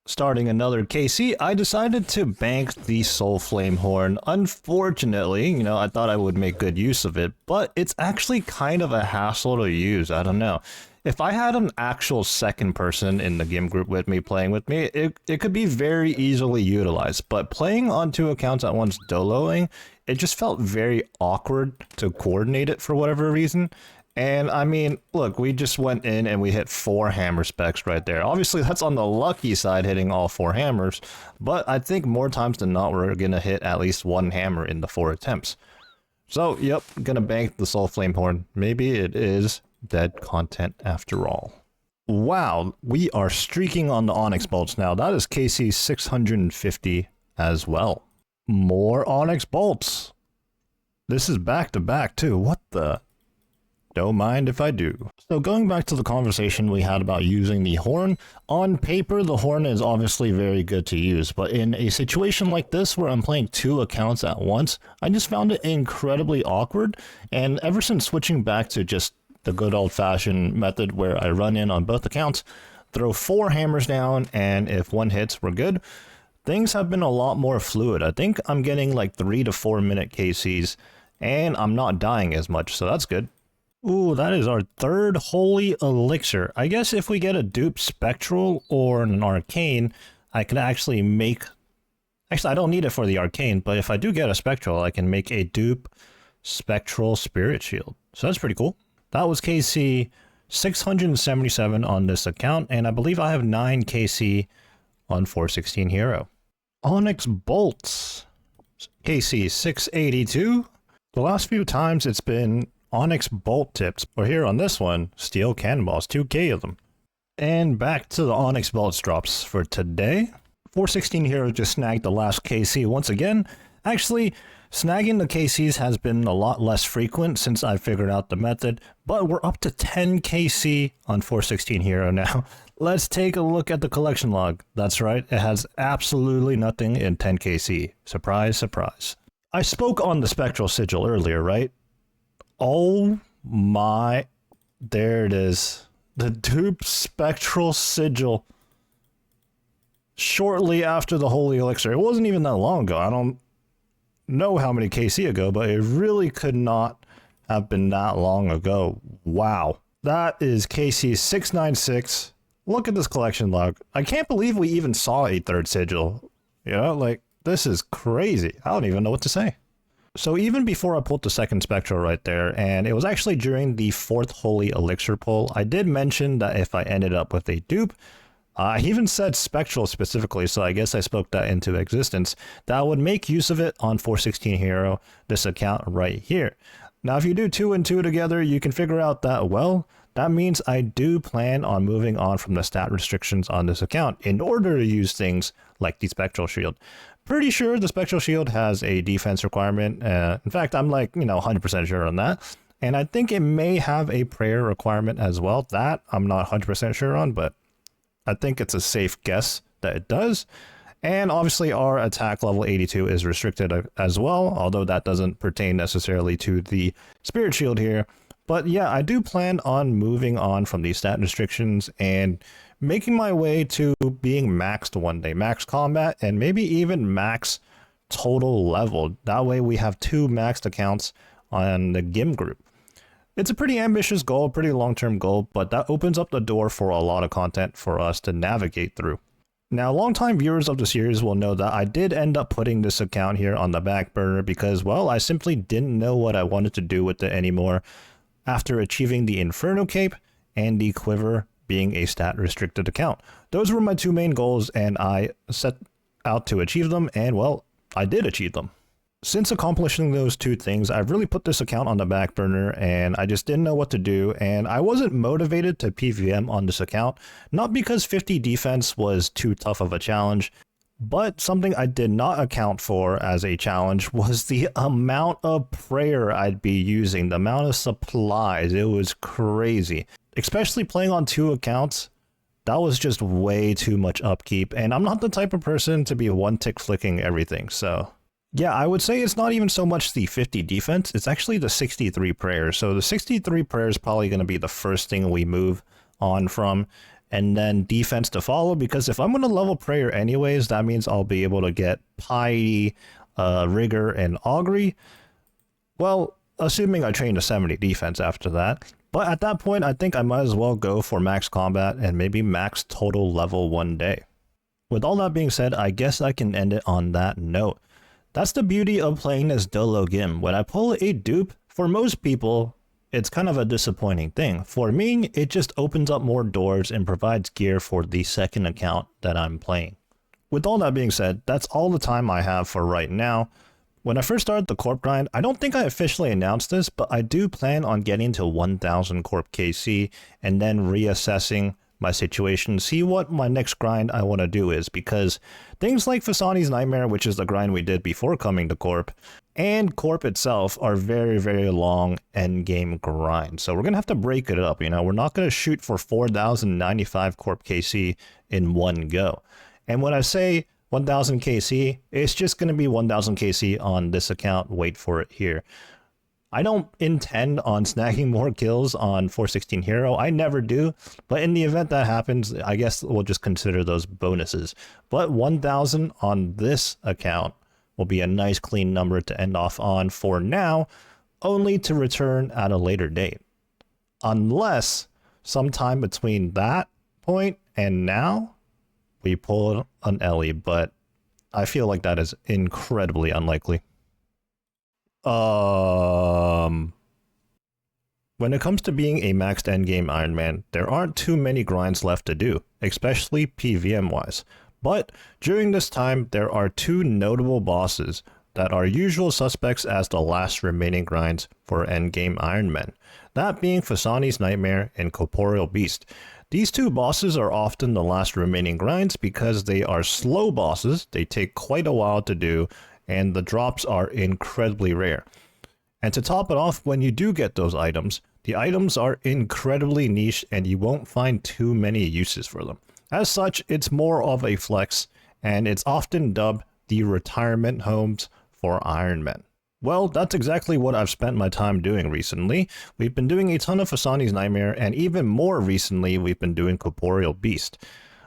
Starting another KC, I decided to bank the Soul Flame Horn. Unfortunately, I thought I would make good use of it, but it's actually kind of a hassle to use. I don't know. If I had an actual second person in the GIM group with me, playing with me, it could be very easily utilized. But playing on 2 accounts at once doloing, it just felt very awkward to coordinate it for whatever reason. And I mean, look, we just went in and we hit 4 hammer specs right there. Obviously, that's on the lucky side, hitting all 4 hammers. But I think more times than not, we're going to hit at least 1 hammer in the 4 attempts. So, yep, going to bank the Soul Flame Horn. Maybe it is dead content after all. Wow, we are streaking on the Onyx Bolts now. That is KC 650 as well. More Onyx Bolts. This is back to back too. What the... don't mind if I do. So going back to the conversation we had about using the horn, on paper the horn is obviously very good to use, but in a situation like this where I'm playing 2 accounts at once, I just found it incredibly awkward, and ever since switching back to just the good old-fashioned method where I run in on both accounts, throw 4 hammers down, and if 1 hits, we're good, things have been a lot more fluid. I think I'm getting like 3 to 4 minute KCs, and I'm not dying as much, so that's good. Ooh, that is our 3rd Holy Elixir. I guess if we get a dupe Spectral or an Arcane, I could actually make... actually, I don't need it for the Arcane, but if I do get a Spectral, I can make a dupe Spectral Spirit Shield. So that's pretty cool. That was KC 677 on this account, and I believe I have 9 KC on 416 Hero. Onyx Bolts. KC 682. The last few times it's been Onyx Bolt tips, but here on this one, Steel Cannonballs, 2k of them. And back to the Onyx Bolts drops for today. 416 Hero just snagged the last KC once again. Actually, snagging the KCs has been a lot less frequent since I figured out the method, but we're up to 10 KC on 416 Hero now. Let's take a look at the collection log. That's right, it has absolutely nothing in 10 KC. Surprise, surprise. I spoke on the Spectral Sigil earlier, right? Oh my, there it is. The dupe Spectral Sigil. Shortly after the Holy Elixir. It wasn't even that long ago. I don't know how many KC ago, but it really could not have been that long ago. Wow. That is KC 696. Look at this collection log. I can't believe we even saw a 3rd sigil. This is crazy. I don't even know what to say. So even before I pulled the 2nd Spectral right there, and it was actually during the 4th Holy Elixir pull, I did mention that if I ended up with a dupe, I even said Spectral specifically, so I guess I spoke that into existence, that I would make use of it on 416 Hero, this account right here. Now if you do 2 and 2 together, you can figure out that, well, that means I do plan on moving on from the stat restrictions on this account in order to use things like the Spectral Shield. Pretty sure the Spectral Shield has a defense requirement. In fact, I'm like, 100% sure on that. And I think it may have a prayer requirement as well. That I'm not 100% sure on, but I think it's a safe guess that it does. And obviously our attack level 82 is restricted as well, although that doesn't pertain necessarily to the Spirit Shield here. But yeah, I do plan on moving on from these stat restrictions and making my way to being maxed one day. Max combat and maybe even max total level. That way we have 2 maxed accounts on the GIM group. It's a pretty ambitious goal, pretty long-term goal, but that opens up the door for a lot of content for us to navigate through. Now, longtime viewers of the series will know that I did end up putting this account here on the back burner because, well, I simply didn't know what I wanted to do with it anymore after achieving the Inferno Cape and the Quiver being a stat-restricted account. Those were my 2 main goals, and I set out to achieve them, and, well, I did achieve them. Since accomplishing those 2 things, I've really put this account on the back burner and I just didn't know what to do, and I wasn't motivated to PVM on this account, not because 50 defense was too tough of a challenge, but something I did not account for as a challenge was the amount of prayer I'd be using, the amount of supplies. It was crazy. Especially playing on 2 accounts, that was just way too much upkeep, and I'm not the type of person to be one-tick flicking everything, so... yeah, I would say it's not even so much the 50 defense, it's actually the 63 prayers. So the 63 prayers is probably going to be the first thing we move on from, and then defense to follow, because if I'm going to level prayer anyways, that means I'll be able to get piety, rigor, and augury. Well, assuming I train to 70 defense after that. But at that point, I think I might as well go for max combat and maybe max total level one day. With all that being said, I guess I can end it on that note. That's the beauty of playing as Dolo GIM. When I pull a dupe, for most people, it's kind of a disappointing thing. For me, it just opens up more doors and provides gear for the second account that I'm playing. With all that being said, that's all the time I have for right now. When I first started the Corp grind, I don't think I officially announced this, but I do plan on getting to 1000 Corp KC and then reassessing my situation, see what my next grind I want to do is, because things like Fasani's Nightmare, which is the grind we did before coming to Corp, and Corp itself are very, very long endgame grinds. So we're going to have to break it up, we're not going to shoot for 4095 Corp KC in one go. And when I say 1000 KC, it's just going to be 1000 KC on this account, wait for it here. I don't intend on snagging more kills on 416 Hero. I never do. But in the event that happens, I guess we'll just consider those bonuses. But 1000 on this account will be a nice clean number to end off on for now, only to return at a later date. Unless sometime between that point and now, we pull an Ellie, but I feel like that is incredibly unlikely. When it comes to being a maxed endgame Ironman, there aren't too many grinds left to do, especially PVM wise. But during this time, there are 2 notable bosses that are usual suspects as the last remaining grinds for endgame Ironman. That being Fasani's Nightmare and Corporeal Beast. These 2 bosses are often the last remaining grinds because they are slow bosses, they take quite a while to do, and the drops are incredibly rare. And to top it off, when you do get those items, the items are incredibly niche and you won't find too many uses for them. As such, it's more of a flex, and it's often dubbed the retirement homes for Ironmen. Well, that's exactly what I've spent my time doing recently. We've been doing a ton of Fasani's Nightmare, and even more recently, we've been doing Corporeal Beast.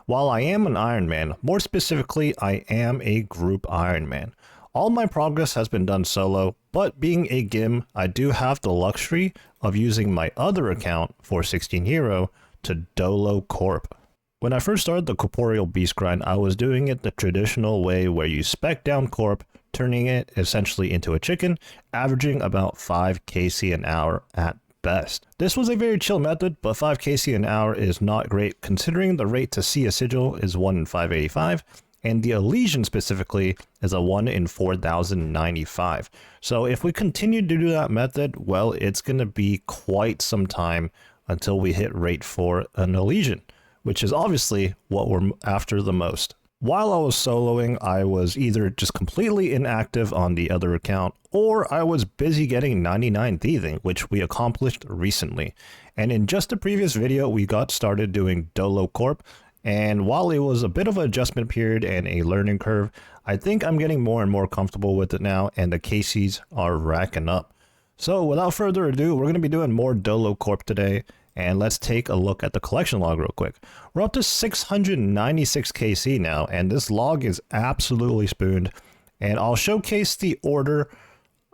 While I am an Ironman, more specifically, I am a group Ironman. All my progress has been done solo, but being a GIM, I do have the luxury of using my other account, 416 Hero, to Dolo Corp. When I first started the Corporeal Beast grind, I was doing it the traditional way where you spec down Corp, turning it essentially into a chicken, averaging about 5 KC an hour at best. This was a very chill method, but 5 KC an hour is not great considering the rate to see a sigil is 1 in 585, and the Elysian specifically is a 1 in 4095. So if we continue to do that method, well, it's going to be quite some time until we hit rate for an Elysian, which is obviously what we're after the most. While I was soloing, I was either just completely inactive on the other account, or I was busy getting 99 thieving, which we accomplished recently. And in just the previous video, we got started doing Dolo Corp, and while it was a bit of an adjustment period and a learning curve, I think I'm getting more and more comfortable with it now, and the KCs are racking up. So without further ado, we're going to be doing more Dolo Corp today, and let's take a look at the collection log real quick. We're up to 696 KC now, and this log is absolutely spooned, and I'll showcase the order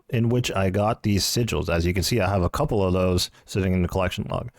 in which I got these sigils. As you can see, I have a couple of those sitting in the collection log.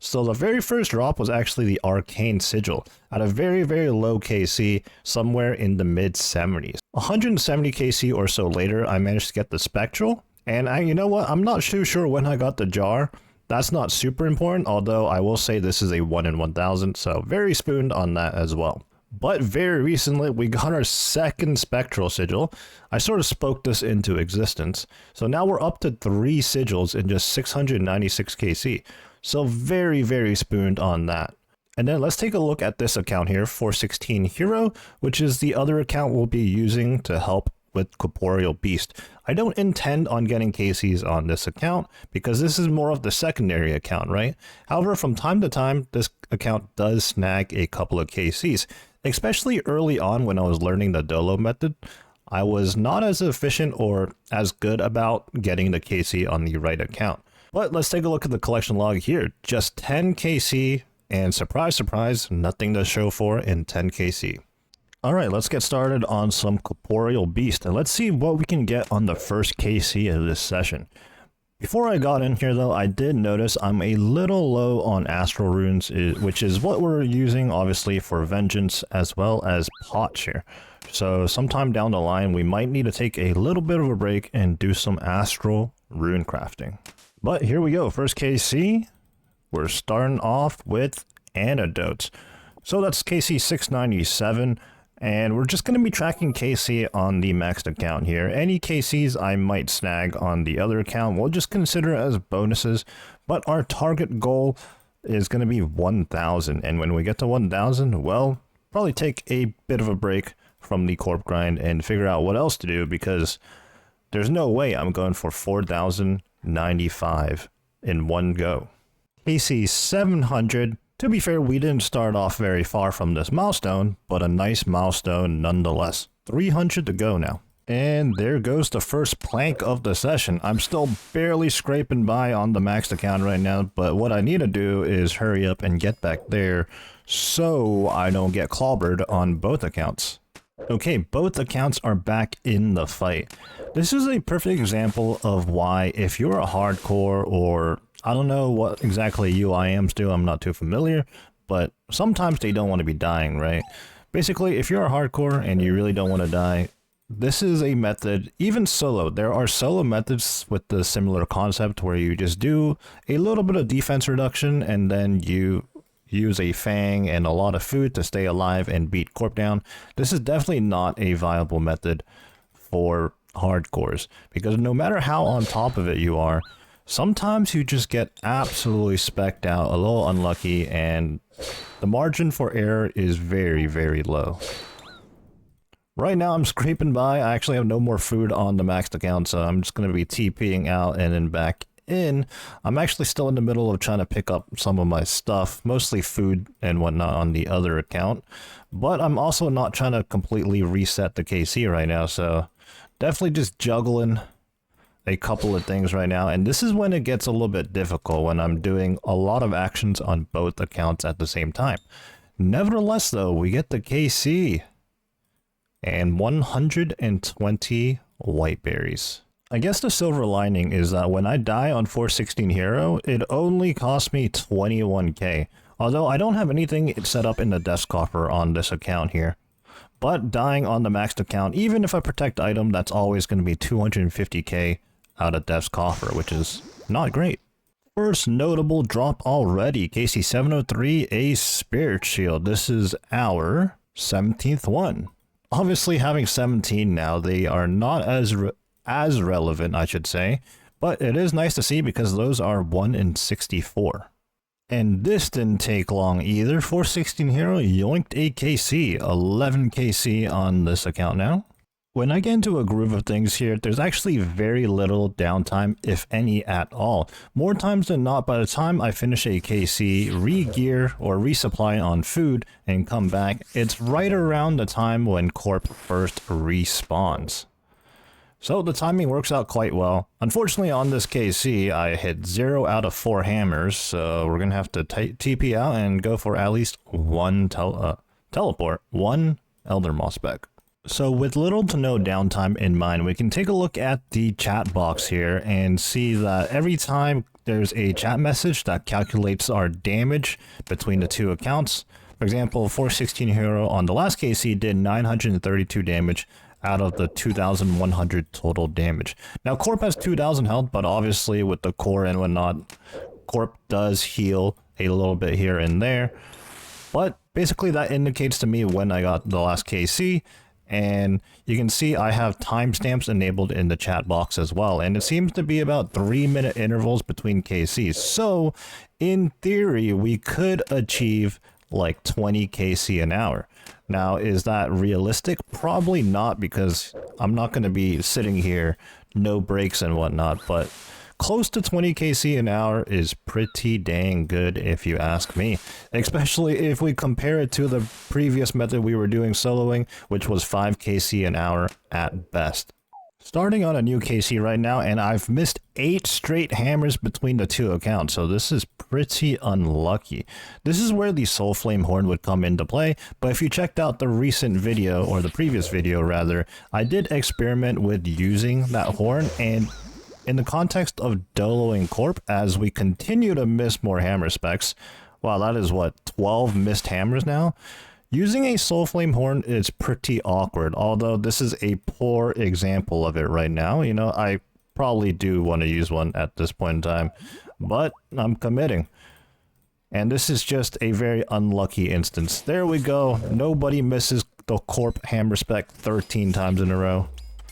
So the very first drop was actually the Arcane Sigil at a very, very low KC, somewhere in the mid 70s. 170 KC or so later, I managed to get the Spectral. And you know what? I'm not too sure when I got the jar. That's not super important, although I will say this is a 1 in 1000, so very spooned on that as well. But very recently, we got our second Spectral Sigil. I sort of spoke this into existence. So now we're up to 3 sigils in just 696 KC. So very, very spooned on that. And then let's take a look at this account here, 416 Hero, which is the other account we'll be using to help with Corporeal Beast. I don't intend on getting KCs on this account because this is more of the secondary account, right? However, from time to time, this account does snag a couple of KCs, especially early on when I was learning the Dolo method. I was not as efficient or as good about getting the KC on the right account. But let's take a look at the collection log here. Just 10 KC, and surprise, surprise, nothing to show for in 10 KC. Alright, let's get started on some Corporeal Beast, and let's see what we can get on the first KC of this session. Before I got in here though, I did notice I'm a little low on Astral Runes, which is what we're using obviously for Vengeance as well as Potch here. So sometime down the line, we might need to take a little bit of a break and do some Astral Rune crafting. But here we go, first KC, we're starting off with Antidotes. So that's KC 697, and we're just going to be tracking KC on the maxed account here. Any KCs I might snag on the other account, we'll just consider as bonuses, but our target goal is going to be 1000, and when we get to 1000, well, probably take a bit of a break from the Corp grind and figure out what else to do, because there's no way I'm going for 4095 in one go. KC 700. To be fair, we didn't start off very far from this milestone, but a nice milestone nonetheless. 300 to go now. And there goes the first plank of the session. I'm still barely scraping by on the maxed account right now, but what I need to do is hurry up and get back there so I don't get clobbered on both accounts. Okay, both accounts are back in the fight. This is a perfect example of why, if you're a hardcore, or I don't know what exactly UIMs do, I'm not too familiar, but sometimes they don't want to be dying, right? Basically, if you're a hardcore and you really don't want to die, this is a method, even solo. There are solo methods with the similar concept where you just do a little bit of defense reduction and then you use a fang and a lot of food to stay alive and beat Corp down. This is definitely not a viable method for hardcores, because no matter how on top of it you are, sometimes you just get absolutely specced out, a little unlucky, and the margin for error is very, very low. Right now I'm scraping by. I actually have no more food on the maxed account, so I'm just going to be TPing out and then back in. I'm actually still in the middle of trying to pick up some of my stuff, mostly food and whatnot on the other account, but I'm also not trying to completely reset the KC right now, so definitely just juggling a couple of things right now. And this is when it gets a little bit difficult, when I'm doing a lot of actions on both accounts at the same time. Nevertheless though, we get the KC and 120 white berries. I guess the silver lining is that when I die on 416 Hero, it only costs me 21k. Although I don't have anything set up in the desk coffer on this account here. But dying on the maxed account, even if I protect item, that's always going to be 250k out of desk coffer, which is not great. First notable drop already, KC 703, a Spirit Shield. This is our 17th one. Obviously having 17 now, they are not as relevant, I should say, but it is nice to see because those are 1 in 64. And this didn't take long either. 416 Hero yoinked a KC, 11 KC on this account now. When I get into a groove of things here, there's actually very little downtime, if any at all. More times than not, by the time I finish a KC, re-gear or resupply on food, and come back, it's right around the time when Corp first respawns. So the timing works out quite well. Unfortunately on this KC, I hit 0 out of 4 hammers, so we're going to have to TP out and go for at least one teleport, one Elder Moss spec. So with little to no downtime in mind, we can take a look at the chat box here and see that every time there's a chat message that calculates our damage between the two accounts. For example, 416 Hero on the last KC did 932 damage out of the 2,100 total damage. Now Corp has 2,000 health, but obviously with the core and whatnot, Corp does heal a little bit here and there. But basically that indicates to me when I got the last KC, and you can see I have timestamps enabled in the chat box as well, and it seems to be about 3-minute intervals between KCs. So in theory, we could achieve like 20 KC an hour. Now, is that realistic? Probably not, because I'm not going to be sitting here, no breaks and whatnot, but close to 20 KC an hour is pretty dang good if you ask me. Especially if we compare it to the previous method we were doing soloing, which was 5 KC an hour at best. Starting on a new KC right now, and I've missed 8 straight hammers between the two accounts, so this is pretty unlucky. This is where the Soul Flame Horn would come into play, but if you checked out the recent video, or the previous video rather, I did experiment with using that horn, and in the context of Dolo and Corp, as we continue to miss more hammer specs, wow, that is what, 12 missed hammers now? Using a Soul Flame Horn is pretty awkward, although this is a poor example of it right now. You know, I probably do want to use one at this point in time, but I'm committing. And this is just a very unlucky instance. There we go. Nobody misses the Corp hammer spec 13 times in a row.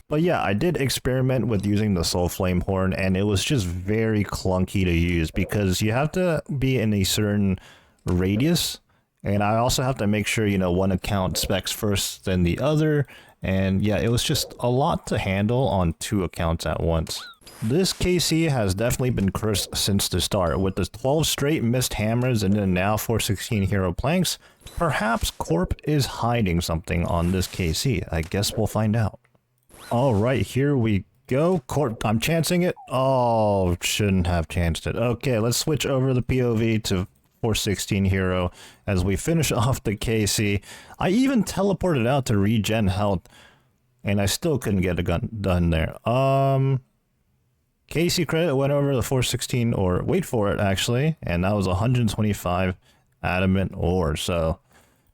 But yeah, I did experiment with using the Soul Flame Horn, and it was just very clunky to use because you have to be in a certain radius. And I also have to make sure, you know, one account specs first than the other. And yeah, it was just a lot to handle on 2 accounts at once. This KC has definitely been cursed since the start. With the 12 straight missed hammers and then now 416 Hero planks, perhaps Corp is hiding something on this KC. I guess we'll find out. Alright, here we go. Corp, I'm chancing it. Oh, shouldn't have chanced it. Okay, let's switch over the POV to 416 Hero as we finish off the KC. I even teleported out to regen health, and I still couldn't get a gun done there. KC credit went over the 416, or wait for it actually, and that was 125 adamant ore, so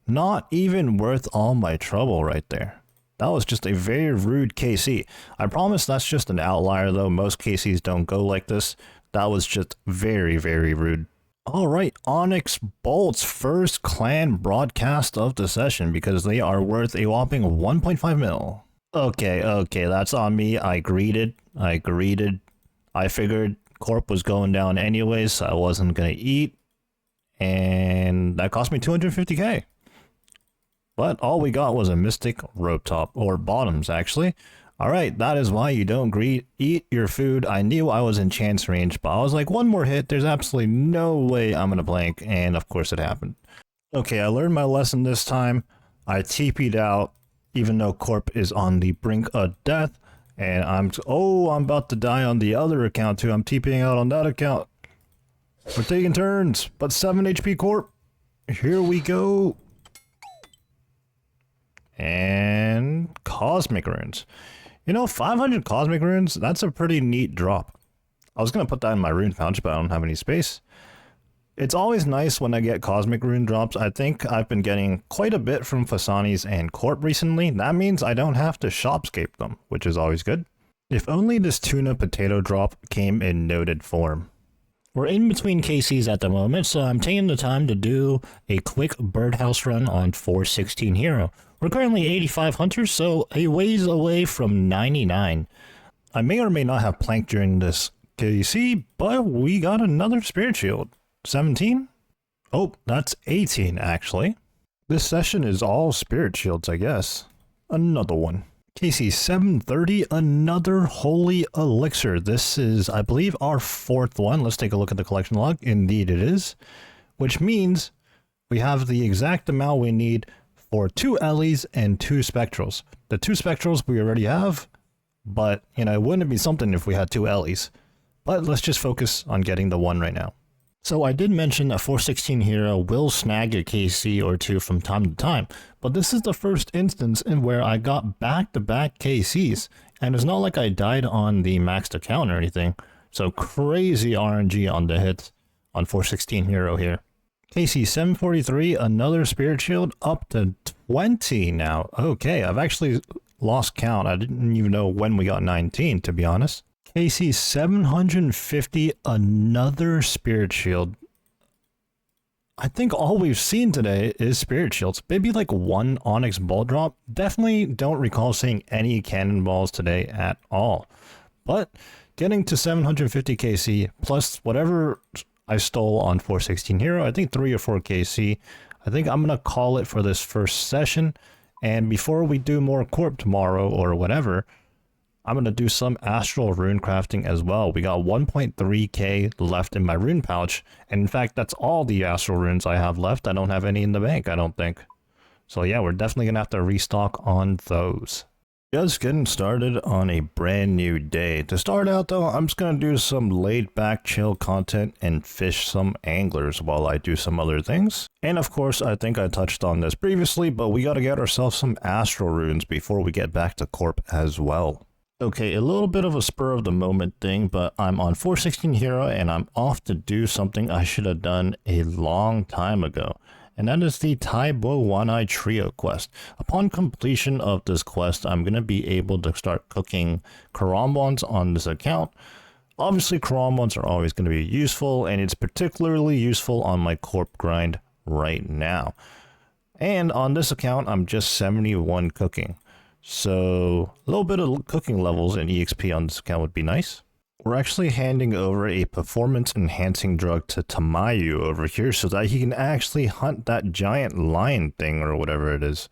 not even worth all my trouble right there. That was just a very rude KC. I promise that's just an outlier though. Most KCs don't go like this. That was just very, very rude. Alright, Onyx Bolt's first clan broadcast of the session because they are worth a whopping 1.5 mil. Okay, that's on me. I greeted. I figured Corp was going down anyways, so I wasn't gonna eat. And that cost me 250k. But all we got was a Mystic Rope Top, or bottoms actually. Alright, that is why you don't eat your food. I knew I was in chance range, but I was like, one more hit, there's absolutely no way I'm gonna blank, and of course it happened. Okay, I learned my lesson this time. I TP'd out, even though Corp is on the brink of death, and I'm about to die on the other account too. I'm TPing out on that account. We're taking turns, but 7 HP Corp. Here we go. And Cosmic Runes. You know, 500 Cosmic Runes, that's a pretty neat drop. I was going to put that in my rune pouch, but I don't have any space. It's always nice when I get Cosmic Rune drops. I think I've been getting quite a bit from Fasani's and Corp recently. That means I don't have to shopscape them, which is always good. If only this tuna potato drop came in noted form. We're in between KCs at the moment, so I'm taking the time to do a quick birdhouse run on 416 Hero. We're currently 85 hunters, so a ways away from 99. I may or may not have planked during this KC, but we got another spirit shield. 17? Oh, that's 18 actually. This session is all spirit shields, I guess. Another one. KC 730, another holy elixir. This is, I believe, our fourth one. Let's take a look at the collection log. Indeed it is. Which means we have the exact amount we need for 2 Ellies and 2 Spectrals. The 2 Spectrals we already have, but, you know, it wouldn't be something if we had 2 Ellies. But let's just focus on getting the one right now. So I did mention that 416 Hero will snag a KC or 2 from time to time, but this is the first instance in where I got back-to-back KCs, and it's not like I died on the maxed account or anything, so crazy RNG on the hits on 416 Hero here. KC 743, another Spirit Shield, up to 20 now. Okay, I've actually lost count. I didn't even know when we got 19, to be honest. KC 750, another Spirit Shield. I think all we've seen today is Spirit Shields. Maybe like one Onyx Ball Drop. Definitely don't recall seeing any Cannonballs today at all. But getting to 750 KC plus whatever I stole on 416 Hero, I think 3 or 4 KC. I think I'm going to call it for this first session. And before we do more Corp tomorrow or whatever, I'm going to do some Astral Rune crafting as well. We got 1.3k left in my rune pouch. And in fact, that's all the Astral Runes I have left. I don't have any in the bank, I don't think. So yeah, we're definitely going to have to restock on those. Just getting started on a brand new day. To start out though, I'm just going to do some laid back chill content and fish some anglers while I do some other things. And of course, I think I touched on this previously, but we got to get ourselves some Astral Runes before we get back to Corp as well. Okay, a little bit of a spur of the moment thing, but I'm on 416 Hero and I'm off to do something I should have done a long time ago. And that is the Taibo Wanai Trio quest. Upon completion of this quest, I'm going to be able to start cooking Karambons on this account. Obviously, Karambons are always going to be useful, and it's particularly useful on my Corp grind right now. And on this account, I'm just 71 cooking. So a little bit of cooking levels and EXP on this account would be nice. We're actually handing over a performance enhancing drug to Tamayu over here so that he can actually hunt that giant lion thing or whatever it is.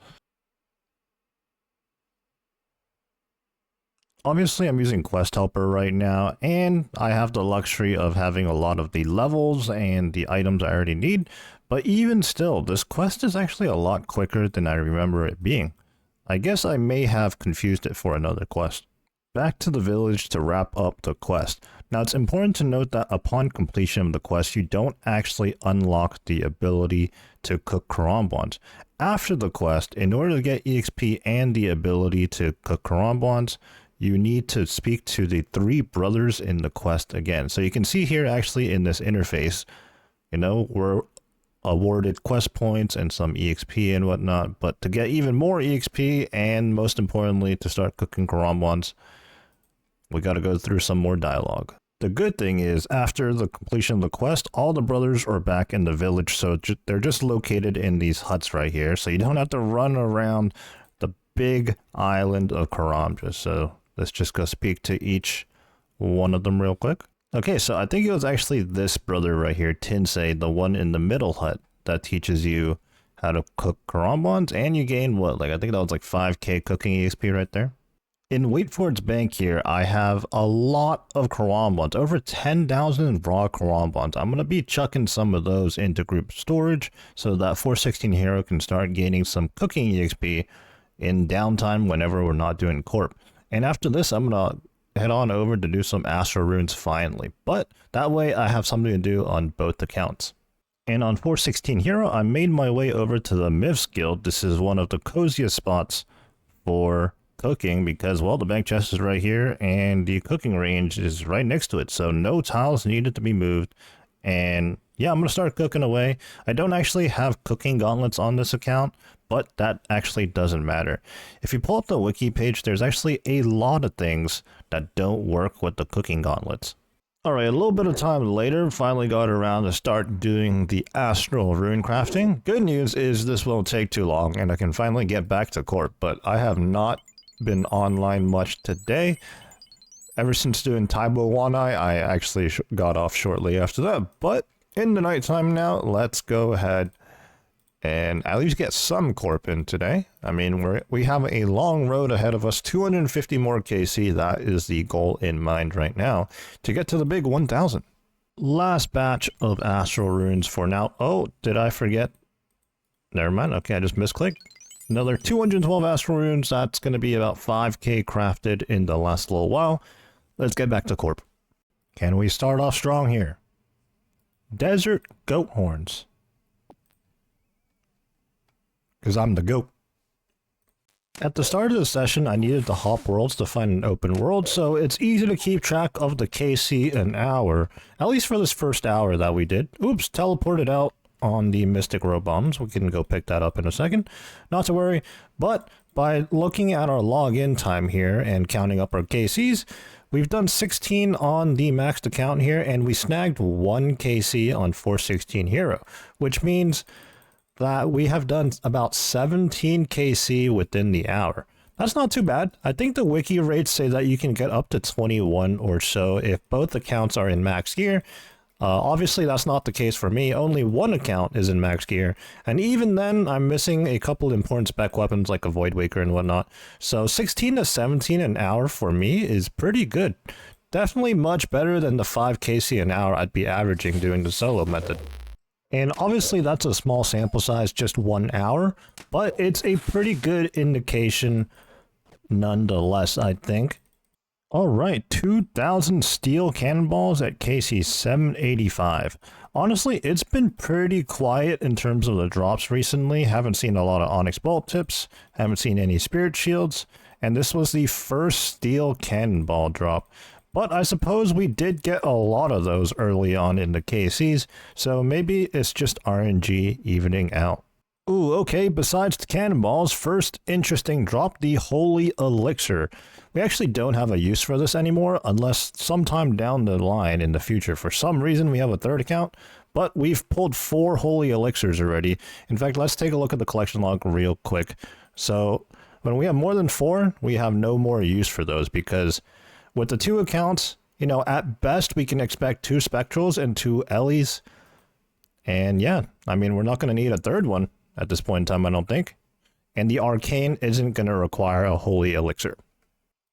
Obviously I'm using Quest Helper right now, and I have the luxury of having a lot of the levels and the items I already need, but even still, this quest is actually a lot quicker than I remember it being. I guess I may have confused it for another quest. Back to the village to wrap up the quest. Now it's important to note that upon completion of the quest, you don't actually unlock the ability to cook Karambons. After the quest, in order to get EXP and the ability to cook Karambons, you need to speak to the 3 brothers in the quest again. So you can see here actually in this interface, you know, we're awarded quest points and some EXP and whatnot, but to get even more EXP and most importantly to start cooking Karambons, we got to go through some more dialogue. The good thing is after the completion of the quest, all the brothers are back in the village, so they're just located in these huts right here, so you don't have to run around the big island of Karamja. So let's just go speak to each one of them real quick. Okay, so I think it was actually this brother right here, Tinsei, the one in the middle hut, that teaches you how to cook Karambons, and you gain what, like I think that was like 5k cooking EXP right there. In Waitford's bank here, I have a lot of Karambons, over 10,000 raw Karambons. I'm going to be chucking some of those into group storage so that 416 Hero can start gaining some cooking EXP in downtime whenever we're not doing Corp. And after this, I'm going to head on over to do some Astral Runes finally, but that way I have something to do on both accounts. And on 416 Hero, I made my way over to the Myths Guild. This is one of the coziest spots for cooking because, well, the bank chest is right here and the cooking range is right next to it, so no tiles needed to be moved. And yeah, I'm gonna start cooking away. I don't actually have cooking gauntlets on this account, but that actually doesn't matter. If you pull up the wiki page, there's actually a lot of things that don't work with the cooking gauntlets. Alright, a little bit of time later, finally got around to start doing the Astral Rune crafting. Good news is this won't take too long and I can finally get back to Corp, but I have not been online much today. Ever since doing Taibo Wanai, I actually got off shortly after that, but in the nighttime now, let's go ahead and at least get some corp in today. I mean, we have a long road ahead of us, 250 more KC. That is the goal in mind right now to get to the big 1,000. Last batch of astral runes for now. Oh, did I forget? Never mind. Okay, I just misclicked. Another 212 astral runes. That's going to be about 5k crafted in the last little while. Let's get back to corp. Can we start off strong here? Desert goat horns. Because I'm the goat. At the start of the session, I needed to hop worlds to find an open world, so it's easy to keep track of the KC an hour, at least for this first hour that we did. Oops, teleported out on the Mystic Row Bombs. We can go pick that up in a second. Not to worry, but by looking at our login time here and counting up our KCs, we've done 16 on the maxed account here, and we snagged 1 KC on 416 Hero, which means that we have done about 17 KC within the hour. That's not too bad. I think the wiki rates say that you can get up to 21 or so if both accounts are in max gear. Obviously, that's not the case for me. Only one account is in max gear, and even then, I'm missing a couple important spec weapons like a Void Waker and whatnot. So 16 to 17 an hour for me is pretty good. Definitely much better than the 5 KC an hour I'd be averaging doing the solo method. And obviously that's a small sample size, just 1 hour, but it's a pretty good indication nonetheless, I think. Alright, 2,000 steel cannonballs at KC 785. Honestly, it's been pretty quiet in terms of the drops recently. Haven't seen a lot of Onyx Bolt tips, haven't seen any Spirit Shields, and this was the first steel cannonball drop. But I suppose we did get a lot of those early on in the KCs, so maybe it's just RNG evening out. Ooh, okay, besides the cannonballs, first interesting drop, the Holy Elixir. We actually don't have a use for this anymore, unless sometime down the line in the future, for some reason we have a third account, but we've pulled 4 Holy Elixirs already. In fact, let's take a look at the collection log real quick. So, when we have more than 4, we have no more use for those, because with the 2 accounts, you know, at best we can expect 2 Spectrals and 2 Ellies. And yeah, I mean, we're not going to need a third one at this point in time, I don't think. And the Arcane isn't going to require a Holy Elixir.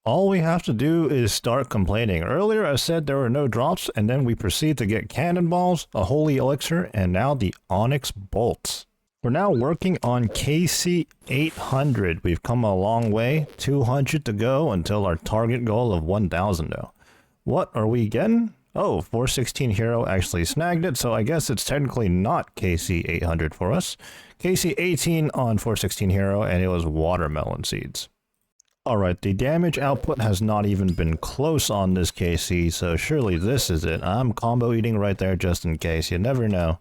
All we have to do is start complaining. Earlier I said there were no drops, and then we proceed to get cannonballs, a Holy Elixir, and now the Onyx Bolts. We're now working on KC 800. We've come a long way. 200 to go until our target goal of 1,000 though. What are we getting? Oh, 416 Hero actually snagged it, so I guess it's technically not KC 800 for us. KC 18 on 416 Hero, and it was Watermelon Seeds. Alright, the damage output has not even been close on this KC, so surely this is it. I'm combo eating right there just in case, you never know.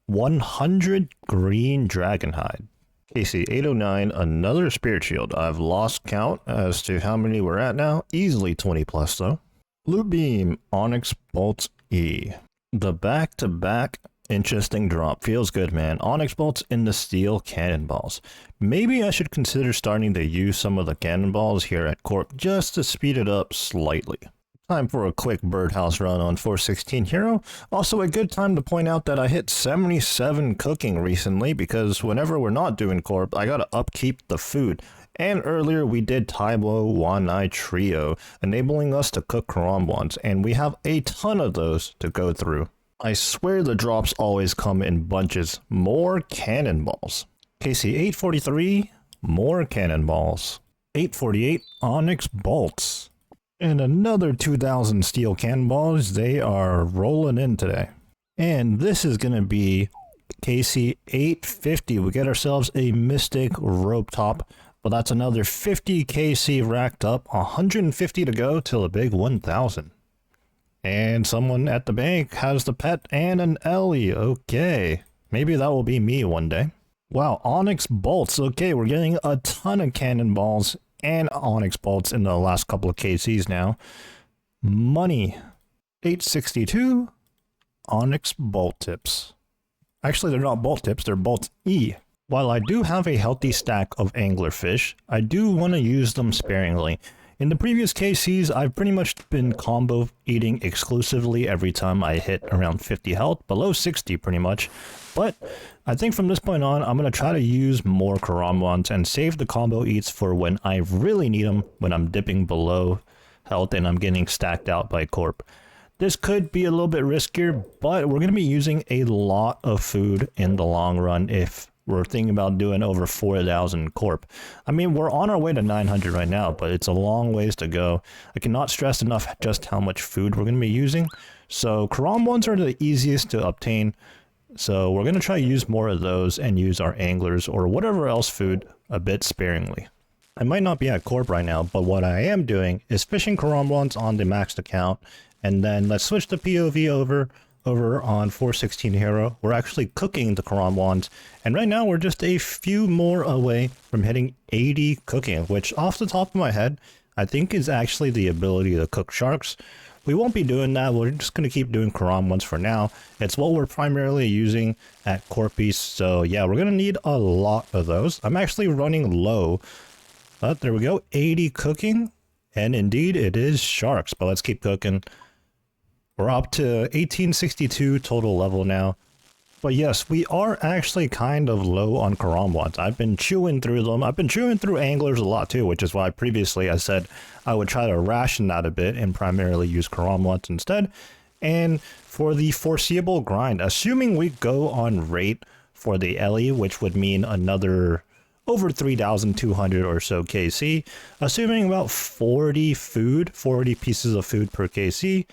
100 green dragonhide. KC 809, another spirit shield. I've lost count as to how many we're at now. Easily 20 plus though. Blue beam, Onyx Bolts E. The back-to-back interesting drop. Feels good, man. Onyx Bolts in the steel cannonballs. Maybe I should consider starting to use some of the cannonballs here at Corp just to speed it up slightly. Time for a quick birdhouse run on 416 Hero. Also a good time to point out that I hit 77 cooking recently because whenever we're not doing Corp, I gotta upkeep the food. And earlier we did Taibo Wanai Trio, enabling us to cook Karambwans, and we have a ton of those to go through. I swear the drops always come in bunches. More cannonballs. KC 843, more cannonballs. 848, Onyx Bolts. And another 2,000 steel cannonballs. They are rolling in today. And this is going to be KC 850. We get ourselves a Mystic Rope Top. But that's another 50 KC racked up. 150 to go till a big 1,000. And someone at the bank has the pet and an Ellie. Okay. Maybe that will be me one day. Wow, Onyx Bolts. Okay, we're getting a ton of cannonballs and Onyx Bolts in the last couple of KCs now. Money. 862. Onyx Bolt Tips. Actually, they're not Bolt Tips, they're Bolt E. While I do have a healthy stack of anglerfish, I do want to use them sparingly. In the previous KCs, I've pretty much been combo eating exclusively every time I hit around 50 health, below 60 pretty much. But I think from this point on, I'm going to try to use more Karamwans and save the combo eats for when I really need them, when I'm dipping below health and I'm getting stacked out by Corp. This could be a little bit riskier, but we're going to be using a lot of food in the long run if we're thinking about doing over 4,000 Corp. I mean, we're on our way to 900 right now, but it's a long ways to go. I cannot stress enough just how much food we're going to be using. So Karamwans are the easiest to obtain. So we're going to try to use more of those and use our anglers or whatever else food a bit sparingly. I might not be at Corp right now, but what I am doing is fishing Karamwans on the maxed account. And then let's switch the POV over on 416 Hero. We're actually cooking the Karamwans. And right now we're just a few more away from hitting 80 cooking, which off the top of my head, I think is actually the ability to cook sharks. We won't be doing that. We're just going to keep doing Karamwans for now. It's what we're primarily using at Corpies. So yeah, we're going to need a lot of those. I'm actually running low. But there we go. 80 cooking. And indeed it is sharks, but let's keep cooking. We're up to 1862 total level now. But yes, we are actually kind of low on Karamwans. I've been chewing through them. I've been chewing through anglers a lot too, which is why previously I said I would try to ration that a bit and primarily use Karamwans instead. And for the foreseeable grind, assuming we go on rate for the Ellie, which would mean another over 3,200 or so KC, assuming about 40 pieces of food per KC,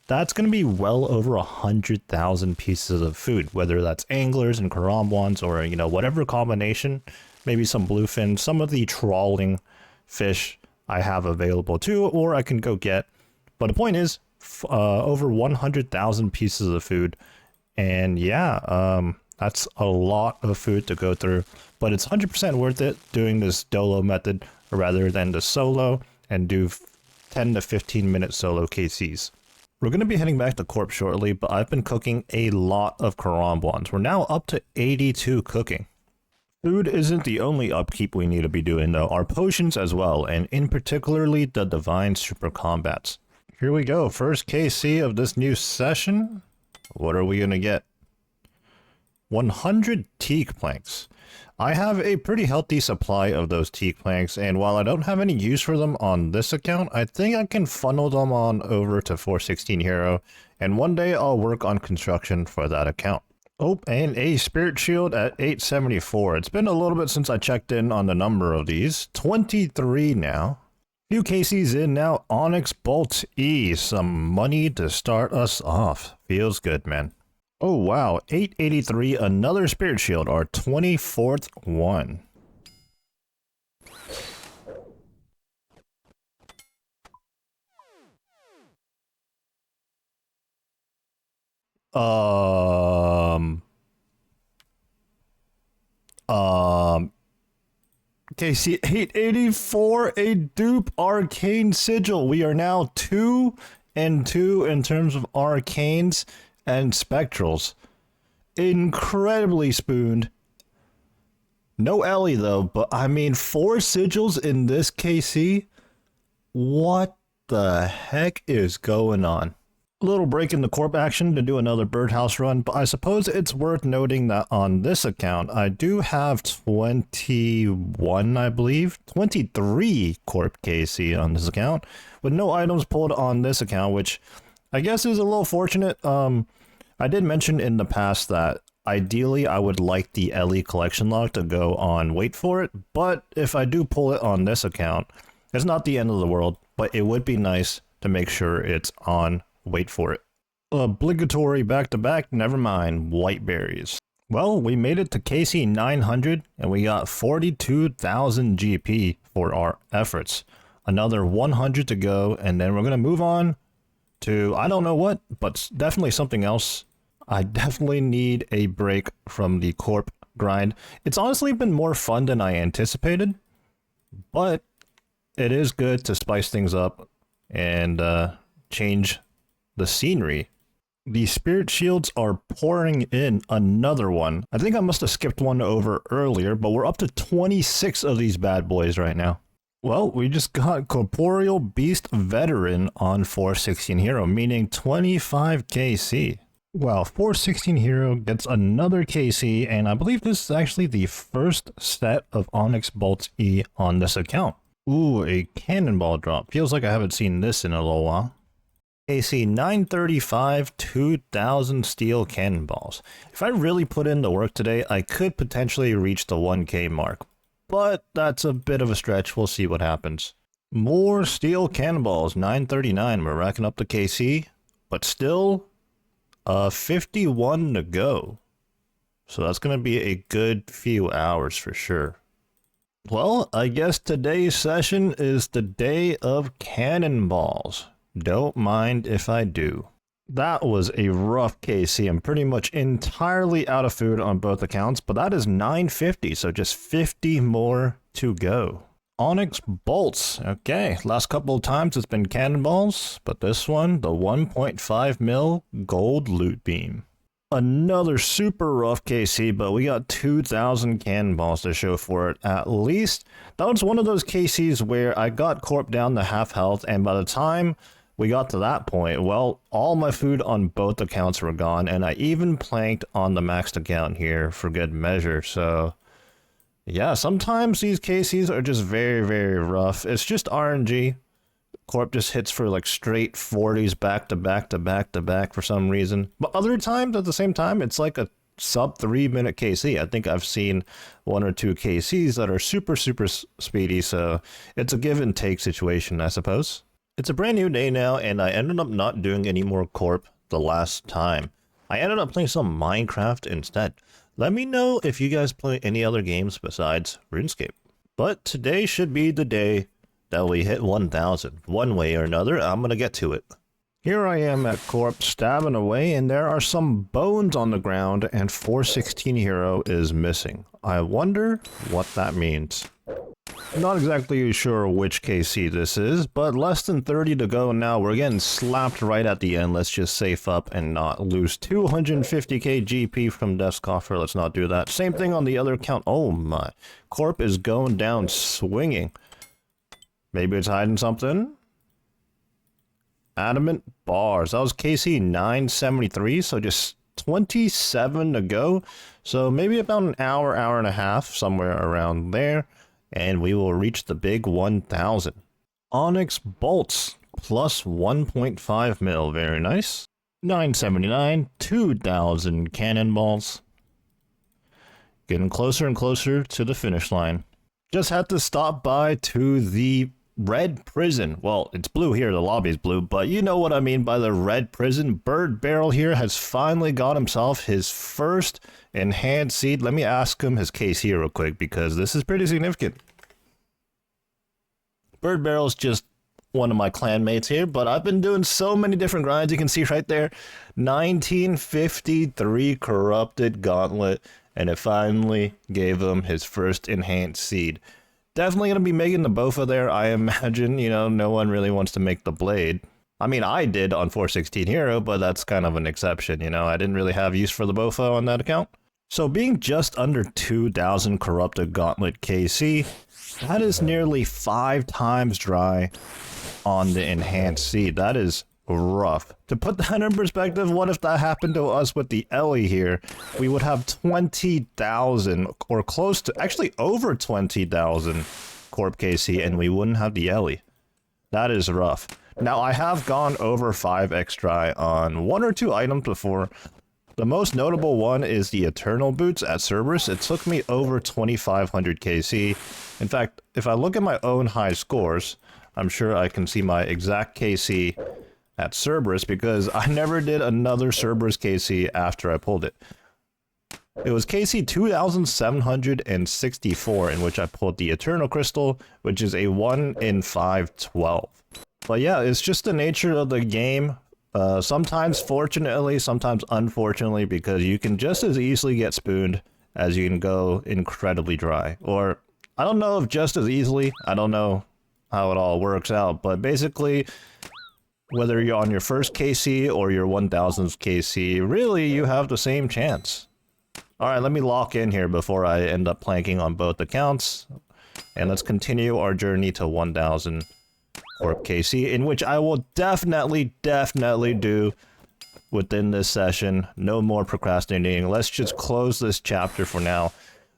that's going to be well over 100,000 pieces of food, whether that's anglers and Karamwans or, you know, whatever combination, maybe some bluefin, some of the trawling fish I have available too, or I can go get. But the point is, over 100,000 pieces of food. And yeah, that's a lot of food to go through, but it's 100% worth it doing this Dolo method rather than the solo and do 10 to 15 minute solo KCs. We're going to be heading back to Corp shortly, but I've been cooking a lot of Karamwans. We're now up to 82 cooking. Food isn't the only upkeep we need to be doing though, our potions as well, and in particularly the Divine Super Combats. Here we go, first KC of this new session. What are we going to get? 100 teak planks. I have a pretty healthy supply of those teak planks, and while I don't have any use for them on this account, I think I can funnel them on over to 416 Hero, and one day I'll work on construction for that account. Oh, and a Spirit Shield at 874. It's been a little bit since I checked in on the number of these. 23 now. Few KCs in now. Onyx Bolt E. Some money to start us off. Feels good, man. Oh wow, 883, another Spirit Shield, our 24th one. KC 884, a dupe arcane sigil. We are now 2 and 2 in terms of arcanes and spectrals. Incredibly spooned. No Ellie though, but I mean 4 sigils in this KC? What the heck is going on? A little break in the corp action to do another birdhouse run, but I suppose it's worth noting that on this account, I do have 21, I believe, 23 corp KC on this account, with no items pulled on this account, which I guess is a little fortunate. I did mention in the past that ideally I would like the Ellie collection log to go on wait for it, but if I do pull it on this account, it's not the end of the world, but it would be nice to make sure it's on wait for it. Obligatory back-to-back, never mind, white berries. Well, we made it to KC 900 and we got 42,000 GP for our efforts. Another 100 to go, and then we're going to move on to, I don't know what, but definitely something else. I definitely need a break from the corp grind. It's honestly been more fun than I anticipated, but it is good to spice things up and change the scenery. The Spirit Shields are pouring in. Another one. I think I must have skipped one over earlier, but we're up to 26 of these bad boys right now. Well, we just got Corporeal Beast Veteran on 416 Hero, meaning 25 KC. Well, 416 Hero gets another KC, and I believe this is actually the first set of Onyx Bolts E on this account. Ooh, a cannonball drop. Feels like I haven't seen this in a little while. KC 935, 2000 steel cannonballs. If I really put in the work today, I could potentially reach the 1K mark. But that's a bit of a stretch. We'll see what happens. More steel cannonballs, 939. We're racking up the KC, but still 51 to go. So that's going to be a good few hours for sure. Well, I guess today's session is the day of cannonballs. Don't mind if I do. That was a rough KC. I'm pretty much entirely out of food on both accounts, but that is 950, so just 50 more to go. Onyx Bolts. Okay, last couple of times it's been cannonballs, but this one, the 1.5 mil gold loot beam. Another super rough KC, but we got 2,000 cannonballs to show for it at least. That was one of those KCs where I got Corp down to half health, and by the time we got to that point, well, all my food on both accounts were gone, and I even planked on the maxed account here for good measure. So yeah, sometimes these KCs are just very, very rough. It's just RNG. Corp just hits for like straight 40s back to back to back to back for some reason. But other times, at the same time, it's like a sub 3-minute KC. I think I've seen 1 or 2 KCs that are super, super speedy. So it's a give and take situation, I suppose. It's a brand new day now, and I ended up not doing any more Corp the last time. I ended up playing some Minecraft instead. Let me know if you guys play any other games besides RuneScape. But today should be the day that we hit 1,000. One way or another, I'm gonna get to it. Here I am at Corp stabbing away, and there are some bones on the ground, and 416 Hero is missing. I wonder what that means. Not exactly sure which KC this is, but less than 30 to go now. We're getting slapped right at the end. Let's just safe up and not lose 250k GP from Death's Coffer. Let's not do that. Same thing on the other account. Oh my. Corp is going down swinging. Maybe it's hiding something. Adamant bars. That was KC 973, so just 27 to go. So maybe about an hour, hour and a half, somewhere around there. And we will reach the big 1,000. Onyx Bolts plus 1.5 mil. Very nice. 979, 2,000 cannonballs. Getting closer and closer to the finish line. Just had to stop by to the red prison. Well, it's blue here, the lobby's blue, but you know what I mean by the red prison. Bird Barrel here has finally got himself his first enhanced seed. Let me ask him his case here real quick, because this is pretty significant. Bird Barrel's just one of my clan mates here, but I've been doing so many different grinds. You can see right there, 1953 corrupted gauntlet, and it finally gave him his first enhanced seed. Definitely going to be making the Bofa there, I imagine. You know, no one really wants to make the blade. I mean, I did on 416 Hero, but that's kind of an exception, you know. I didn't really have use for the Bofa on that account. So being just under 2,000 corrupted gauntlet KC, that is nearly 5 times dry on the enhanced seed. That is rough. To put that in perspective, what if that happened to us with the Ellie here? We would have 20,000 or close to, actually over 20,000 Corp KC, and we wouldn't have the Ellie. That is rough. Now, I have gone over 5x dry on 1 or 2 items before. The most notable one is the Eternal Boots at Cerberus. It took me over 2,500 KC. In fact, if I look at my own high scores, I'm sure I can see my exact KC at Cerberus, because I never did another Cerberus KC after I pulled it. It was KC 2,764 in which I pulled the Eternal Crystal, which is a 1 in 512. But yeah, it's just the nature of the game. Sometimes fortunately, sometimes unfortunately, because you can just as easily get spooned as you can go incredibly dry. Or, I don't know if just as easily, I don't know how it all works out, but basically, whether you're on your first KC or your 1,000th KC, really, you have the same chance. Alright, let me lock in here before I end up planking on both accounts. and let's continue our journey to 1000 Corp KC, in which I will definitely do within this session. No more procrastinating. Let's just close this chapter for now.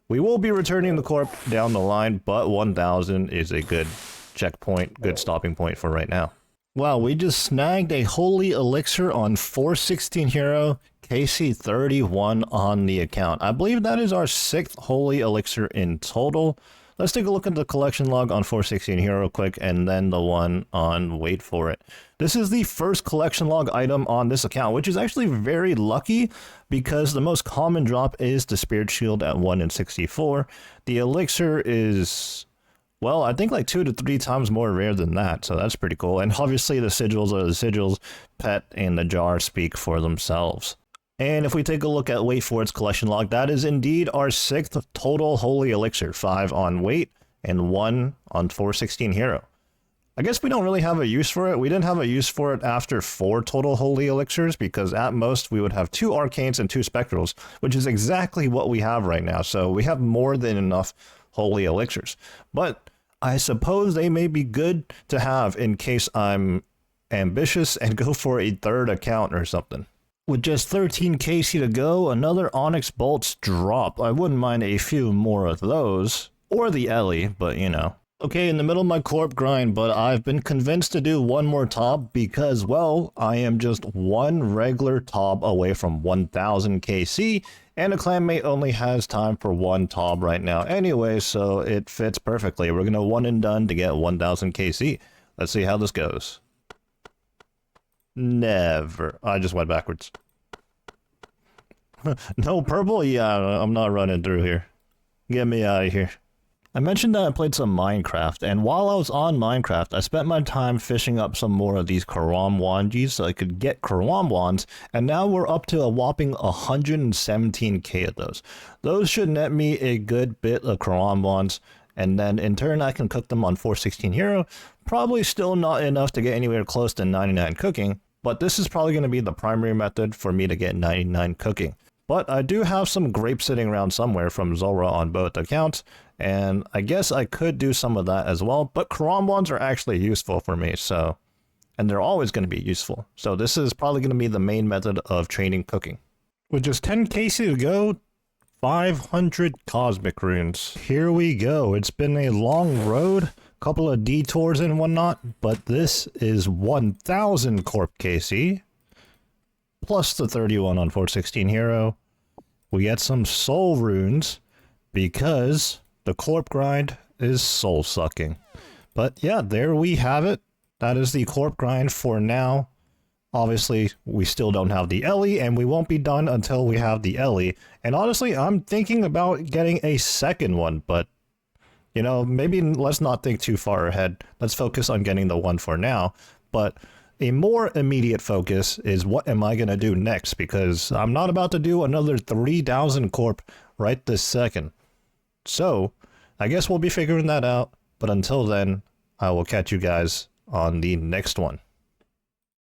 We will be returning the Corp down the line, but 1000 is a good checkpoint, good stopping point for right now. Wow, we just snagged a holy elixir on 416 hero, KC 31 on the account. I believe that is our 6th holy elixir in total. Let's take a look at the collection log on 416 here real quick, and then the one on wait for it. This is the first collection log item on this account, which is actually very lucky because the most common drop is the Spirit Shield at 1 in 64. The elixir is, well, I think like 2 to 3 times more rare than that, so that's pretty cool. And obviously the sigils are the sigils. Pet and the jar speak for themselves. And if we take a look at Wait For It's collection log, that is indeed our 6th total holy elixir. 5 on wait and 1 on 416 hero. I guess we don't really have a use for it. We didn't have a use for it after 4 total holy elixirs, because at most we would have 2 arcanes and 2 spectrals, which is exactly what we have right now. So we have more than enough holy elixirs. But I suppose they may be good to have in case I'm ambitious and go for a 3rd account or something. With just 13 KC to go, another Onyx Bolts drop. I wouldn't mind a few more of those. Or the Ellie, but you know. Okay, in the middle of my corp grind, but I've been convinced to do one more top because, well, I am just one regular top away from 1000 KC, and a clanmate only has time for 1 top right now anyway, so it fits perfectly. We're gonna one and done to get 1000 KC. Let's see how this goes. Never. I just went backwards. No purple? Yeah, I'm not running through here. Get me out of here. I mentioned that I played some Minecraft, and while I was on Minecraft, I spent my time fishing up some more of these Karam Wanjis so I could get Karam Wands, and now we're up to a whopping 117k of those. Those should net me a good bit of Karam Wands, and then in turn I can cook them on 416 hero. Probably still not enough to get anywhere close to 99 cooking, but this is probably going to be the primary method for me to get 99 cooking. But I do have some grapes sitting around somewhere from Zora on both accounts, and I guess I could do some of that as well, but Karam Wands are actually useful for me, so, and they're always going to be useful. So this is probably going to be the main method of training cooking. With just 10 KC to go, 500 cosmic runes. Here we go. It's been a long road, couple of detours and whatnot, but this is 1000 Corp KC, plus the 31 on 416 hero. We get some soul runes, because the Corp grind is soul sucking. But yeah, there we have it. That is the Corp grind for now. Obviously, we still don't have the Ellie, and we won't be done until we have the Ellie. And honestly, I'm thinking about getting a second one, but you know, maybe let's not think too far ahead. Let's focus on getting the one for now. But a more immediate focus is what am I going to do next, because I'm not about to do another 3000 Corp right this second. So, I guess we'll be figuring that out, but until then, I will catch you guys on the next one.